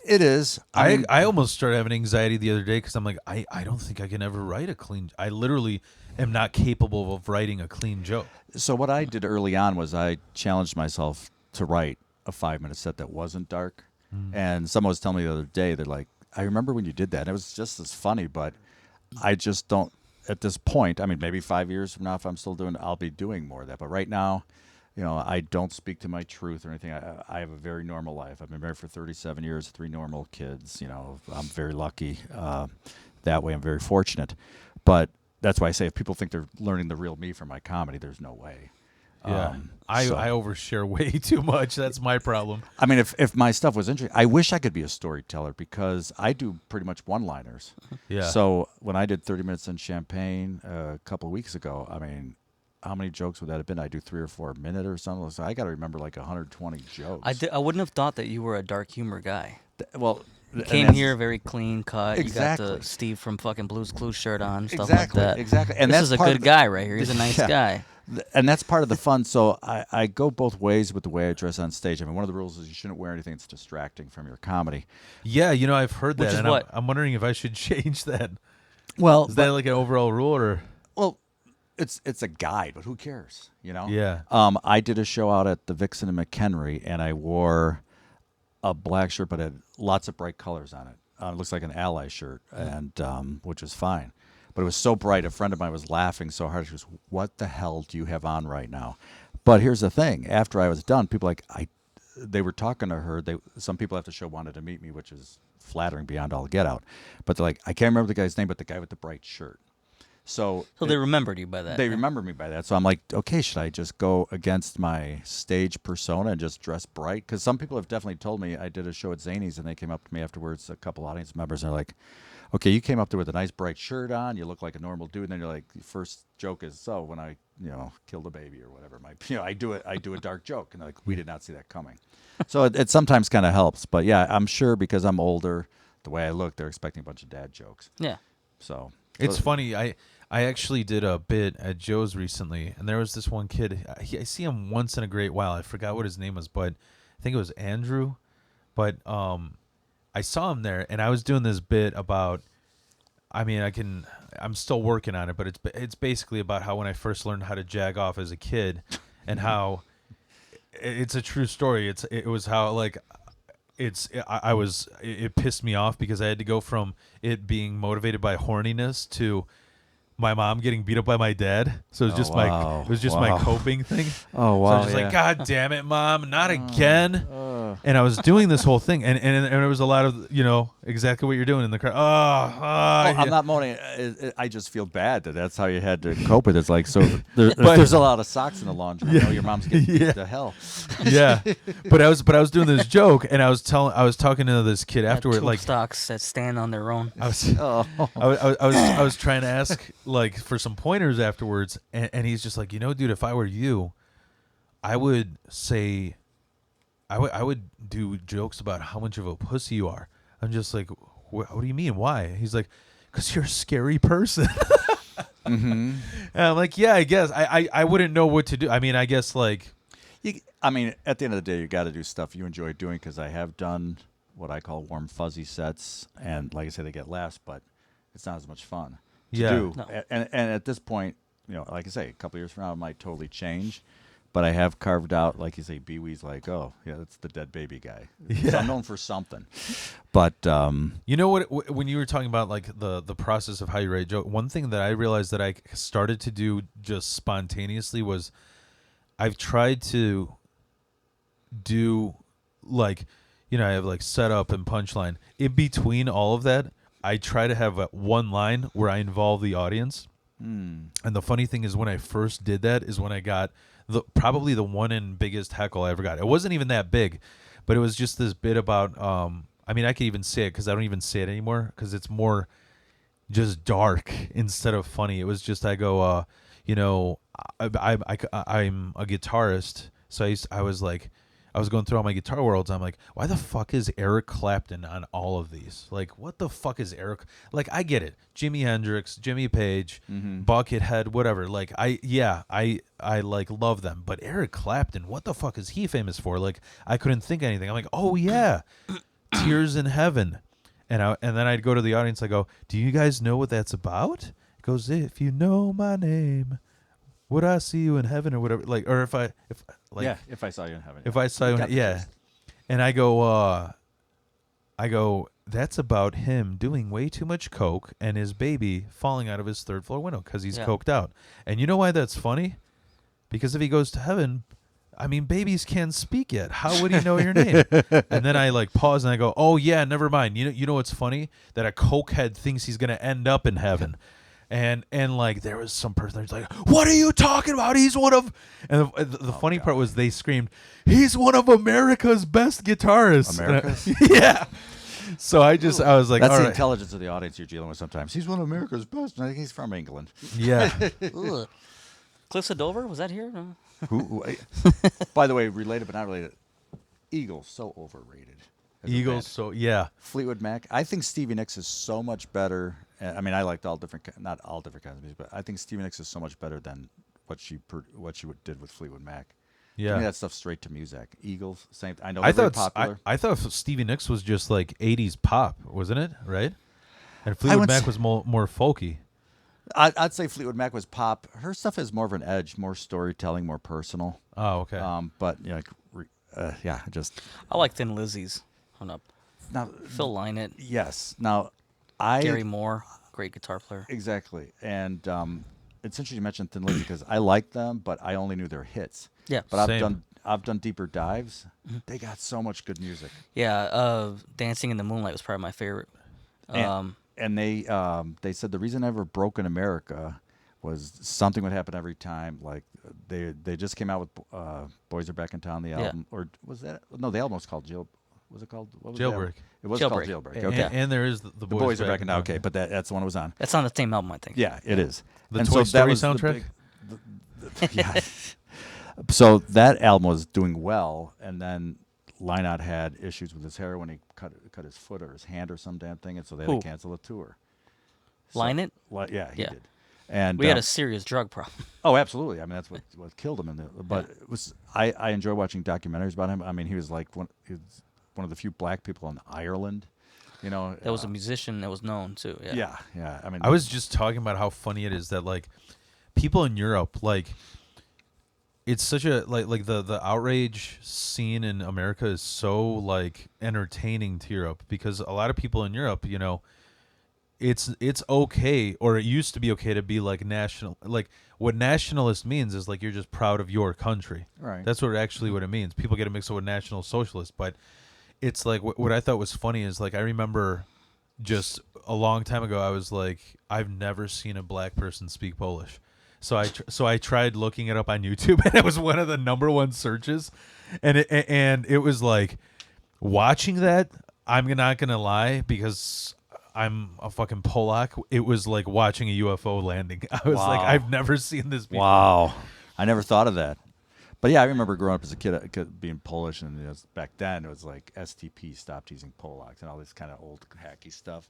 It is. I almost started having anxiety the other day because I'm like, I don't think I can ever write a clean. I literally am not capable of writing a clean joke. So what I did early on was I challenged myself to write a 5-minute set that wasn't dark. And someone was telling me the other day, they're like, I remember when you did that. And it was just as funny, but I just don't, at this point, I mean, maybe 5 years from now, if I'm still doing it, I'll be doing more of that. But right now, I don't speak to my truth or anything. I have a very normal life. I've been married for 37 years, 3 normal kids. I'm very lucky that way. I'm very fortunate. But that's why I say if people think they're learning the real me from my comedy, there's no way. Yeah. I overshare way too much. That's my problem. I mean, if my stuff was interesting, I wish I could be a storyteller because I do pretty much one-liners. Yeah. So when I did 30 Minutes in Champagne a couple of weeks ago, I mean, how many jokes would that have been? I do 3 or 4 a minute or something. So I got to remember like 120 jokes. I wouldn't have thought that you were a dark humor guy. You came here very clean cut. Exactly. You got the Steve from fucking Blue's Clues shirt on, stuff exactly, like that. Exactly. And this that's is a good guy right here. He's a nice guy. And that's part of the fun. So I go both ways with the way I dress on stage. I mean, one of the rules is you shouldn't wear anything that's distracting from your comedy. Yeah, I've heard Which that, is and what? I'm wondering if I should change that. Well, Is that like an overall rule, or? well, it's a guide, but who cares? Yeah. I did a show out at the Vixen in McHenry, and I wore a black shirt, but had lots of bright colors on it. It looks like an Ally shirt, and which was fine. But it was so bright, a friend of mine was laughing so hard. She goes, "What the hell do you have on right now?" But here's the thing. After I was done, people they were talking to her. Some people after the show wanted to meet me, which is flattering beyond all get out. But they're like, I can't remember the guy's name, but the guy with the bright shirt. So they remembered you by that. They remember me by that. So I'm like, okay, should I just go against my stage persona and just dress bright? Because some people have definitely told me. I did a show at Zany's, and they came up to me afterwards, a couple audience members, and they're like, okay, you came up there with a nice bright shirt on. You look like a normal dude. And then you're like, the first joke is, so when I, killed a baby or whatever, I do a dark joke. And they're like, we did not see that coming. So it sometimes kind of helps. But yeah, I'm sure because I'm older, the way I look, they're expecting a bunch of dad jokes. Yeah. So It's funny. I actually did a bit at Joe's recently, and there was this one kid. I see him once in a great while. I forgot what his name was, but I think it was Andrew. But I saw him there, and I was doing this bit about. I'm still working on it, but it's basically about how when I first learned how to jag off as a kid, and how it's a true story. It was how like. It pissed me off because I had to go from it being motivated by horniness to my mom getting beat up by my dad. So it was my coping thing. Oh wow! So I was just like, God damn it, Mom, not again. And I was doing this whole thing, and it was a lot of exactly what you're doing in the car. I'm not moaning. I just feel bad that's how you had to cope with it. It's like there's a lot of socks in the laundry. Yeah. Your mom's getting beat to hell. Yeah, but I was doing this joke, and I was talking to this kid afterward, Tube like stocks that stand on their own. I was trying to ask like for some pointers afterwards, and he's just like, dude, if I were you, I would say, I would do jokes about how much of a pussy you are. I'm just like, what do you mean? Why? He's like, because you're a scary person. Mm-hmm. And I'm like, yeah, I guess I wouldn't know what to do. I mean, I guess like, at the end of the day, you got to do stuff you enjoy doing. Because I have done what I call warm fuzzy sets, and like I say, they get laughs, but it's not as much fun to do. No. And at this point, like I say, a couple years from now, it might totally change. But I have carved out, like you say, Pee Wee's like, oh, yeah, that's the dead baby guy. Yeah. So I'm known for something. But you know what? When you were talking about like the process of how you write a joke, one thing that I realized that I started to do just spontaneously was I've tried to do like, I have like setup and punchline. In between all of that, I try to have one line where I involve the audience. And the funny thing is, when I first did that is when I got probably the one and biggest heckle I ever got. It wasn't even that big, but it was just this bit about. I could even say it because I don't even say it anymore because it's more just dark instead of funny. It was just I go, I'm a guitarist, so I was going through all my Guitar Worlds. I'm like, why the fuck is Eric Clapton on all of these? Like, what the fuck is Eric? Like, I get it. Jimi Hendrix, Jimmy Page, Buckethead, whatever. Like, I like love them. But Eric Clapton, what the fuck is he famous for? Like, I couldn't think of anything. I'm like, oh yeah, Tears in Heaven. And then I'd go to the audience. I go, do you guys know what that's about? It goes, if you know my name, would I see you in heaven or whatever? Like, or if I saw you in heaven. If I saw you, and I go, that's about him doing way too much coke and his baby falling out of his third floor window because he's coked out. And you know why that's funny? Because if he goes to heaven, babies can't speak yet. How would he know your name? And then I like pause and I go, oh yeah, never mind. You know what's funny? That a cokehead thinks he's gonna end up in heaven. And like there was some person that's like, what are you talking about? He's one of, and the funny part was they screamed, he's one of America's best guitarists. America's? Yeah. So I was like, that's all the right. intelligence of the audience you're dealing with sometimes. He's one of America's best. I think he's from England. Yeah. Cliffs of Dover, was that here? No. By the way, related but not related, Eagles so overrated. Eagles, so yeah. Fleetwood Mac. I think Stevie Nicks is so much better. I liked not all different kinds of music, but I think Stevie Nicks is so much better than what she did with Fleetwood Mac. Yeah. Give me that stuff straight to music. Eagles, same. I know I they're very thought popular. I thought Stevie Nicks was just like 80s pop, wasn't it? Right? And Fleetwood would Mac say- was more folky. I'd say Fleetwood Mac was pop. Her stuff has more of an edge, more storytelling, more personal. Oh, okay. But just I like Thin Lizzy's. Hold up. now. Phil Lynott, Yes. Now, Gary Moore, great guitar player. exactly, and it's interesting you mentioned Thin Lizzy because I liked them, but I only knew their hits. Yeah. But Same. I've done deeper dives. They got so much good music. Yeah, Dancing in the Moonlight was probably my favorite. And they said the reason I ever broke in America was something would happen every time. Like they just came out with Boys Are Back in Town, the album, or was that no? The album was called Jail. Was it called what was the album? Jailbreak. It was Jailbreak. called Jailbreak. And, Okay. and there is the The Boys Are Back in Town. Okay, Town. but that's the one it was on. That's on the same album, I think. Yeah, it is. The And Toy so that Story was the soundtrack? yeah. So that album was doing well, and then Lynott had issues with his hair when he cut his foot or his hand or some damn thing, and so they had Who? to cancel the tour. Lynott? Yeah, he Yeah. did. And We had a serious drug problem. oh, absolutely. I mean, that's what killed him. But it was I enjoy watching documentaries about him. I mean, he was one of the few black people in Ireland. You know, That was a musician that was known too. Yeah. yeah. I mean, I was just talking about how funny it is that like people in Europe, like it's such a like the outrage scene in America is so like entertaining to Europe because a lot of people in Europe, you know, it's okay, or it used to be okay to be like national. Like what nationalist means is like you're just proud of your country. Right. That's what it means. People get it mixed up with national socialist, but it's like what I thought was funny is like I remember just a long time ago I was like I've never seen a black person speak Polish. So I tried looking it up on YouTube, and it was one of the #1 searches, and it was like watching that. I'm not gonna lie because I'm a fucking Polak. It was like watching a UFO landing. I was like, Wow. I've never seen this before. wow. I never thought of that. But yeah, I remember growing up as a kid being Polish, and back then it was like STP, stop teasing Polacks, and all this kind of old hacky stuff.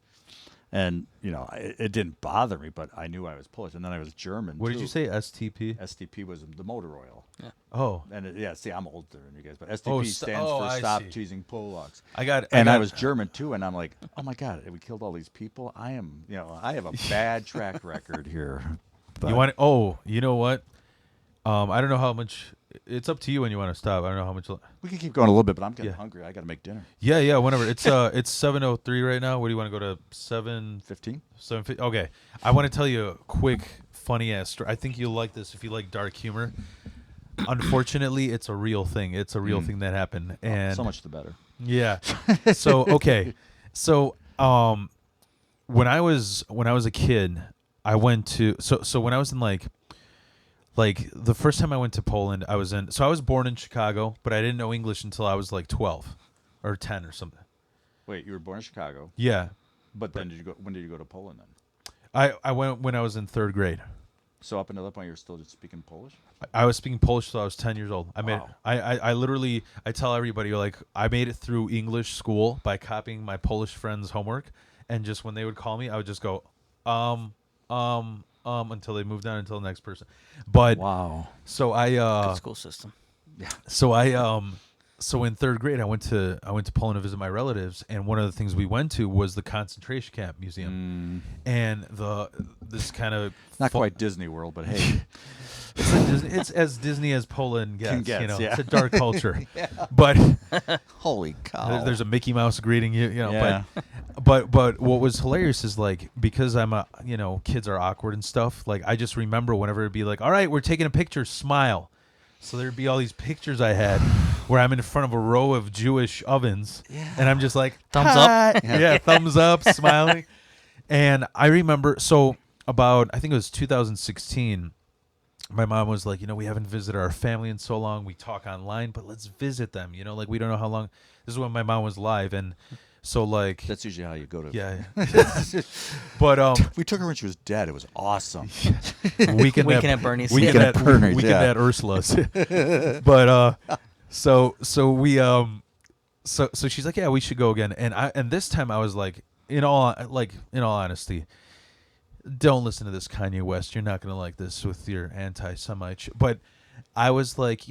And you know, it didn't bother me, but I knew I was Polish, and then I was German. What too. did you say? STP? STP was the motor oil. Oh, And see, I'm older than you guys, but Oh, STP stands for I Stop see. Teasing Polacks. I I was German too, and I'm like, oh my god, we killed all these people. I have a bad track record here. But You want? Oh, you know what? I don't know how much. It's up to you when you want to stop. I don't know how much. we can keep going a little bit, but I'm getting Yeah. hungry. I got to make dinner. Yeah. Whenever it's 7:03 right now. What do you want to go to 15. 7:50? Okay. I want to tell you a quick funny ass story. I think you'll like this if you like dark humor. Unfortunately, it's a real thing. It's a real thing that happened, and So much the better. yeah. So okay. So when I was a kid, I went to so when I was in like the first time I went to Poland, I was born in Chicago, but I didn't know English until I was like 12 or 10 or something. Wait, you were born in Chicago, Yeah. but then when did you go to Poland then? I went when I was in 3rd grade. So up until that point, you're still just speaking Polish? I was speaking Polish till I was 10 years old. I made Wow. I literally I tell everybody like I made it through English school by copying my Polish friends' homework, and just when they would call me, I would just go until they moved on until the next person. But Wow. so I Good school system. so in 3rd grade I went to Poland to visit my relatives, and one of the things we went to was the concentration camp museum, and this kind of Not quite Disney World, but hey. it's as Disney as Poland gets, Get, you know. yeah. It's a dark culture, but Holy cow. there's a Mickey Mouse greeting you, you know. Yeah. But what was hilarious is like because I'm a kids are awkward and stuff. Like I just remember whenever it'd be like, all right, we're taking a picture, smile. So there'd be all these pictures I had where I'm in front of a row of Jewish ovens, and I'm just like Thumbs up? "Hi." Yeah, thumbs up, smiling. And I remember about I think it was 2016. My mom was like, we haven't visited our family in so long. We talk online, but let's visit them. Like we don't know how long. This is when my mom was live, and so like That's usually how you go to. yeah. But We took her when she was dead. It was awesome. weekend at Bernie's. weekend Yeah. at Bernie's, weekend yeah. at Ursula's. But so we so she's like, yeah, we should go again. And this time I was like, in all honesty, don't listen to this Kanye West. You're not going to like this with your anti-Semite but I was like,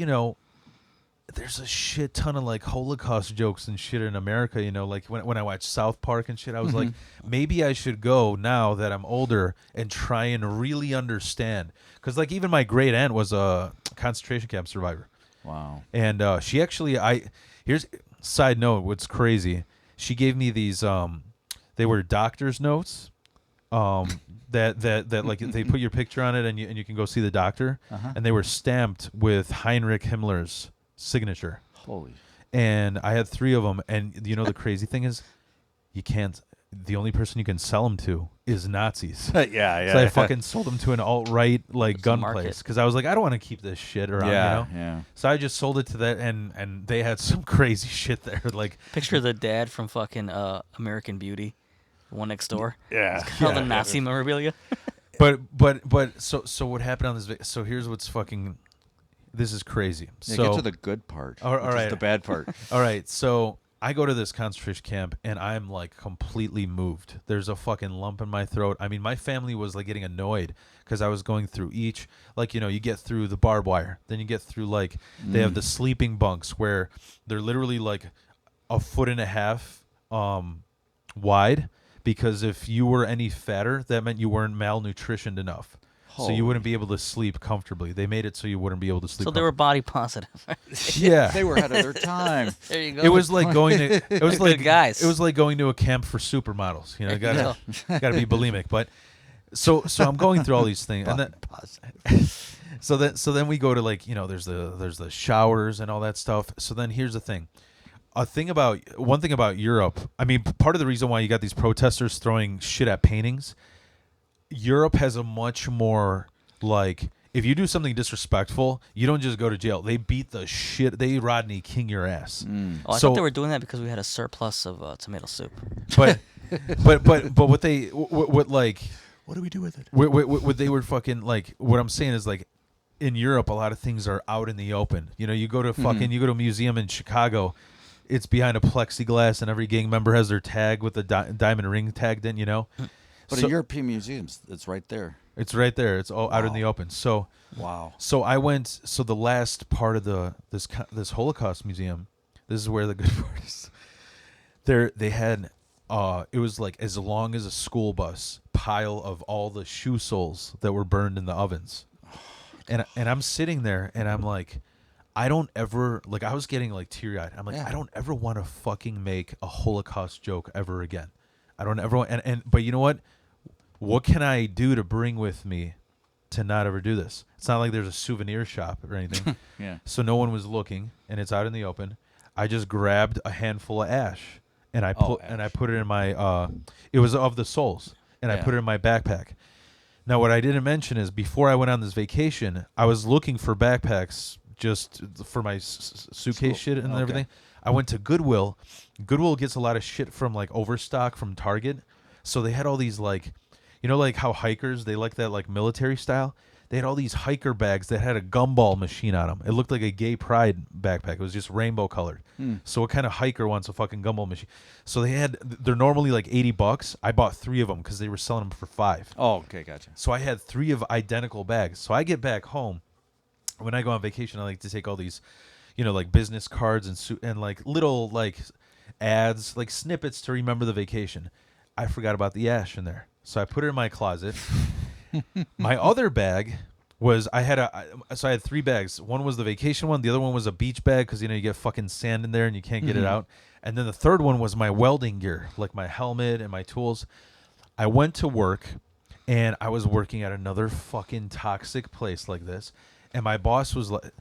there's a shit ton of like Holocaust jokes and shit in America, like when I watch South Park and shit, I was like, maybe I should go now that I'm older and try and really understand. Because like even my great aunt was a concentration camp survivor. Wow. And she actually, here's side note, what's crazy. She gave me these, they were doctor's notes. That like they put your picture on it and you can go see the doctor, and they were stamped with Heinrich Himmler's signature. Holy. And I had 3 of them, and the crazy thing is, you can't. The only person you can sell them to is Nazis. yeah. So I fucking sold them to an alt-right like gun market. place because I was like, I don't want to keep this shit around. Yeah. So I just sold it to that, and they had some crazy shit there. Like Picture the dad from fucking American Beauty, the one next door. Yeah. It's got all the Nazi memorabilia. but so what happened on this? So here's what's fucking. This is crazy. Yeah, So get to the good part. All which right. is the bad part. all right. So I go to this concentration camp and I'm like completely moved. There's a fucking lump in my throat. I mean, my family was like getting annoyed because I was going through each, like, you get through the barbed wire, then you get through like they have the sleeping bunks where they're literally like 1.5 feet wide, because if you were any fatter, that meant you weren't malnutritioned enough. So you wouldn't be able to sleep comfortably. They made it so you wouldn't be able to sleep. So they were body positive. Yeah. They were ahead of their time. There you go. It was like going to. It was Good like guys. It was like going to a camp for supermodels. Gotta be bulimic. But so I'm going through all these things, and then so then we go to like there's the showers and all that stuff. So then here's the thing. One thing about Europe. I mean, part of the reason why you got these protesters throwing shit at paintings. Europe has a much more like, if you do something disrespectful, you don't just go to jail. They beat the shit. They Rodney King your ass. Oh, I thought they were doing that because we had a surplus of tomato soup. But what they what like What do we do with it? what they were fucking like. What I'm saying is like, in Europe, a lot of things are out in the open. You go to you go to a museum in Chicago. It's behind a plexiglass, and every gang member has their tag with the diamond ring tagged in. But in European museums, it's right there. It's right there. It's all out in the open. So Wow. So I went. So the last part of this Holocaust museum, this is where the good part is. They had it was like as long as a school bus pile of all the shoe soles that were burned in the ovens, and I'm sitting there and I'm like, I don't ever like. I was getting like teary eyed. I'm like, I don't ever want to fucking make a Holocaust joke ever again. I don't ever want. But you know what? What can I do to bring with me to not ever do this? It's not like there's a souvenir shop or anything. Yeah. So no one was looking, and it's out in the open. I just grabbed a handful of ash, and I put it in my. It was of the soles, and I put it in my backpack. Now, what I didn't mention is before I went on this vacation, I was looking for backpacks just for my suitcase shit and everything. I went to Goodwill. Goodwill gets a lot of shit from like overstock from Target, so they had all these like. Like how hikers, they like that like military style. They had all these hiker bags that had a gumball machine on them. It looked like a gay pride backpack. It was just rainbow colored. So what kind of hiker wants a fucking gumball machine? So they're normally like $80. I bought 3 of them because they were selling them for $5. Oh, okay, gotcha. So I had 3 of identical bags. So I get back home. When I go on vacation, I like to take all these, like business cards and like little like ads, like snippets to remember the vacation. I forgot about the ash in there. So I put it in my closet. My other bag was I had 3 bags. One was the vacation one. The other one was a beach bag because you get fucking sand in there and you can't get it out. And then the third one was my welding gear, like my helmet and my tools. I went to work, and I was working at another fucking toxic place like this, and my boss was like,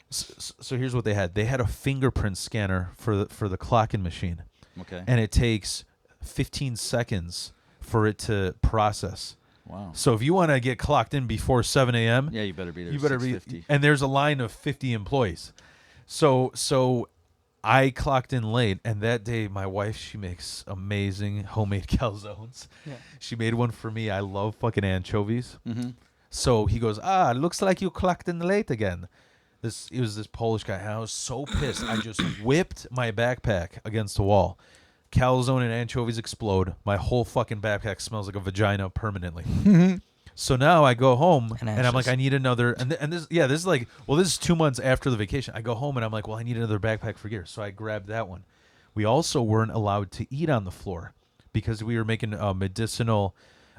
so here's what they had. They had a fingerprint scanner for the clocking machine. Okay. And it takes 15 seconds for it to process. Wow. So if you want to get clocked in before 7 a.m., Yeah, you better be there. you better 6:50. and there's a line of 50 employees. So I clocked in late, and that day my wife, she makes amazing homemade calzones. Yeah. She made one for me. I love fucking anchovies. Mm-hmm. So he goes, looks like you clocked in late again. It was this Polish guy, and I was so pissed. I just whipped my backpack against the wall. calzone and anchovies explode. My whole fucking backpack smells like a vagina permanently. So now I go home and I'm like, I need another. And this is like, well, this is 2 months after the vacation. I go home and I'm like, well, I need another backpack for gear. So I grabbed that one. We also weren't allowed to eat on the floor because we were making medicinal,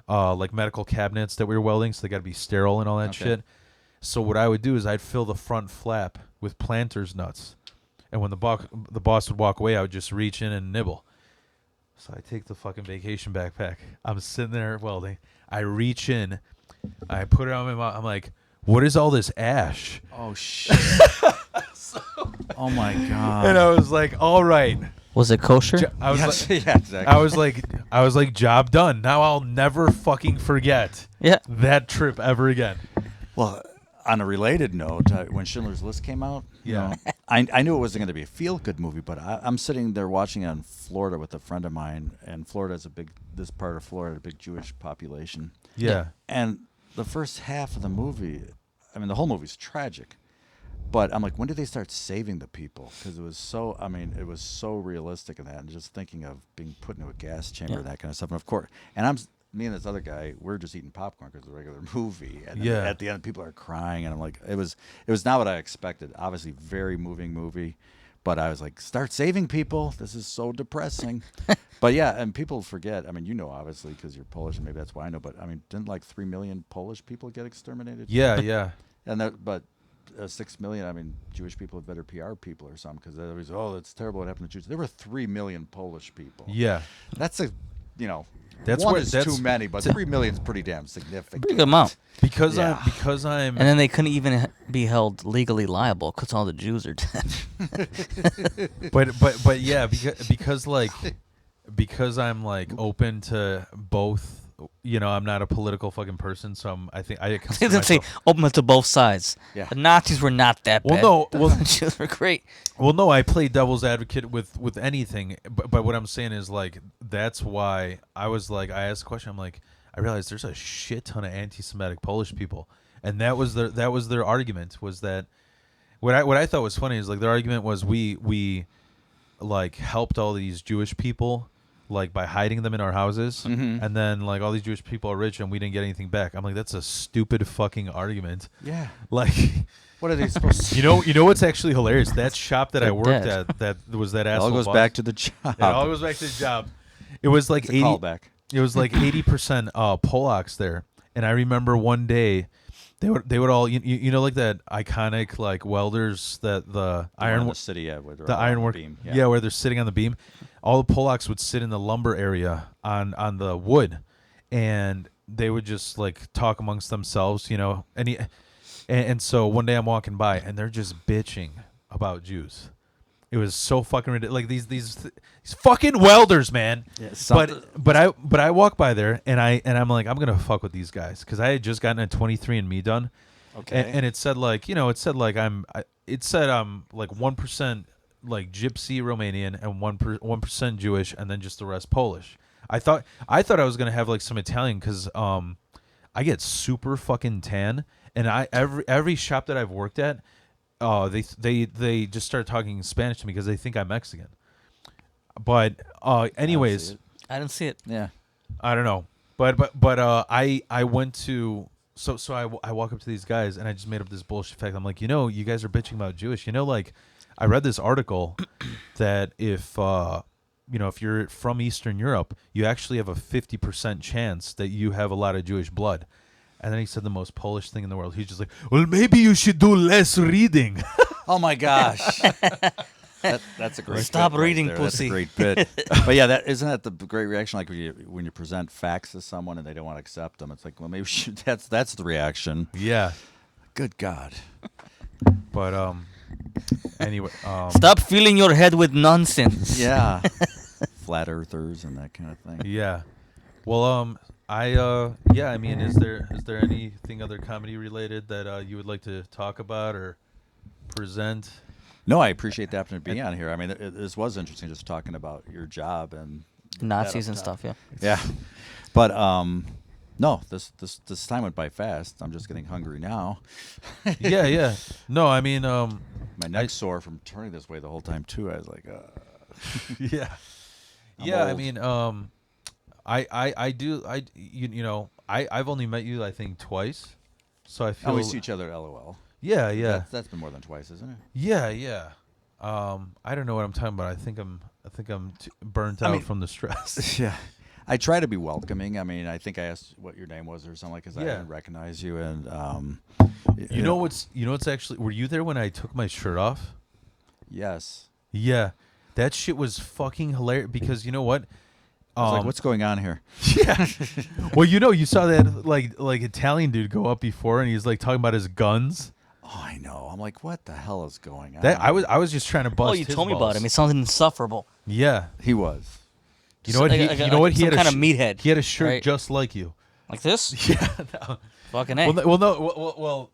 like medical cabinets that we were welding. So they got to be sterile and all that shit. So what I would do is I'd fill the front flap with planter's nuts. And when the boss would walk away, I would just reach in and nibble. So I take the fucking vacation backpack. I'm sitting there welding. I reach in. I put it on my mouth. I'm like, what is all this ash? Oh, shit. Oh, my God. And I was like, all right. Was it kosher? I was like, yeah, exactly. I was like, job done. Now I'll never fucking forget that trip ever again. Well, on a related note, when Schindler's List came out, you know, I knew it wasn't going to be a feel-good movie, but I'm sitting there watching it in Florida with a friend of mine, and this part of Florida, a big Jewish population. Yeah. And the first half of the movie, I mean, the whole movie's tragic, but I'm like, when did they start saving the people? Because it was so realistic in that, and just thinking of being put into a gas chamber and that kind of stuff. And of course, me and this other guy, we're just eating popcorn because it's a regular movie. And then at the end, people are crying, and I'm like, it was not what I expected. Obviously, very moving movie, but I was like, start saving people. This is so depressing. But yeah, and people forget. I mean, you know, obviously, because you're Polish, and maybe that's why I know. But I mean, didn't like 3 million Polish people get exterminated? Yeah. And 6 million. I mean, Jewish people have better PR people or something, because they always, that's terrible what happened to Jews. There were 3 million Polish people. Yeah. That's one is too many, but 3 million is pretty damn significant. Pretty good amount. Because I'm. And then they couldn't even be held legally liable because all the Jews are dead. but yeah, because I'm like open to both. You know, I'm not a political fucking person, so I think I consider They say open to both sides. Yeah. The Nazis were not that bad. The Jews were great. Well, no, I play devil's advocate with anything, but what I'm saying is, like, that's why I was like, I asked the question. I'm like, I realized there's a shit ton of anti-Semitic Polish people, and that was their argument, was that what I thought was funny is, like, their argument was we like helped all these Jewish people, like, by hiding them in our houses, and then, like, all these Jewish people are rich and we didn't get anything back. I'm like, that's a stupid fucking argument. Yeah. Like, what are they supposed to you know what's actually hilarious? That shop that I worked dead. at, that was that It asshole all goes boss. back to the job. It all goes back to the job. It was like 80. Callback. It was like 80% Polacks there, and I remember one day they would all you know, like that iconic, like, welders that the iron the city where the ironwork beam. where they're sitting on the beam. All the Polacks would sit in the lumber area on the wood, and they would just, like, talk amongst themselves, you know. And so one day I'm walking by, and they're just bitching about Jews. It was so fucking ridiculous. Like, these fucking welders, man. Yeah, but I walk by there, and I'm like, I'm gonna fuck with these guys, because I had just gotten a 23andMe done. Okay. And it said, like, you know, it said I'm like 1%. Like Gypsy Romanian and 1% Jewish, and then just the rest Polish. I thought I was gonna have, like, some Italian, because I get super fucking tan, and every shop that I've worked at, they just start talking Spanish to me because they think I'm Mexican. But anyways, I didn't see it. Yeah. I don't know, but I went to I walk up to these guys, and I just made up this bullshit fact. I'm like, you know, you guys are bitching about Jewish. You know, like, I read this article that if you're from Eastern Europe, you actually have a 50% chance that you have a lot of Jewish blood. And then he said the most Polish thing in the world. He's just like, well, maybe you should do less reading. Oh my gosh. That's a great. Stop bit reading, right pussy. That's a great bit. But yeah, isn't that the great reaction? Like when you present facts to someone and they don't want to accept them, it's like, well, maybe that's the reaction. Yeah. Good God. But anyway, Stop filling your head with nonsense. Yeah. Flat earthers and that kind of thing. Yeah. Well, I mean, is there anything other comedy related that you would like to talk about or present? No, I appreciate the opportunity to be on here. I mean, this was interesting, just talking about your job and Nazis and stuff. Yeah. Yeah. But no, this time went by fast. I'm just getting hungry now. Yeah. No, I mean, my neck's sore from turning this way the whole time too. I was like, yeah. Yeah, I old. mean, I do you know I've only met you I think twice, so I feel Oh, we see each other at LOL. yeah yeah That's been more than twice, isn't it? yeah yeah. I don't know what I'm talking about. I think I'm burnt out mean- from the stress. Yeah. I try to be welcoming. I mean, I think I asked what your name was or something like because I Yeah. didn't recognize you. And You know what's actually? Were you there when I took my shirt off? Yes. Yeah, that shit was fucking hilarious because you know what? I was like, what's going on here? Yeah. Well, you know, you saw that like Italian dude go up before, and he's like talking about his guns. Oh, I know. I'm like, what the hell is going on? That I was just trying to bust. Oh, you his told me balls. about him. He sounds insufferable. Yeah. He was. You know what? He, Like a- you know what? He some had kind a of meathead, He had a shirt right? just like you. Like this? Yeah. No. Fucking A. Well, no.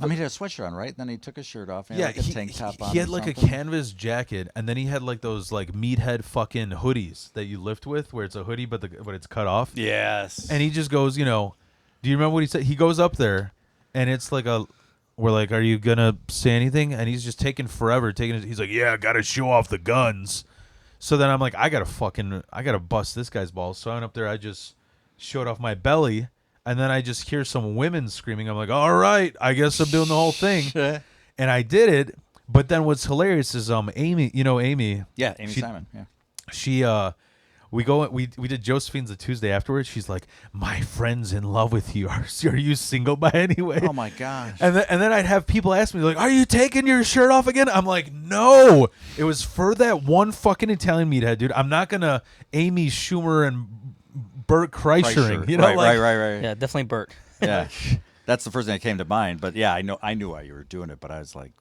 I mean, he had a sweatshirt on, right? Then he took his shirt off. And Yeah, had like a tank top on. he had or like something. a canvas jacket, and then he had like those like meathead fucking hoodies that you lift with, where it's a hoodie but it's cut off. Yes. And he just goes, you know, do you remember what he said? He goes up there, and it's like we're like, are you gonna say anything? And he's just taking forever. He's like, yeah, gotta show off the guns. So then I'm like, I gotta bust this guy's balls. So I went up there, I just showed off my belly, and then I just hear some women screaming. I'm like, all right, I guess I'm doing the whole thing. And I did it. But then what's hilarious is Amy, you know Amy. Yeah, Amy she- Simon. Yeah. She we did Josephine's the Tuesday afterwards. She's like, my friend's in love with you. Are you single by any way? Oh my gosh. And then I'd have people ask me like, "Are you taking your shirt off again?" I'm like, "No, it was for that one fucking Italian meathead, dude. I'm not gonna Amy Schumer and Bert Kreischer, you know, right, like, right. Yeah, definitely Bert. Yeah. That's the first thing that came to mind. But yeah, I knew why you were doing it. But I was like,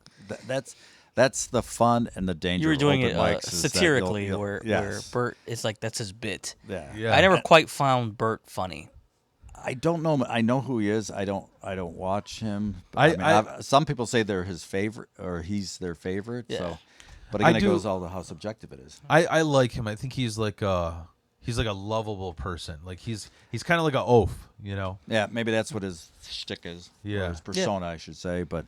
that's the fun and the danger. You were of doing open it mics is that satirically, you'll- where yes. Bert is like that's his bit. Yeah. Yeah. I never quite found Bert funny. I don't know. I know who he is. I don't watch him. I- Some people say they're his favorite or he's their favorite. Yeah. So, but I again, it do- goes all to how subjective it is. I like him. I think he's like a lovable person. Like he's kind of like a oaf, you know. Yeah, maybe that's what his shtick is. Yeah. Or his persona, I should say. But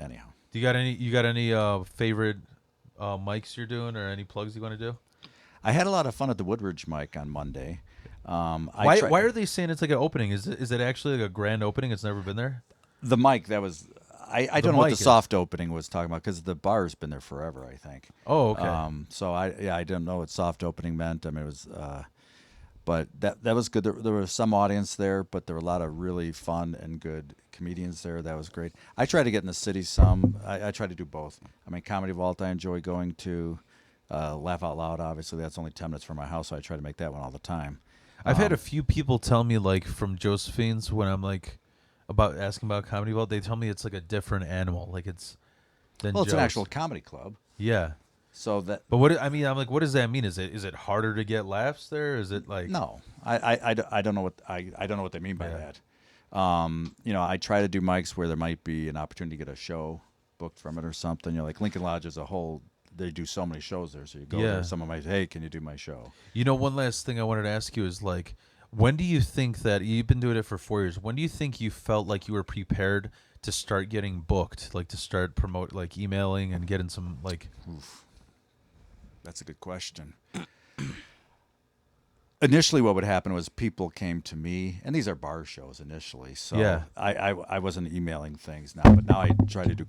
anyhow. Do you got any favorite mics you're doing or any plugs you want to do? I had a lot of fun at the Woodridge mic on Monday. Why are they saying it's like an opening? Is it actually like a grand opening? It's never been there. the mic? That was I don't know what mic the is- soft opening was talking about because the bar's been there forever. I think. Oh, okay. So I didn't know what soft opening meant. I mean, it was, but that was good. There was some audience there, but there were a lot of really fun and good comedians there. That was great. I try to get in the city some. I try to do both. I mean, Comedy Vault I enjoy going to. Laugh Out Loud, obviously, that's only 10 minutes from my house, so I try to make that one all the time. I've had a few people tell me like from Josephine's when I'm like asking about Comedy Vault, they tell me it's like a different animal. Like it's than Well, it's an Joe's. actual comedy club, Yeah. so that But what I mean, I'm like, what does that mean? Is it harder to get laughs there? Is it like no, I don't know what I don't know what they mean by Yeah. that. You know, I try to do mics where there might be an opportunity to get a show booked from it or something. You know, like Lincoln Lodge as a whole, they do so many shows there. So you go Yeah. there, someone might, hey, can you do my show? You know, one last thing I wanted to ask you is like, when do you think that you've been doing it for 4 years? When do you think you felt like you were prepared to start getting booked, like to start promote, like emailing and getting some like? That's a good question. Initially, what would happen was people came to me, and these are bar shows initially. So Yeah. I wasn't emailing things now, but now I try to do,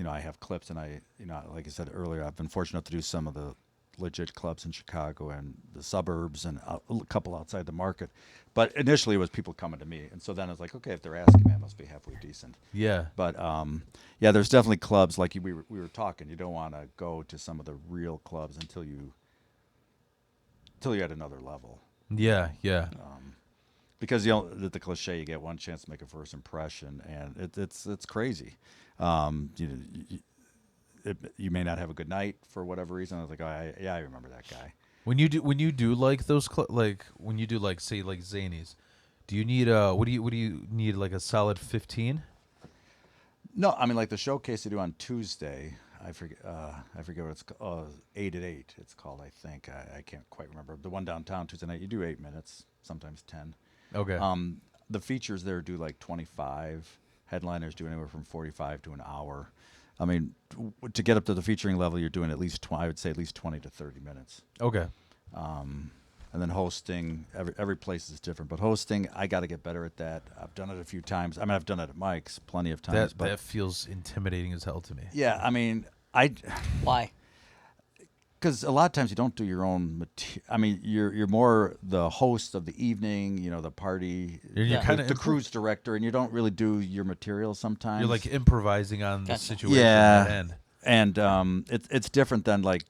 I have clips, and like I said earlier, I've been fortunate enough to do some of the legit clubs in Chicago and the suburbs and a couple outside the market. But initially, it was people coming to me, and so then I was like, okay, if they're asking me, I must be halfway decent. Yeah. But yeah, there's definitely clubs like we were talking. You don't want to go to some of the real clubs until you're at another level. Yeah. Yeah. Because the cliche, you get one chance to make a first impression, and it's crazy. You may not have a good night for whatever reason. I was like, I remember that guy. When you do like those like when you do like say like Zanies, do you need what do you need, like a solid 15? No, I mean like the showcase they do on Tuesday. I forget what it's called. 8 at 8. It's called. I think I can't quite remember. The one downtown Tuesday night, you do 8 minutes, sometimes 10. Okay. The features there do like 25. Headliners do anywhere from 45 to an hour. I mean, to get up to the featuring level, you're doing at least I would say at least 20 to 30 minutes. Okay. And then hosting, every place is different. But hosting, I got to get better at that. I've done it a few times. I mean, I've done it at Mike's plenty of times. That feels intimidating as hell to me. Yeah, I mean, Why? because a lot of times you don't do your own material. I mean, you're more the host of the evening, the party, You're kind of the cruise director, and you don't really do your material sometimes. You're like improvising on the Gotcha. situation. Yeah, And and it's different than like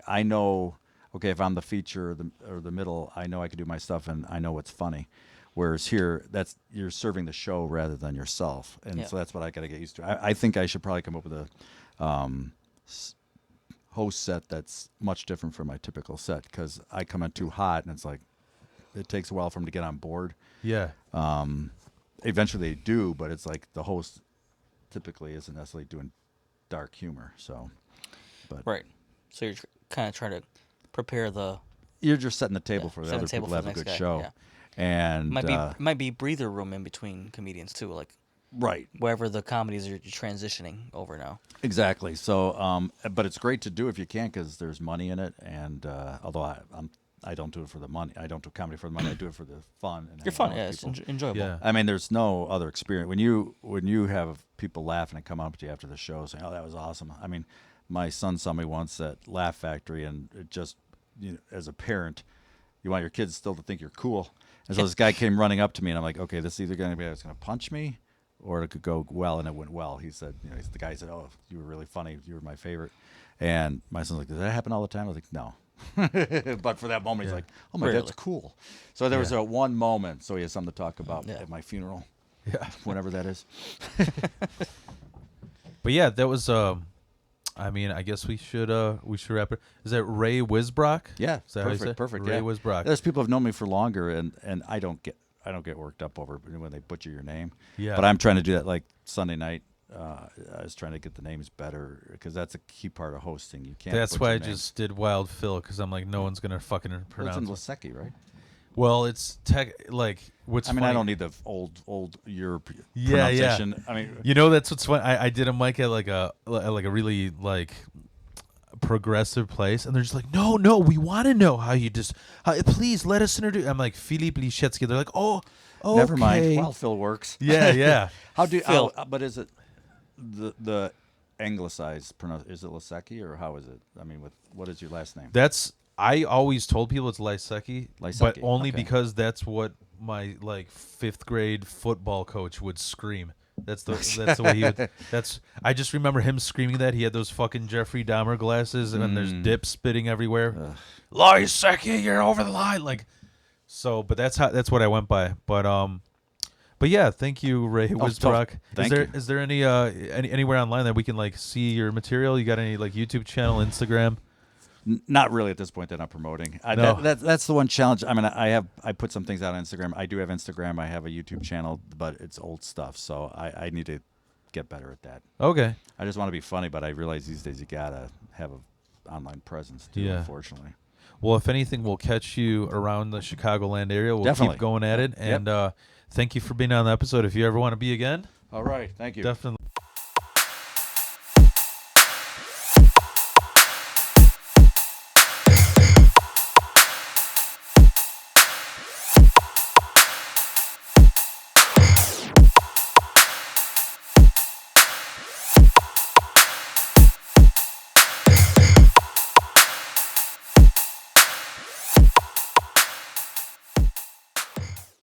I know, okay, if I'm the feature or the middle, I know I can do my stuff and I know what's funny. Whereas here, you're serving the show rather than yourself, and so that's what I got to get used to. I think I should probably come up with a host set that's much different from my typical set, because I come in too hot and it's like it takes a while for them to get on board. yeah. Eventually they do, but it's like the host typically isn't necessarily doing dark humor. So, but Right. So you're kind of trying to prepare the you're just setting the table for the setting other the table people to for have the a good next guy, show. yeah. And might be breather room in between comedians too, like right. wherever the comedies are transitioning over now. Exactly. So, but it's great to do if you can, because there's money in it. And although I don't do it for the money, I don't do comedy for the money. I do it for the fun. And You're hanging fun, out yeah, with it's people. enjoyable. Yeah. I mean, there's no other experience when you have people laughing and come up to you after the show saying, "Oh, that was awesome." I mean, my son saw me once at Laugh Factory, and it just, as a parent, you want your kids still to think you're cool. And so this guy came running up to me, and I'm like, "Okay, this is either going to be going to punch me, or it could go well," and it went well. He said, the guy said, "Oh, you were really funny. You were my favorite." And my son's like, "Does that happen all the time?" I was like, "No." But for that moment, he's like, "Oh my, Really? that's cool." So there was Yeah. a one moment, so he has something to talk about Yeah. at my funeral, Yeah. whenever that is. But yeah, that was I mean, I guess we should wrap it. Is that Ray Wisbrock? Yeah, Is that how you say it? perfect. Ray Yeah. Wisbrock. There's people who've known me for longer, and I don't get worked up over when they butcher your name. Yeah. But I'm trying to do that. Like Sunday night, I was trying to get the names better, because that's a key part of hosting. You can't. That's butcher why I names. just did Wild Phil, because I'm like, no one's gonna fucking Well, it's pronounce in it. Lasecki, right? Well, it's like what's. I mean, funny, I don't need the old Europe Yeah, yeah. pronunciation. I mean, That's what's funny. I did a mic at like a really like progressive place, and they're just like, no, we want to know how you please let us introduce. I'm like, Philippe Lichetsky. They're like, oh, never mind. okay. Well, Phil works. Yeah. How do Phil. but is it the anglicized pronounce? Is it Lasecki, or how is it? I mean, what is your last name? I always told people it's Lysecki, but Lysecki, only okay. because that's what my like 5th grade football coach would scream. That's the way he would. I just remember him screaming that. He had those fucking Jeffrey Dahmer glasses, and then there's dip spitting everywhere. Lysecki, you're over the line, like. So, but that's what I went by. But yeah, thank you, Ray Wisbrock. Is there any anywhere online that we can like see your material? You got any like YouTube channel, Instagram? Not really at this point that I'm promoting. No. That's the one challenge. I mean, I put some things out on Instagram. I do have Instagram. I have a YouTube channel, but it's old stuff. So I need to get better at that. Okay. I just want to be funny, but I realize these days you gotta have an online presence too. Yeah. Unfortunately. Well, if anything, we'll catch you around the Chicagoland area. We'll Definitely. keep going at it. And thank you for being on the episode. If you ever want to be again, All right. Thank you. definitely.